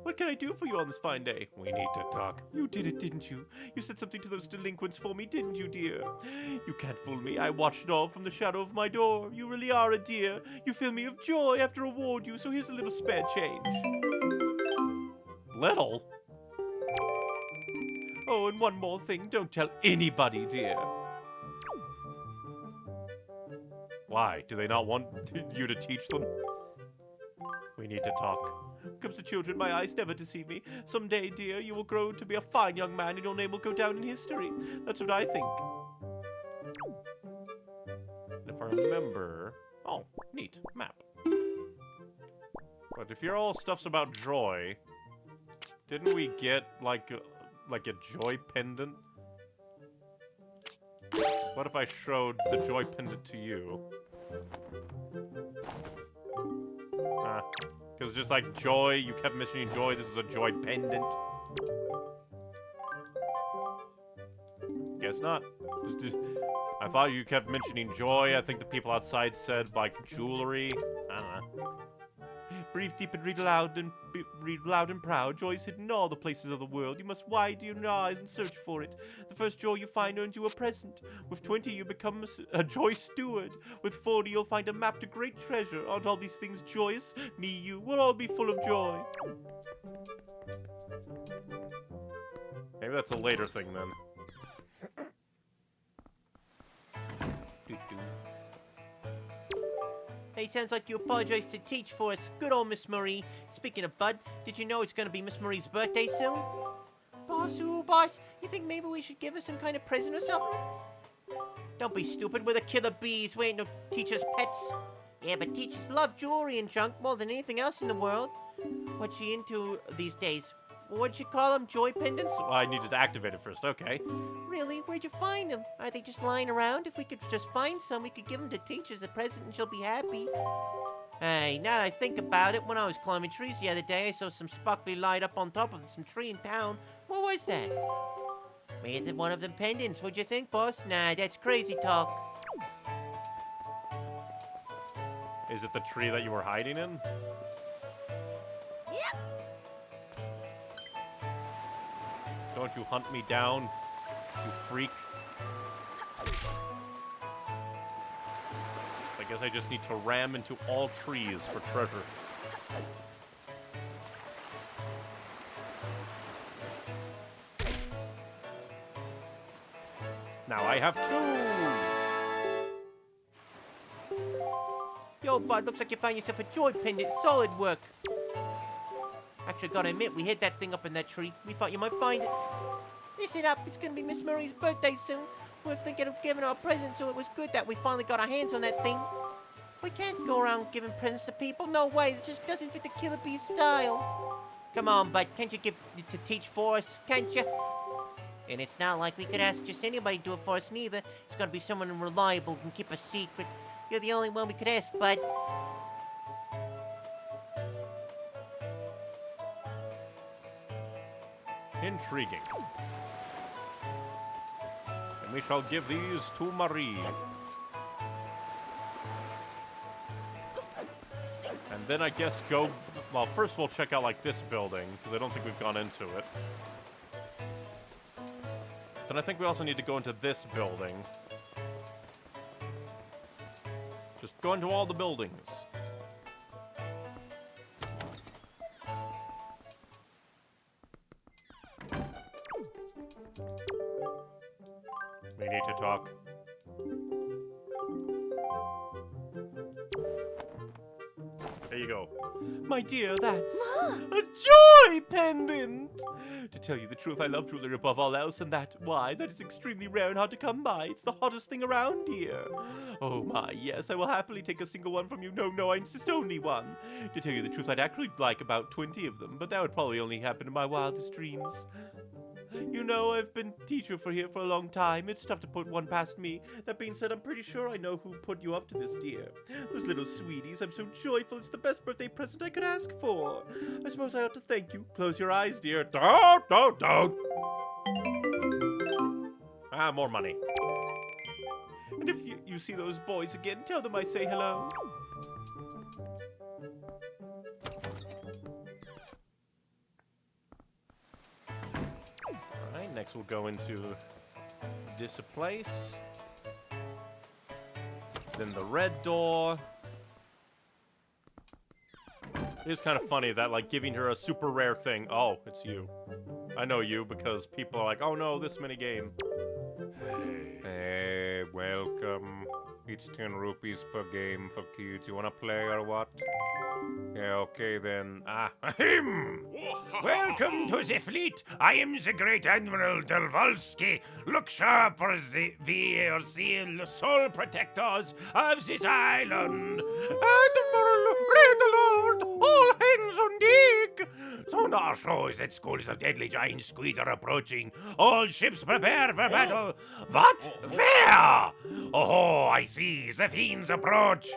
What can I do for you on this fine day? We need to talk. You did it, didn't you? You said something to those delinquents for me, didn't you, dear? You can't fool me. I watched it all from the shadow of my door. You really are a dear. You fill me of joy after I reward you, so here's a little spare change. Little? Oh, and one more thing. Don't tell anybody, dear. Why? Do they not want you to teach them? We need to talk. Comes to children, my eyes never deceive me. Someday, dear, you will grow to be a fine young man and your name will go down in history. That's what I think. And if I remember... Oh, neat. Map. But if your all stuff's about joy, didn't we get, like a joy pendant? What if I showed the joy pendant to you? Because just like joy, you kept mentioning joy, this is a joy pendant. Guess not. I thought you kept mentioning joy. I think the people outside said, like, jewelry. I don't know. Breathe deep and read loud and proud. Joy is hidden in all the places of the world. You must widen your eyes and search for it. The first joy you find earns you a present. With 20, you become a joy steward. With 40, you'll find a map to great treasure. Aren't all these things joyous? Me, you, we'll all be full of joy. Maybe that's a later thing, then. Hey, sounds like you apologized to teach for us. Good old Miss Marie. Speaking of Bud, did you know it's gonna be Miss Marie's birthday soon? Boss, ooh, boss, you think maybe we should give her some kind of present or something? Don't be stupid. We're the Killer Bees. We ain't no teacher's pets. Yeah, but teachers love jewelry and junk more than anything else in the world. What's she into these days? What'd you call them? Joy pendants? Well, I needed to activate it first. Okay. Really? Where'd you find them? Are they just lying around? If we could just find some, we could give them to Teach as a present and she'll be happy. Hey, now that I think about it, when I was climbing trees the other day, I saw some sparkly light up on top of some tree in town. What was that? Is it one of them pendants? What'd you think, boss? Nah, that's crazy talk. Is it the tree that you were hiding in? Yep. Don't you hunt me down, you freak. I guess I just need to ram into all trees for treasure. Now I have 2! Yo, bud, looks like you found yourself a joy pendant. Solid work. Actually, gotta admit, we hid that thing up in that tree. We thought you might find it. Listen up, it's gonna be Miss Murray's birthday soon. We're thinking of giving her a present, so it was good that we finally got our hands on that thing. We can't go around giving presents to people. No way, it just doesn't fit the Killer Bee style. Come on, bud, can't you give it to Teach for us? Can't you? And it's not like we could ask just anybody to do it for us, neither. It's gotta be someone reliable who can keep a secret. You're the only one we could ask, bud. Intriguing. And we shall give these to Marie. And then I guess go... Well, first we'll check out, like, this building, because I don't think we've gone into it. Then I think we also need to go into this building. Just go into all the buildings. We need to talk. There you go. My dear, that's a joy pendant! To tell you the truth, I love jewelry above all else, and that is extremely rare and hard to come by. It's the hottest thing around here. Oh my, yes, I will happily take a single one from you. No, I insist only one. To tell you the truth, I'd actually like about 20 of them, but that would probably only happen in my wildest dreams. You know, I've been teacher here for a long time. It's tough to put one past me. That being said, I'm pretty sure I know who put you up to this, dear. Those little sweeties, I'm so joyful. It's the best birthday present I could ask for. I suppose I ought to thank you. Close your eyes, dear. Don't. Ah, more money. And if you see those boys again, tell them I say hello. Next we'll go into this place. Then the red door. It is kind of funny that, like, giving her a super rare thing. Oh, it's you. I know you because people are like, oh no, this mini game. Hey, welcome. It's 10 rupees per game for kids. You wanna play or what? Yeah, okay then. Ahem! Welcome to the fleet. I am the great Admiral Delvalsky. Look sharp for the VRC sole protectors of this island. Admiral, pray the Lord, all hands on deck. Sonar shows that schools of deadly giant squid are approaching. All ships prepare for battle. What? Where? Oh, I see. The fiends approach.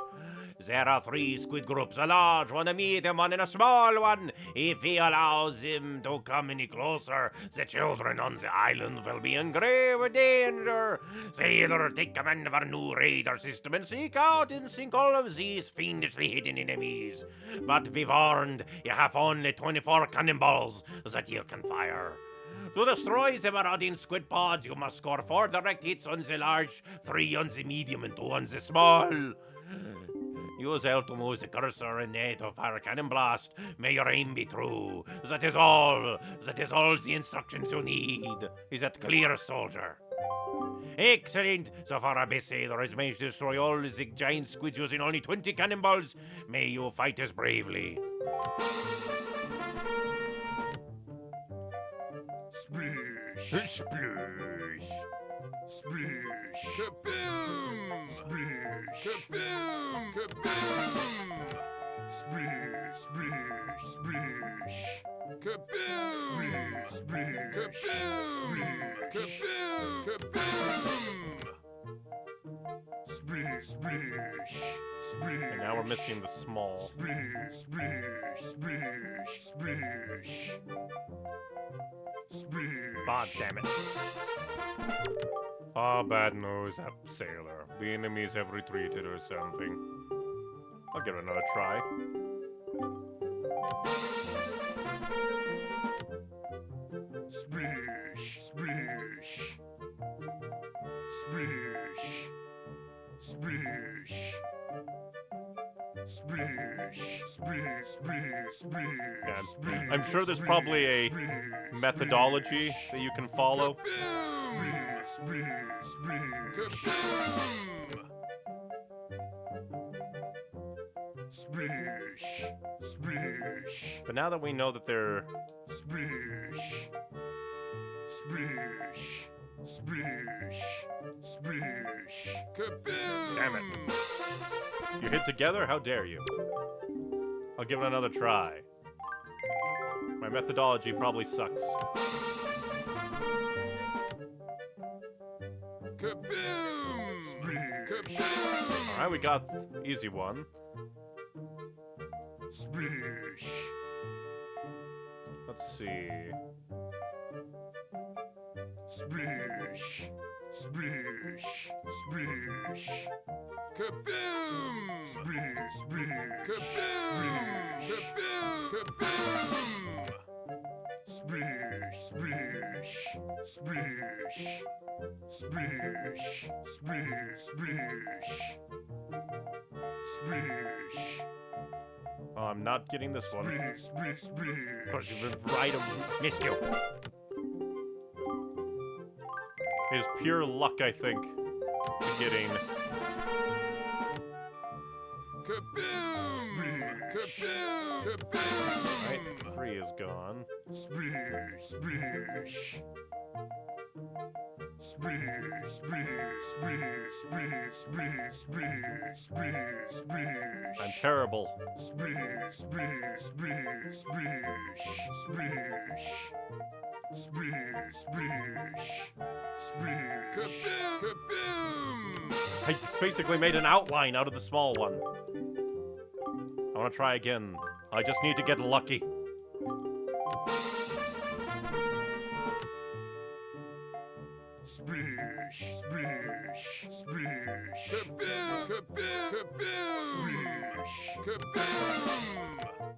There are 3 squid groups, a large one, a medium one, and a small one. If we allow them to come any closer, the children on the island will be in grave danger. Sailor, take command of our new radar system and seek out and sink all of these fiendishly hidden enemies. But be warned, you have only 24 cannonballs that you can fire. To destroy the marauding squid pods, you must score 4 direct hits on the large, 3 on the medium, and 2 on the small. Use L to move the cursor and A to fire a cannon blast. May your aim be true. That is all. That is all the instructions you need. Is that clear, soldier? Excellent. So far, our best sailor has managed to destroy all the giant squids using only 20 cannonballs. May you fight as bravely. Splish! Sploosh. Splish! Kaboom! Splish! Kaboom! Kaboom! Splish! Splish! Splish! Kaboom! Splish, splish, splish. And now we're missing the small. Splish, splish, splish, splish. Splish. God damn it. Ah, bad news, sailor. The enemies have retreated or something. I'll give it another try. Splish, splish. Splish. Splish. Splish, splish, splish, splish, Yeah, splish, I'm sure there's probably a splish, methodology splish. that you can follow. Splish, splish, splish. Splish, splish, But now that we know that they're... splish, splish, splish, splish. Kaboom! Damn it. You hit together? How dare you? I'll give it another try. My methodology probably sucks. Kaboom! Kaboom! Alright, we got easy one. Splish. Let's see. Splish. Splish. Splish. Kaboom! Splish. Splish. Kaboom! Kaboom! Kaboom! Splish. Splish. Splish. Splish. Splish. Splish. Splish. Oh, I'm not getting this one. Splish. Splish. Splish. Of course, you've been right. Missed you. It is pure luck, I think, to getting... Kaboom! Kaboom! Kaboom! Right, 3 is gone. Splish, splish. Splish, splish, splish, splish, splish, splish, splish, splish. I'm terrible. Splish, splish, splish, splish, splish. Splish, splish, splish. Kaboom! Kaboom! I basically made an outline out of the small one. I want to try again. I just need to get lucky. Splish, splish, splish. Kaboom! Kaboom! Kaboom! Splish, kaboom!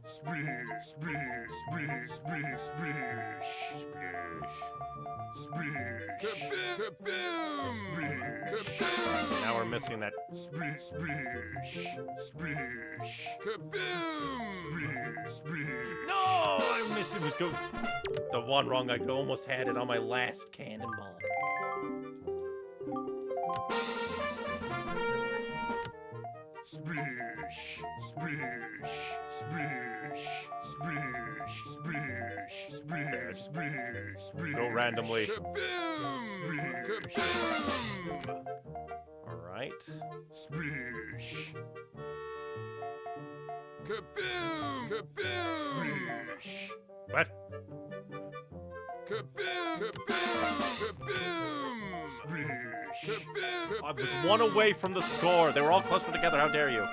Splish, splish, splish, splish, splish. Splish. Splish. Kaboom! Splish. Kaboom! Now we're missing that. Splish, splish, splish. Kaboom! Splish, splish. No, I missed it. Was go the one wrong. I almost had it on my last cannonball. Splish, splish, splish, splish, splish, splish, splish, splish. Go randomly. Kaboom! Kaboom! All right. Splish. Kaboom! Kaboom! Splish. What? Kaboom! Kaboom! Kaboom! Splish. Kaboom! I was one away from the score. They were all closer together. How dare you?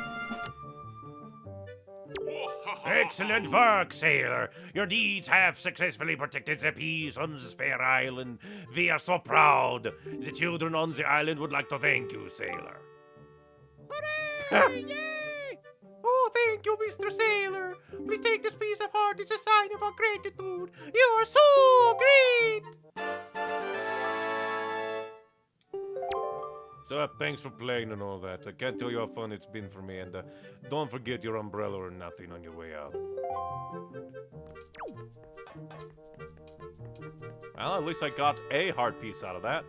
Excellent work, sailor. Your deeds have successfully protected the peace on this fair island. We are so proud. The children on the island would like to thank you, sailor. Yay! Oh, thank you, Mr. Sailor. Please take this piece of heart as a sign of our gratitude. You are so great! So thanks for playing and all that. I can't tell you how fun it's been for me. And don't forget your umbrella or nothing on your way out. Well, at least I got a heart piece out of that.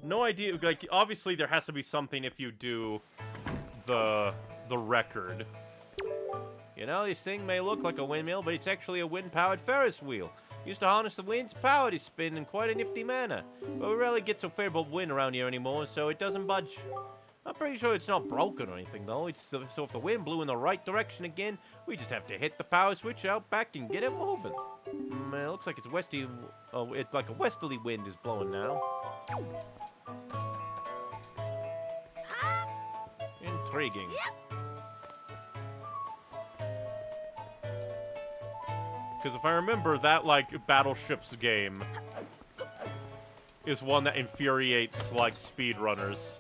No idea. Like, obviously there has to be something if you do the record. You know, this thing may look like a windmill, but it's actually a wind-powered Ferris wheel. Used to harness the wind's power to spin in quite a nifty manner. But we rarely get so favorable wind around here anymore, so it doesn't budge. I'm pretty sure it's not broken or anything, though. So if the wind blew in the right direction again, we just have to hit the power switch out back and get it moving. It looks like it's westy. It's like a westerly wind is blowing now. intriguing. Because if I remember, that, like, battleships game is one that infuriates, like, speedrunners.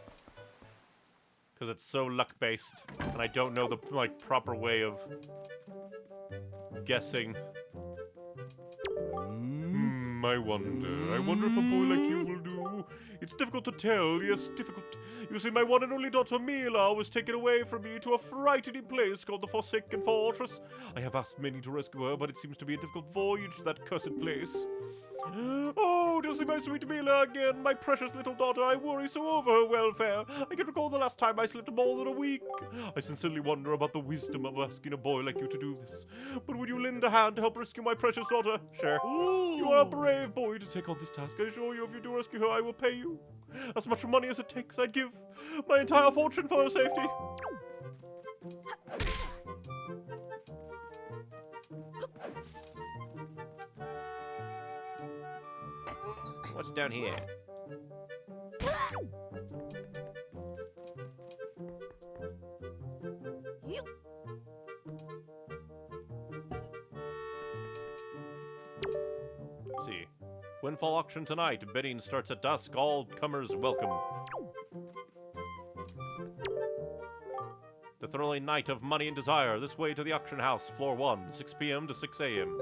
Because it's so luck-based, and I don't know the, like, proper way of guessing. I wonder if a boy like you will do. It's difficult to tell, yes, difficult. You see, my one and only daughter Mila was taken away from me to a frightening place called the Forsaken Fortress. I have asked many to rescue her, but it seems to be a difficult voyage to that cursed place. Oh, to see my sweet Mila again, my precious little daughter, I worry so over her welfare. I can recall the last time I slept more than a week. I sincerely wonder about the wisdom of asking a boy like you to do this. But would you lend a hand to help rescue my precious daughter? Sure. You are a brave boy to take on this task. I assure you, if you do rescue her, I will pay you. As much money as it takes, I'd give my entire fortune for her safety. What's down here? Let's see. Windfall auction tonight. Bidding starts at dusk. All comers welcome. The thrilling night of money and desire. This way to the auction house, floor 1, 6 p.m. to 6 a.m.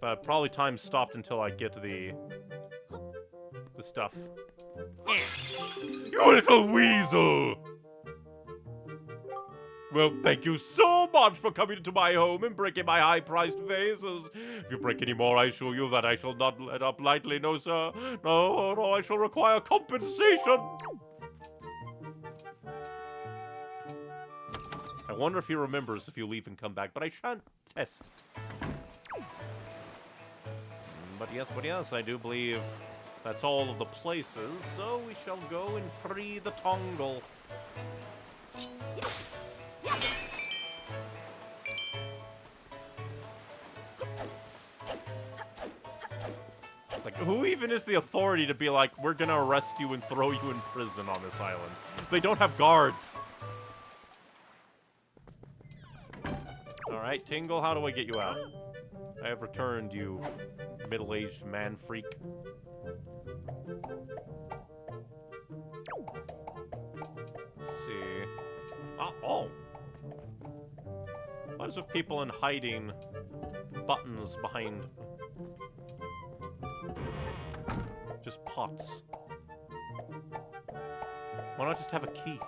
But probably time stopped until I get to the stuff. You little weasel! Well, thank you so much for coming into my home and breaking my high-priced vases. If you break any more, I assure you that I shall not let up lightly, no, sir. No, no, I shall require compensation. I wonder if he remembers if you leave and come back, but I shan't test it. But yes, I do believe that's all of the places, so we shall go and free the Tongle. Like, who even is the authority to be like, we're gonna arrest you and throw you in prison on this island? They don't have guards. Alright, Tingle, how do I get you out? I have returned, you middle-aged man freak. Let's see. Oh! What is with people in hiding buttons behind just pots? Why not just have a key?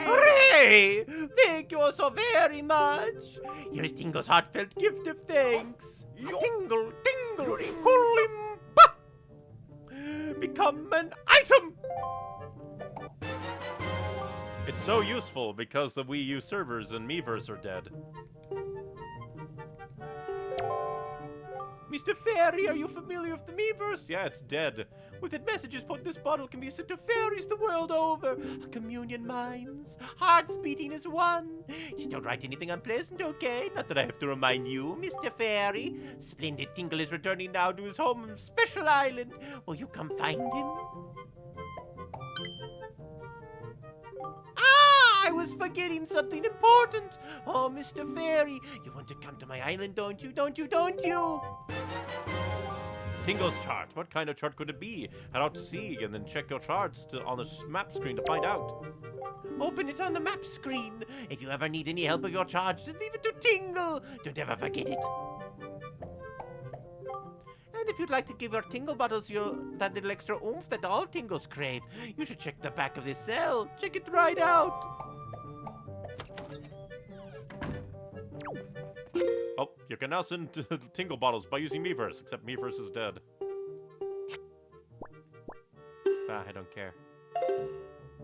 Hooray! Thank you so very much. Here's Tingle's heartfelt gift of thanks. Tingle, tingle, kulimba! Become an item! It's so useful because the Wii U servers and Miiverse are dead. Mr. Fairy, are you familiar with the Miiverse? Yeah, it's dead. With it, messages put in this bottle can be sent to fairies the world over. A communion minds, hearts beating as one. Just don't write anything unpleasant, okay? Not that I have to remind you, Mr. Fairy. Splendid Tingle is returning now to his home special island. Will you come find him? I was forgetting something important. Oh, Mr. Fairy, you want to come to my island, don't you? Don't you? Don't you? Tingle's chart. What kind of chart could it be? Head out to sea and then check your charts on the map screen to find out. Open it on the map screen. If you ever need any help with your charts, just leave it to Tingle. Don't ever forget it. And if you'd like to give your Tingle bottles that little extra oomph that all Tingles crave, you should check the back of this cell. Check it right out. Oh, you can now send Tingle bottles by using Miiverse, except Miiverse is dead. Ah, I don't care.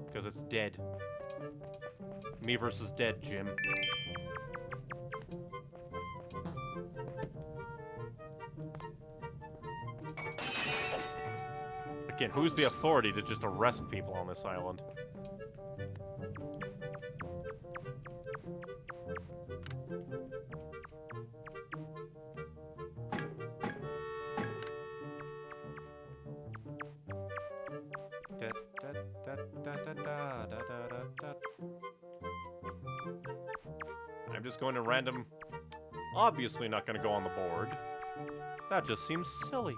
Because it's dead. Miiverse is dead, Jim. Again, who's the authority to just arrest people on this island? just going to random... Obviously not going to go on the board. That just seems silly.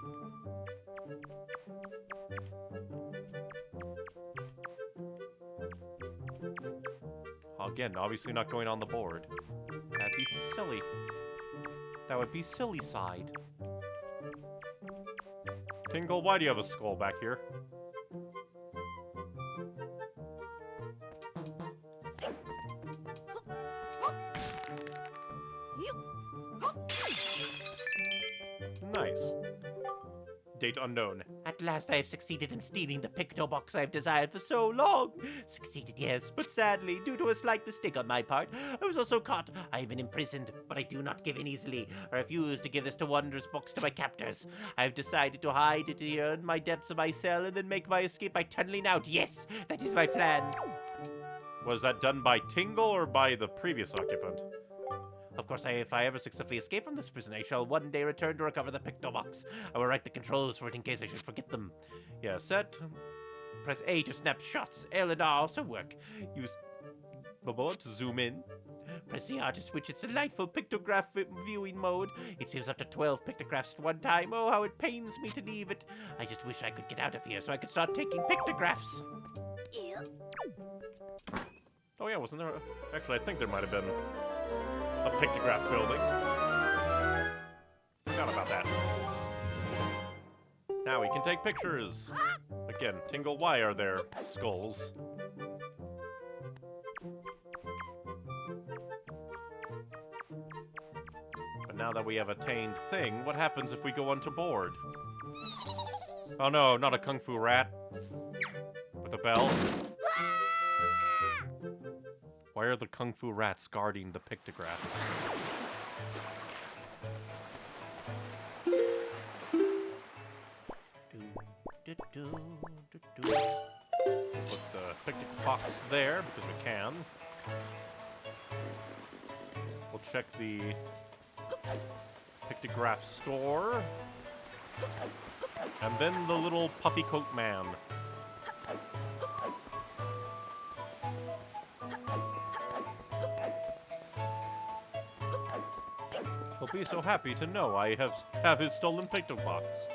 Again, obviously not going on the board. That'd be silly. That would be silly side. Tingle, why do you have a skull back here? Nice. Date unknown. At last I have succeeded in stealing the picto box I have desired for so long. Succeeded, yes, but sadly, due to a slight mistake on my part, I was also caught. I have been imprisoned, but I do not give in easily. I refuse to give this wondrous box to my captors. I have decided to hide it here in my depths of my cell and then make my escape by tunneling out. Yes, that is my plan. Was that done by Tingle or by the previous occupant? Of course, if I ever successfully escape from this prison, I shall one day return to recover the picto box. I will write the controls for it in case I should forget them. Yeah, set. Press A to snap shots. L and R also work. Use Bubble to zoom in. Press the R to switch its delightful pictograph viewing mode. It saves up to 12 pictographs at one time. Oh, how it pains me to leave it. I just wish I could get out of here so I could start taking pictographs. Ew. Oh yeah, wasn't there... Actually, I think there might have been a pictograph building. Forgot about that. Now we can take pictures. Again, Tingle, why are there skulls? But now that we have attained thing, what happens if we go onto board? Oh no, not a kung fu rat. With a bell. Why are the kung fu rats guarding the pictograph? Put the picnic box there because we can. We'll check the pictograph store. And then the little puffy coat man. He'll be so happy to know I have his stolen picto box.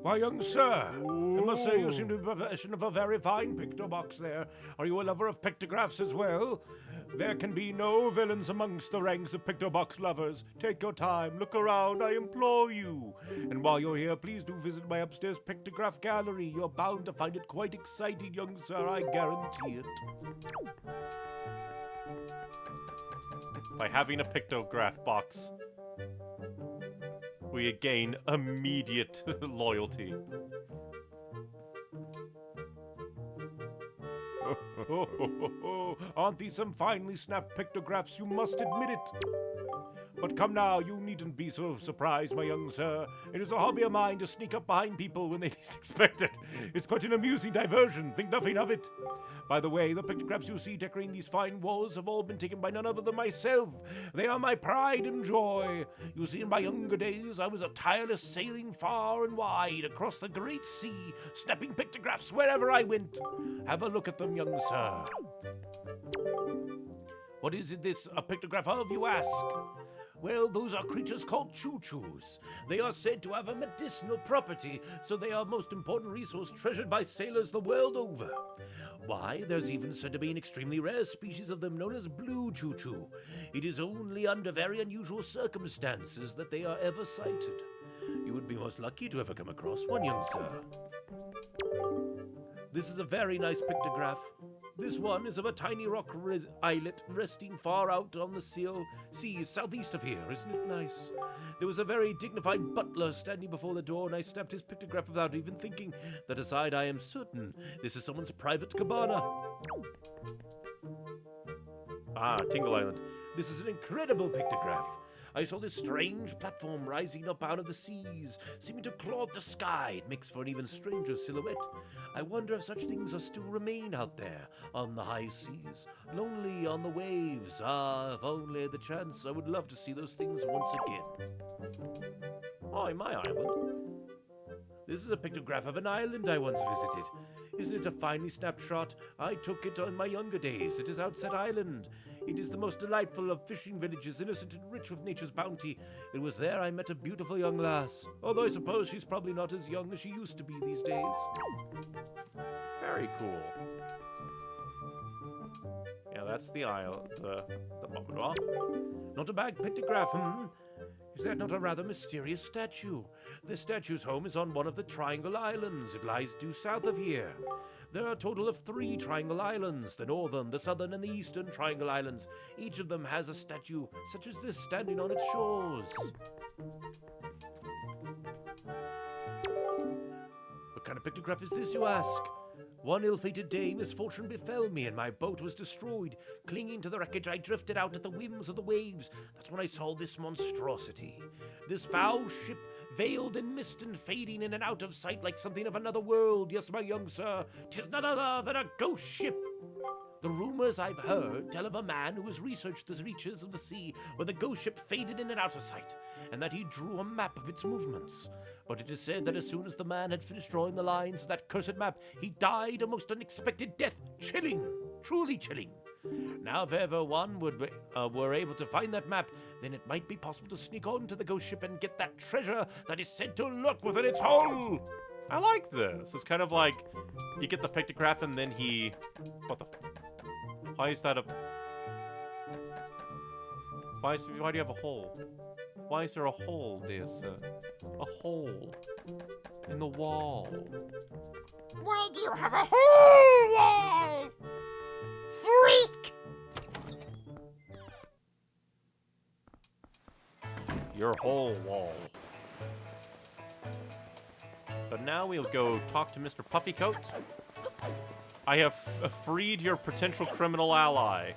Why, young sir, I must say you seem to be in possession of a very fine picto box there. Are you a lover of pictographs as well? There can be no villains amongst the ranks of picto box lovers. Take your time, look around, I implore you. And while you're here, please do visit my upstairs pictograph gallery. You're bound to find it quite exciting, young sir, I guarantee it. By having a pictograph box, we gain immediate loyalty. Aren't these some finely snapped pictographs? You must admit it. But come now, you needn't be so surprised, my young sir. It is a hobby of mine to sneak up behind people when they least expect it. It's quite an amusing diversion, think nothing of it. By the way, the pictographs you see decorating these fine walls have all been taken by none other than myself. They are my pride and joy. You see, in my younger days, I was a tireless sailing far and wide across the great sea, snapping pictographs wherever I went. Have a look at them, young sir. What is it this a pictograph of, you ask? Well, those are creatures called choo-choos. They are said to have a medicinal property, so they are a most important resource treasured by sailors the world over. Why, there's even said to be an extremely rare species of them known as blue choo-choo. It is only under very unusual circumstances that they are ever sighted. You would be most lucky to ever come across one, young sir. This is a very nice pictograph. This one is of a tiny rock islet resting far out on the sea southeast of here. Isn't it nice? There was a very dignified butler standing before the door, and I snapped his pictograph without even thinking. That aside, I am certain this is someone's private cabana. Ah, Tingle Island. This is an incredible pictograph. I saw this strange platform rising up out of the seas, seeming to claw at the sky. It makes for an even stranger silhouette. I wonder if such things are still remain out there on the high seas, lonely on the waves. Ah, if only I had the chance, I would love to see those things once again. Oh, in my island. This is a pictograph of an island I once visited. Isn't it a finely snapped shot? I took it on my younger days. It is Outset Island. It is the most delightful of fishing villages, innocent and rich with nature's bounty. It was there I met a beautiful young lass, although I suppose she's probably not as young as she used to be these days. Very cool. Yeah, that's the isle. The blah. Not a bad pictograph, hmm? Is that not a rather mysterious statue? This statue's home is on one of the Triangle Islands. It lies due south of here. There are a total of 3 Triangle Islands, the northern, the southern, and the eastern Triangle Islands. Each of them has a statue such as this standing on its shores. What kind of pictograph is this, you ask? One ill-fated day, misfortune befell me, and my boat was destroyed. Clinging to the wreckage, I drifted out at the whims of the waves. That's when I saw this monstrosity. This foul ship, veiled in mist and fading in and out of sight like something of another world. Yes, my young sir, 'tis none other than a ghost ship. The rumors I've heard tell of a man who has researched the reaches of the sea where the ghost ship faded in and out of sight, and that he drew a map of its movements. But it is said that as soon as the man had finished drawing the lines of that cursed map, he died a most unexpected death. Chilling, truly chilling. Now, if ever one were able to find that map, then it might be possible to sneak onto the ghost ship and get that treasure that is said to lurk within its hull. I like this. It's kind of like you get the pictograph and then he... What the... Why is that a... Why do you have a hole? Why is there a hole, dear sir? A hole in the wall. Why do you have a whole wall? Freak! Your whole wall. But now we'll go talk to Mr. Puffycoat. I have freed your potential criminal ally.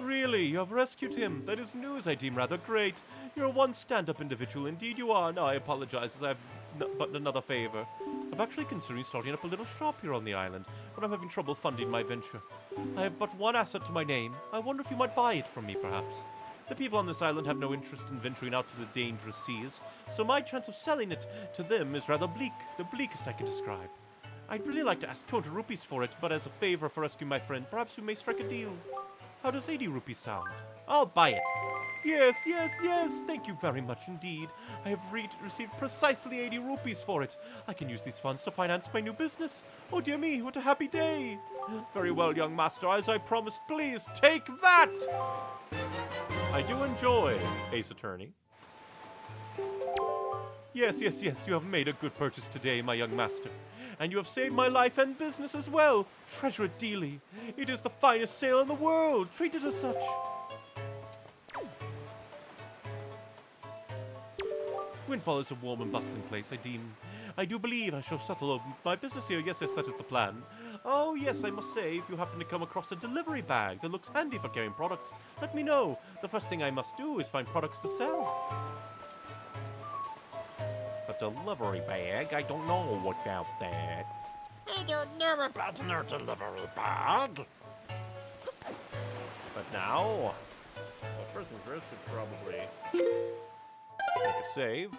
Really, you have rescued him. That is news I deem rather great. You're one stand-up individual, indeed you are. Now, I apologize, as I have but another favor. I'm actually considering starting up a little shop here on the island, but I'm having trouble funding my venture. I have but one asset to my name. I wonder if you might buy it from me, perhaps. The people on this island have no interest in venturing out to the dangerous seas, so my chance of selling it to them is rather bleak, the bleakest I can describe. I'd really like to ask 200 rupees for it, but as a favor for rescuing my friend, perhaps we may strike a deal. How does 80 rupees sound? I'll buy it. Yes, thank you very much indeed. I have received precisely 80 rupees for it. I can use these funds to finance my new business. Oh dear me, what a happy day. Very well, young master, as I promised, please take that! I do enjoy Ace Attorney. Yes, you have made a good purchase today, my young master. And you have saved my life and business as well. Treasure it dearly. It is the finest sale in the world. Treat it as such. Windfall is a warm and bustling place, I do believe I shall settle my business here. Yes, that is the plan. Oh, yes, I must say, if you happen to come across a delivery bag that looks handy for carrying products, let me know. The first thing I must do is find products to sell. A delivery bag? I don't know about that. I don't know about no delivery bag. But now, well, first things first, should probably make a save.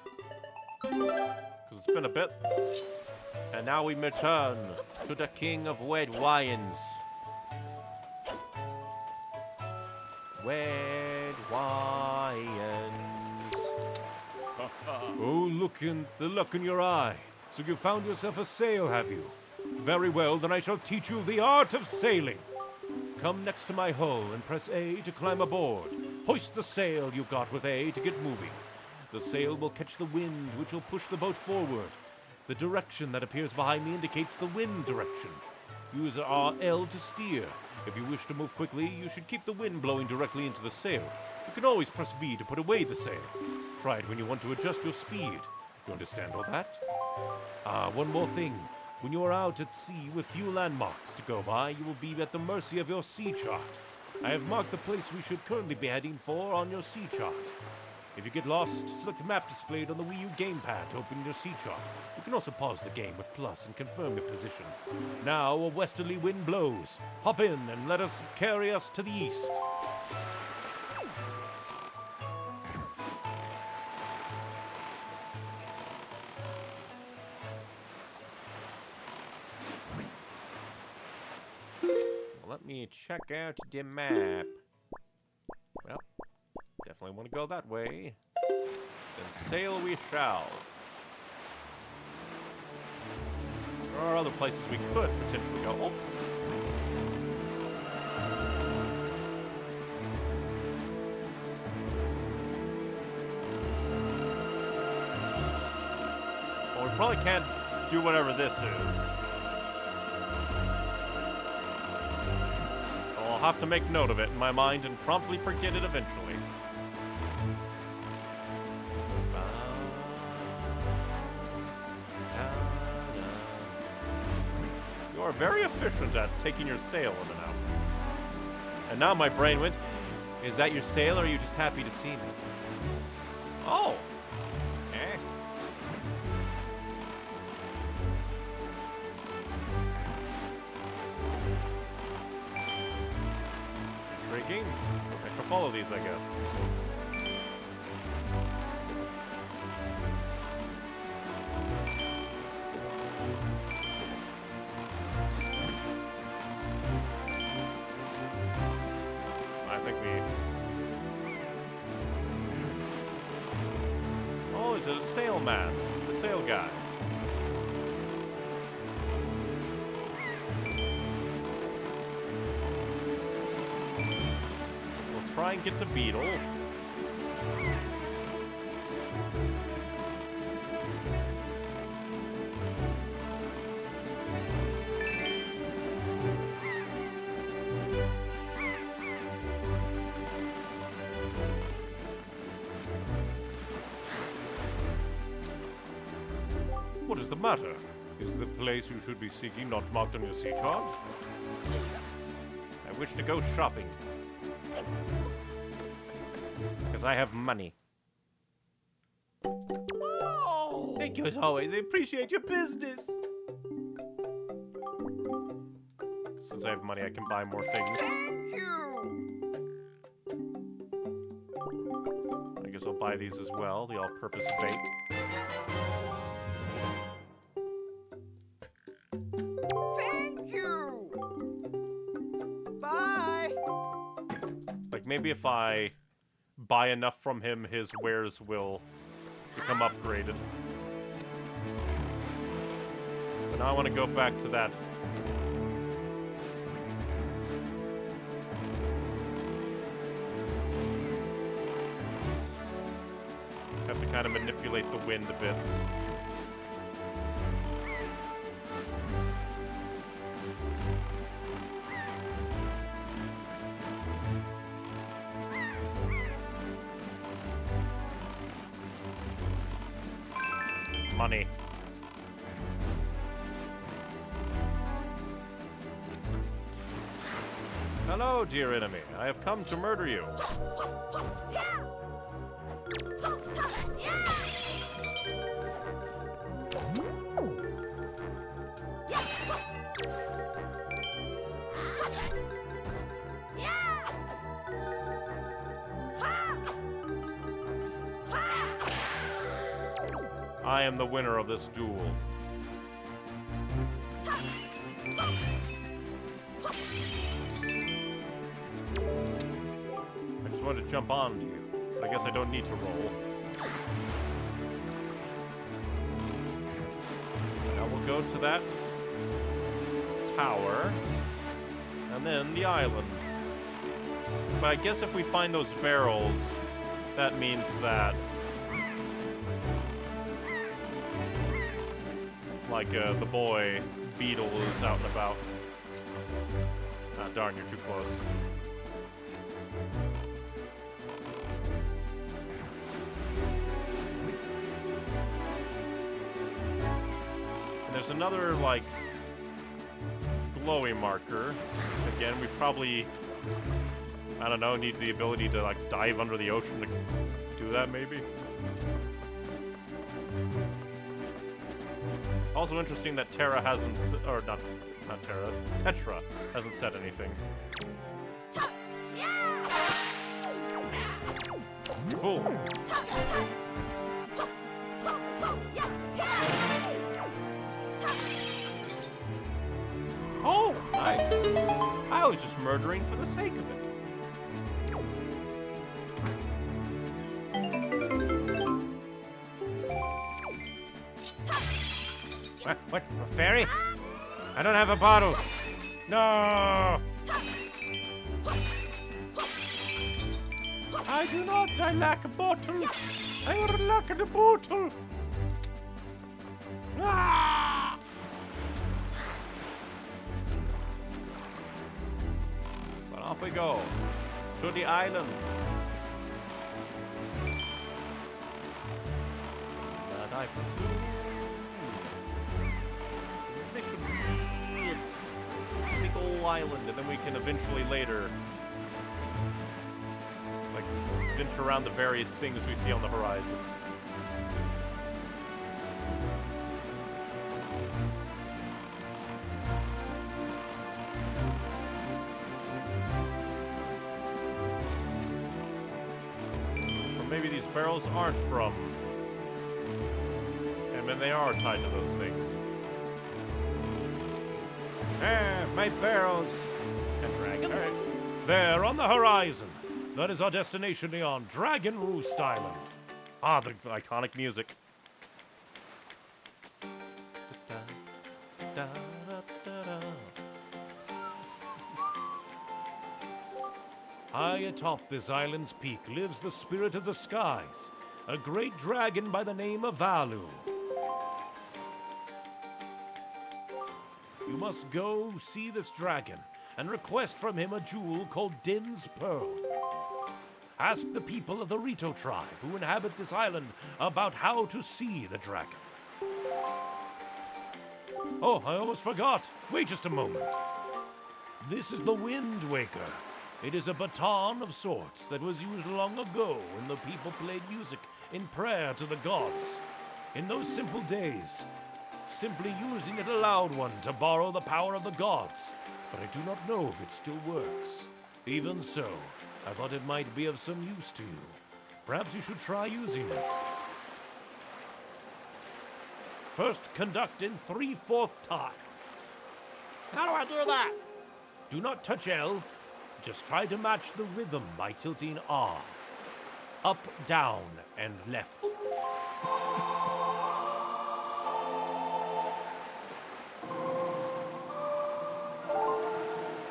Because it's been a bit. And now we return to the king of red wines. Red wines. Oh, the look in your eye. So you found yourself a sail, have you? Very well, then I shall teach you the art of sailing. Come next to my hull and press A to climb aboard. Hoist the sail you got with A to get moving. The sail will catch the wind, which will push the boat forward. The direction that appears behind me indicates the wind direction. Use RL to steer. If you wish to move quickly, you should keep the wind blowing directly into the sail. You can always press B to put away the sail. Try it when you want to adjust your speed. You understand all that? One more thing. When you are out at sea with few landmarks to go by, you will be at the mercy of your sea chart. I have marked the place we should currently be heading for on your sea chart. If you get lost, select the map displayed on the Wii U gamepad to open your sea chart. You can also pause the game with plus and confirm your position. Now a westerly wind blows. Hop in and let us carry us to the east. me check out the map. Well, definitely want to go that way. Then sail we shall. There are other places we could potentially go. Oh. Well, we probably can't do whatever this is. So I'll have to make note of it in my mind and promptly forget it eventually. You are very efficient at taking your sail in and out. And now my brain went, is that your sail or are you just happy to see me? Oh. Eh. Intriguing. I shall follow these, I guess. I think we... Oh, is it a sailman? The sail guy. We'll try and get to Beetle. What is the matter? Is the place you should be seeking not marked on your sea chart? I wish to go shopping. Because I have money. Oh! Thank you as always. I appreciate your business. Since I have money, I can buy more things. Thank you! I guess I'll buy these as well. The all-purpose bait. Thank you! Bye! Like, maybe if I buy enough from him, his wares will become upgraded. But now I want to go back to that. Have to kind of manipulate the wind a bit. Money. Hello, dear enemy. I have come to murder you. I am the winner of this duel. I just wanted to jump onto you. I guess I don't need to roll. Now we'll go to that tower, and then the island. But I guess if we find those barrels, that means that like the boy Beetle is out and about. Ah, darn, you're too close. And there's another, like, glowy marker. Again, we probably, I don't know, need the ability to, like, dive under the ocean to do that, maybe? Also interesting that Terra hasn't, or not Terra, Tetra hasn't said anything. You fool. Oh, nice. I was just murdering for the sake of it. What? A fairy? I don't have a bottle. No! I do not. I lack a bottle. I lack a bottle. Ah! But off we go to the island. But I presume this should be a big old island, and then we can eventually later like venture around the various things we see on the horizon. Or maybe these barrels aren't from, and then they are tied to those things. Ah, my barrels! And dragon. All right. There on the horizon. That is our destination, Neon. Dragon Roost Island. Ah, the iconic music. High atop this island's peak lives the spirit of the skies, a great dragon by the name of Valu. You must go see this dragon and request from him a jewel called Din's Pearl. Ask the people of the Rito tribe who inhabit this island about how to see the dragon. Oh, I almost forgot. Wait just a moment. This is the Wind Waker. It is a baton of sorts that was used long ago when the people played music in prayer to the gods. In those simple days, simply using it allowed one to borrow the power of the gods, but I do not know if it still works. Even so, I thought it might be of some use to you. Perhaps you should try using it. First, conduct in 3/4 time. How do I do that? Do not touch L. Just try to match the rhythm by tilting R. Up, down, and left.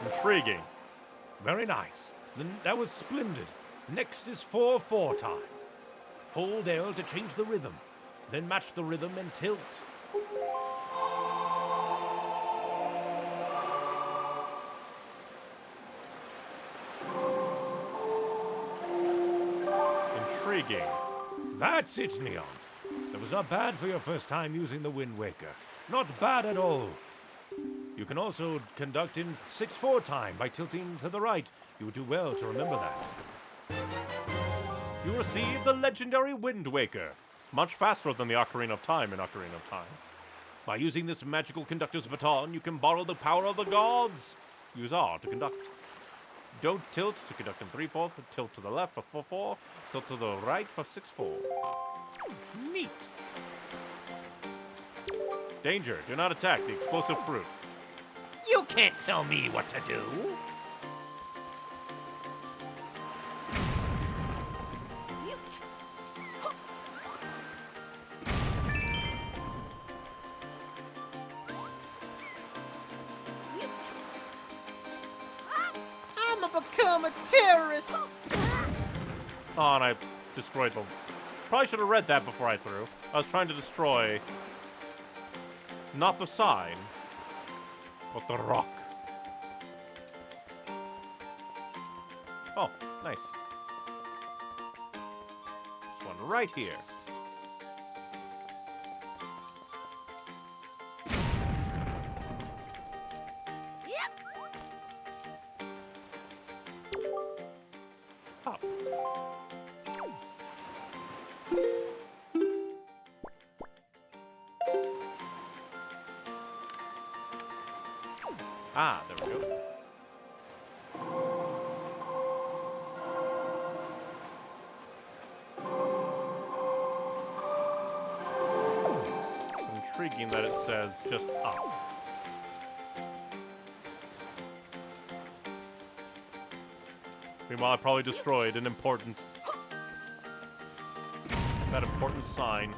Intriguing. Very nice. Then that was splendid. Next is 4/4 time. Hold L to change the rhythm. Then match the rhythm and tilt. Intriguing. That's it, Neon. That was not bad for your first time using the Wind Waker. Not bad at all. You can also conduct in 6/4 time by tilting to the right. You would do well to remember that. You receive the legendary Wind Waker. Much faster than the Ocarina of Time in Ocarina of Time. By using this magical conductor's baton, you can borrow the power of the gods. Use R to conduct. Don't tilt to conduct in 3/4, tilt to the left for 4/4, tilt to the right for 6/4. Neat. Danger, do not attack the explosive fruit. You can't tell me what to do. I'm gonna become a terrorist. Oh, and I destroyed them. Probably should have read that before I threw. I was trying to destroy not the sign, but the rock. Oh, nice. This one right here. Up. Ah, there we go. Intriguing that it says just up. Meanwhile, I probably destroyed an important... that important sign.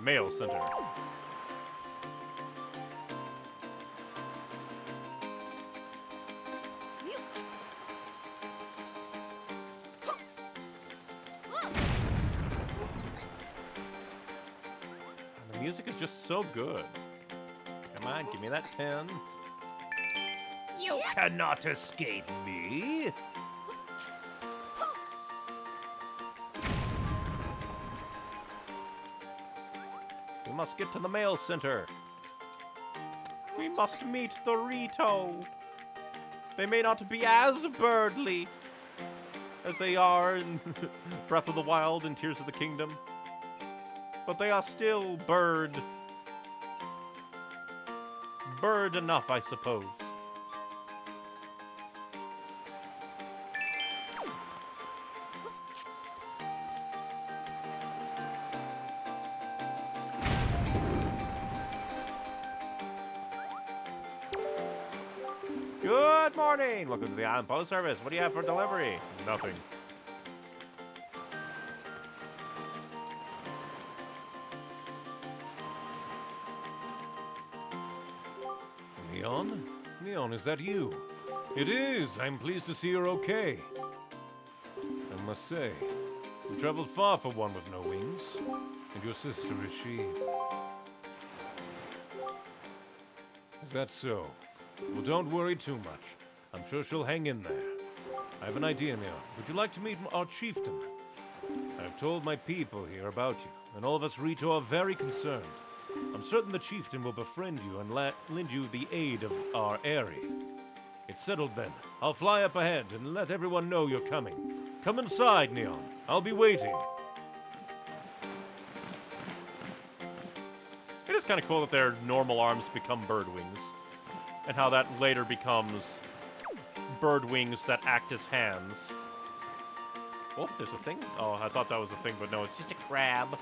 Mail center. And the music is just so good. Come on, give me that 10. You cannot escape me. We must get to the mail center. We must meet the Rito. They may not be as birdly as they are in Breath of the Wild and Tears of the Kingdom, but they are still bird enough, I suppose. Good morning! Welcome to the Island Post Service. What do you have for delivery? Nothing. Leon? Leon, is that you? It is. I'm pleased to see you're okay. I must say, you traveled far for one with no wings. And your sister, is she? Is that so? Well, don't worry too much. I'm sure she'll hang in there. I have an idea now. Would you like to meet our chieftain? I've told my people here about you, and all of us Rito are very concerned. I'm certain the chieftain will befriend you and lend you the aid of our Airy. It's settled then. I'll fly up ahead and let everyone know you're coming. Come inside, Neon. I'll be waiting. It is kind of cool that their normal arms become bird wings. And how that later becomes bird wings that act as hands. Oh, there's a thing? Oh, I thought that was a thing, but no, it's just a crab.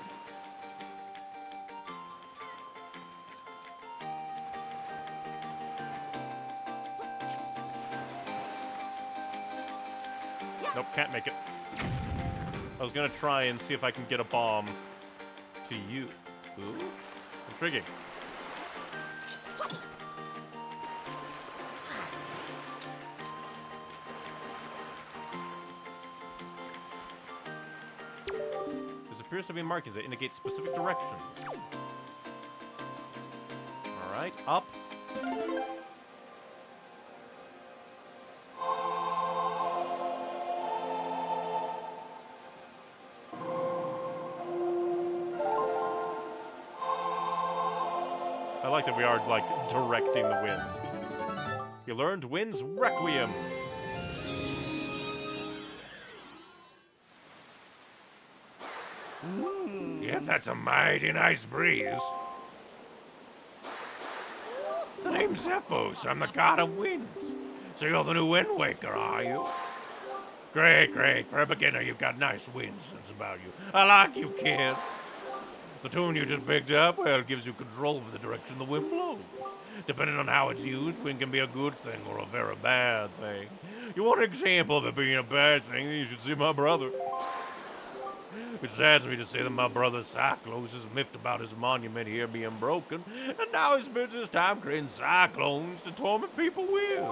Nope, can't make it. I was gonna try and see if I can get a bomb to you. Ooh, intriguing. Appears to be marked as it indicates specific directions. Alright, up. I like that we are, like, directing the wind. You learned Wind's Requiem. Yep, that's a mighty nice breeze. The name's Zephos. I'm the god of winds. So you're the new Wind Waker, are you? Great, great. For a beginner, you've got nice wind sense about you. I like you, kid. The tune you just picked up, well, it gives you control over the direction the wind blows. Depending on how it's used, wind can be a good thing or a very bad thing. You want an example of it being a bad thing, then you should see my brother. It saddens me to say that my brother Cyclones is miffed about his monument here being broken, and now he spends his time creating cyclones to torment people with.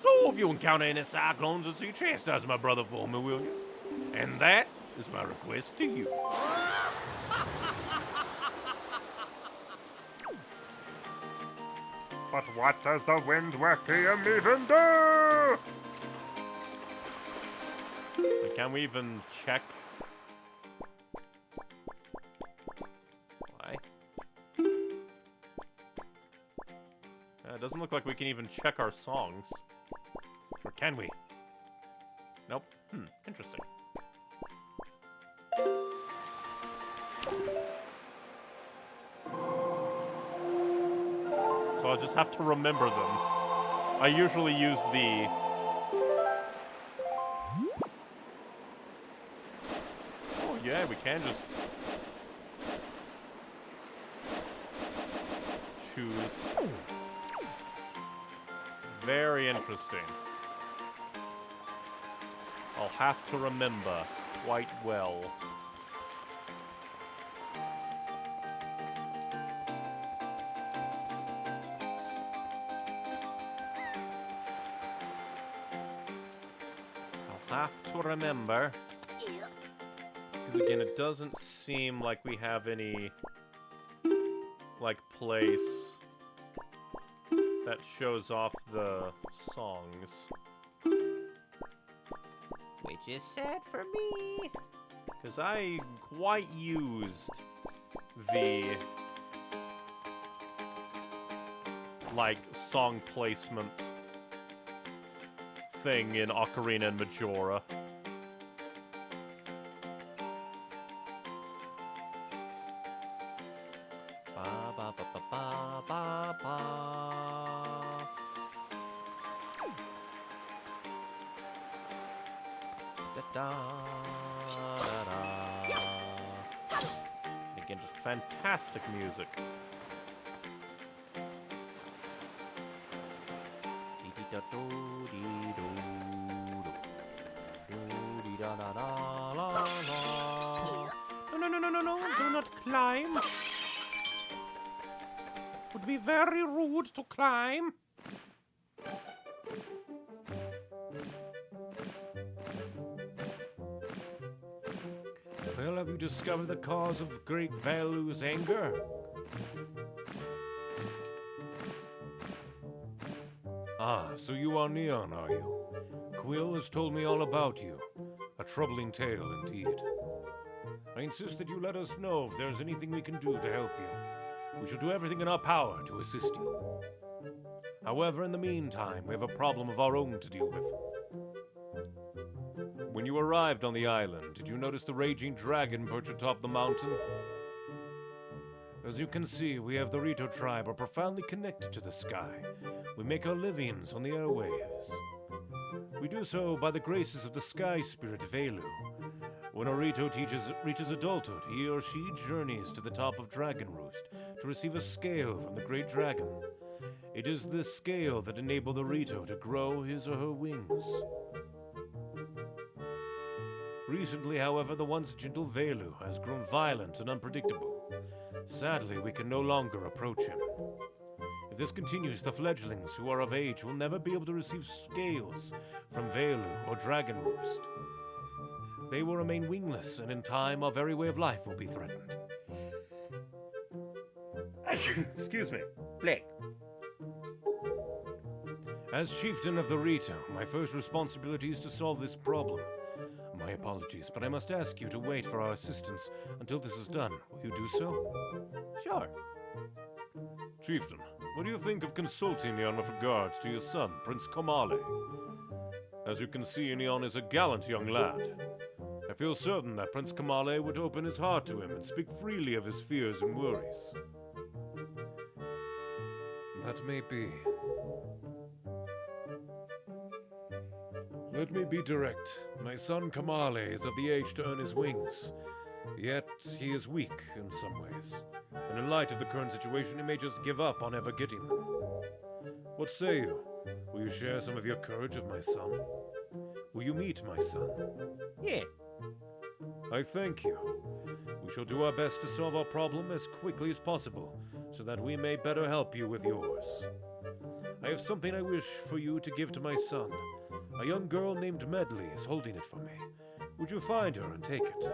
So if you encounter any cyclones at sea, chastise my brother for me, will you? And that is my request to you. But what does the Wind Waker even do? Can we even check? Why? It doesn't look like we can even check our songs. Or can we? Nope. Interesting. So I'll just have to remember them. I usually use the... Oh yeah, we can just... choose. Very interesting. I'll have to remember quite well. I'll have to remember. Because again, it doesn't seem like we have any, like, place that shows off the songs. Which is sad for me. Because I quite used the, like, song placement thing in Ocarina and Majora. Ba ba ba ba ba ba ba. Da da da da. Again, just fantastic music. No, do not climb. Would be very rude to climb. Well, have you discovered the cause of Great Valu's anger? Ah, so you are Neon, are you? Quill has told me all about you. A troubling tale indeed. I insist that you let us know if there's anything we can do to help you. We shall do everything in our power to assist you. However, in the meantime, we have a problem of our own to deal with. When you arrived on the island, did you notice the raging dragon perched atop the mountain? As you can see, we of the Rito tribe are profoundly connected to the sky. We make our livings on the airwaves. We do so by the graces of the sky spirit Velu. When a Rito reaches adulthood, he or she journeys to the top of Dragon Roost to receive a scale from the great dragon. It is this scale that enables the Rito to grow his or her wings. Recently, however, the once gentle Velu has grown violent and unpredictable. Sadly, we can no longer approach him. If this continues, the fledglings who are of age will never be able to receive scales from Velu or Dragon Roost. They will remain wingless, and in time, our very way of life will be threatened. Excuse me. Blake. As chieftain of the Rito, my first responsibility is to solve this problem. My apologies, but I must ask you to wait for our assistance until this is done. Will you do so? Sure. Chieftain, what do you think of consulting Neon with regards to your son, Prince Komale? As you can see, Neon is a gallant young lad. I feel certain that Prince Komale would open his heart to him and speak freely of his fears and worries. That may be. Let me be direct. My son Komale is of the age to earn his wings. Yet he is weak in some ways. And in light of the current situation, he may just give up on ever getting them. What say you? Will you share some of your courage with my son? Will you meet my son? Yeah. I thank you. We shall do our best to solve our problem as quickly as possible, so that we may better help you with yours. I have something I wish for you to give to my son. A young girl named Medley is holding it for me. Would you find her and take it?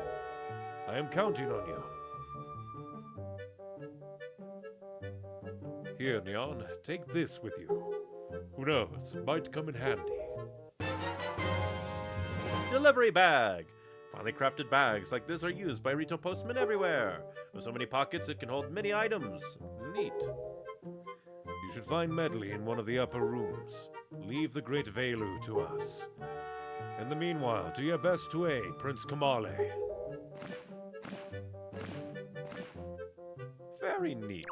I am counting on you. Here, Neon, take this with you. Who knows, it might come in handy. Delivery bag! Finely crafted bags like this are used by Rito postmen everywhere. With so many pockets, it can hold many items. Neat. You should find Medley in one of the upper rooms. Leave the great Velu to us. In the meanwhile, do your best to aid Prince Komale. Very neat.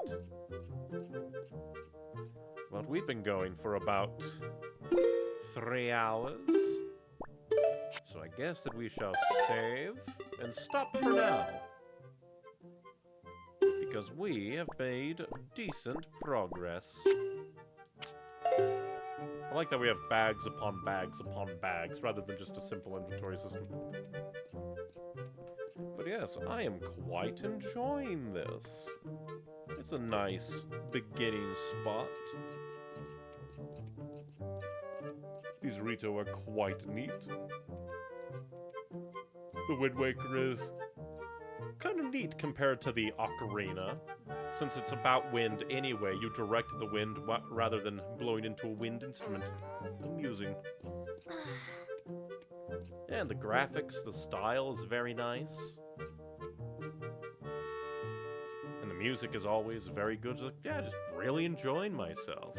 Well, we've been going for about 3 hours. So I guess that we shall save and stop for now. because we have made decent progress. I like that we have bags upon bags upon bags, rather than just a simple inventory system. But yes, I am quite enjoying this. It's a nice beginning spot. These Rito are quite neat. The Wind Waker is kind of neat compared to the Ocarina. Since it's about wind anyway, you direct the wind rather than blowing into a wind instrument. Amusing. And the graphics, the style is very nice. And the music is always very good. So, yeah, just really enjoying myself.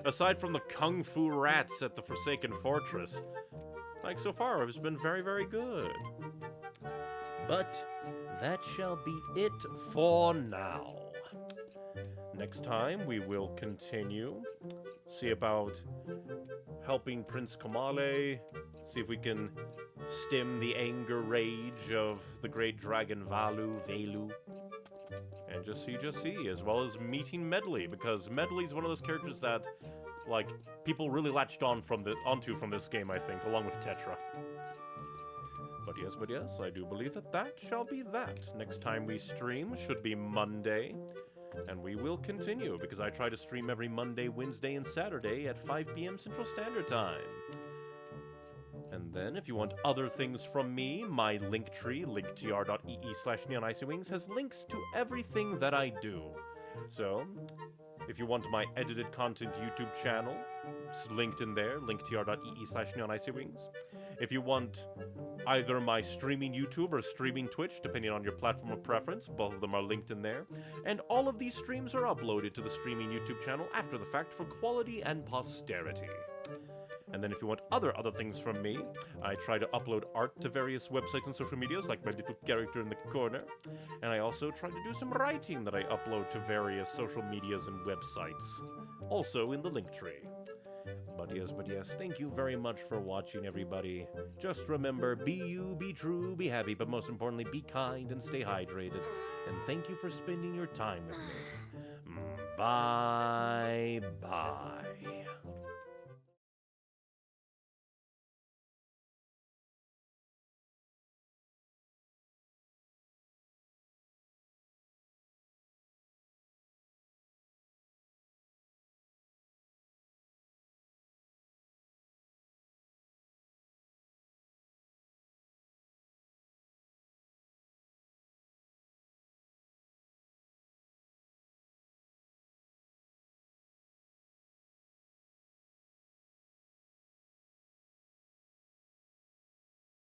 Aside from the Kung Fu rats at the Forsaken Fortress, like so far, it's been very, very good. But that shall be it for now. Next time, we will continue. See about helping Prince Kamale. See if we can stem the anger rage of the great dragon Velu. And just see, as well as meeting Medley, because Medley's one of those characters that, like, people really latched onto from this game, I think, along with Tetra. But yes, I do believe that shall be that. Next time we stream should be Monday, and we will continue, because I try to stream every Monday, Wednesday, and Saturday at 5 p.m. Central Standard Time. And then, if you want other things from me, my Linktree, linktr.ee/neonicywings, has links to everything that I do. So, if you want my edited content YouTube channel, it's linked in there, linktr.ee/neonicywings. If you want either my streaming YouTube or streaming Twitch, depending on your platform of preference, both of them are linked in there. And all of these streams are uploaded to the streaming YouTube channel after the fact for quality and posterity. And then if you want other things from me, I try to upload art to various websites and social medias, like my little character in the corner. And I also try to do some writing that I upload to various social medias and websites, also in the Linktree. But yes, thank you very much for watching, everybody. Just remember, be you, be true, be happy, but most importantly, be kind and stay hydrated. And thank you for spending your time with me. Bye-bye.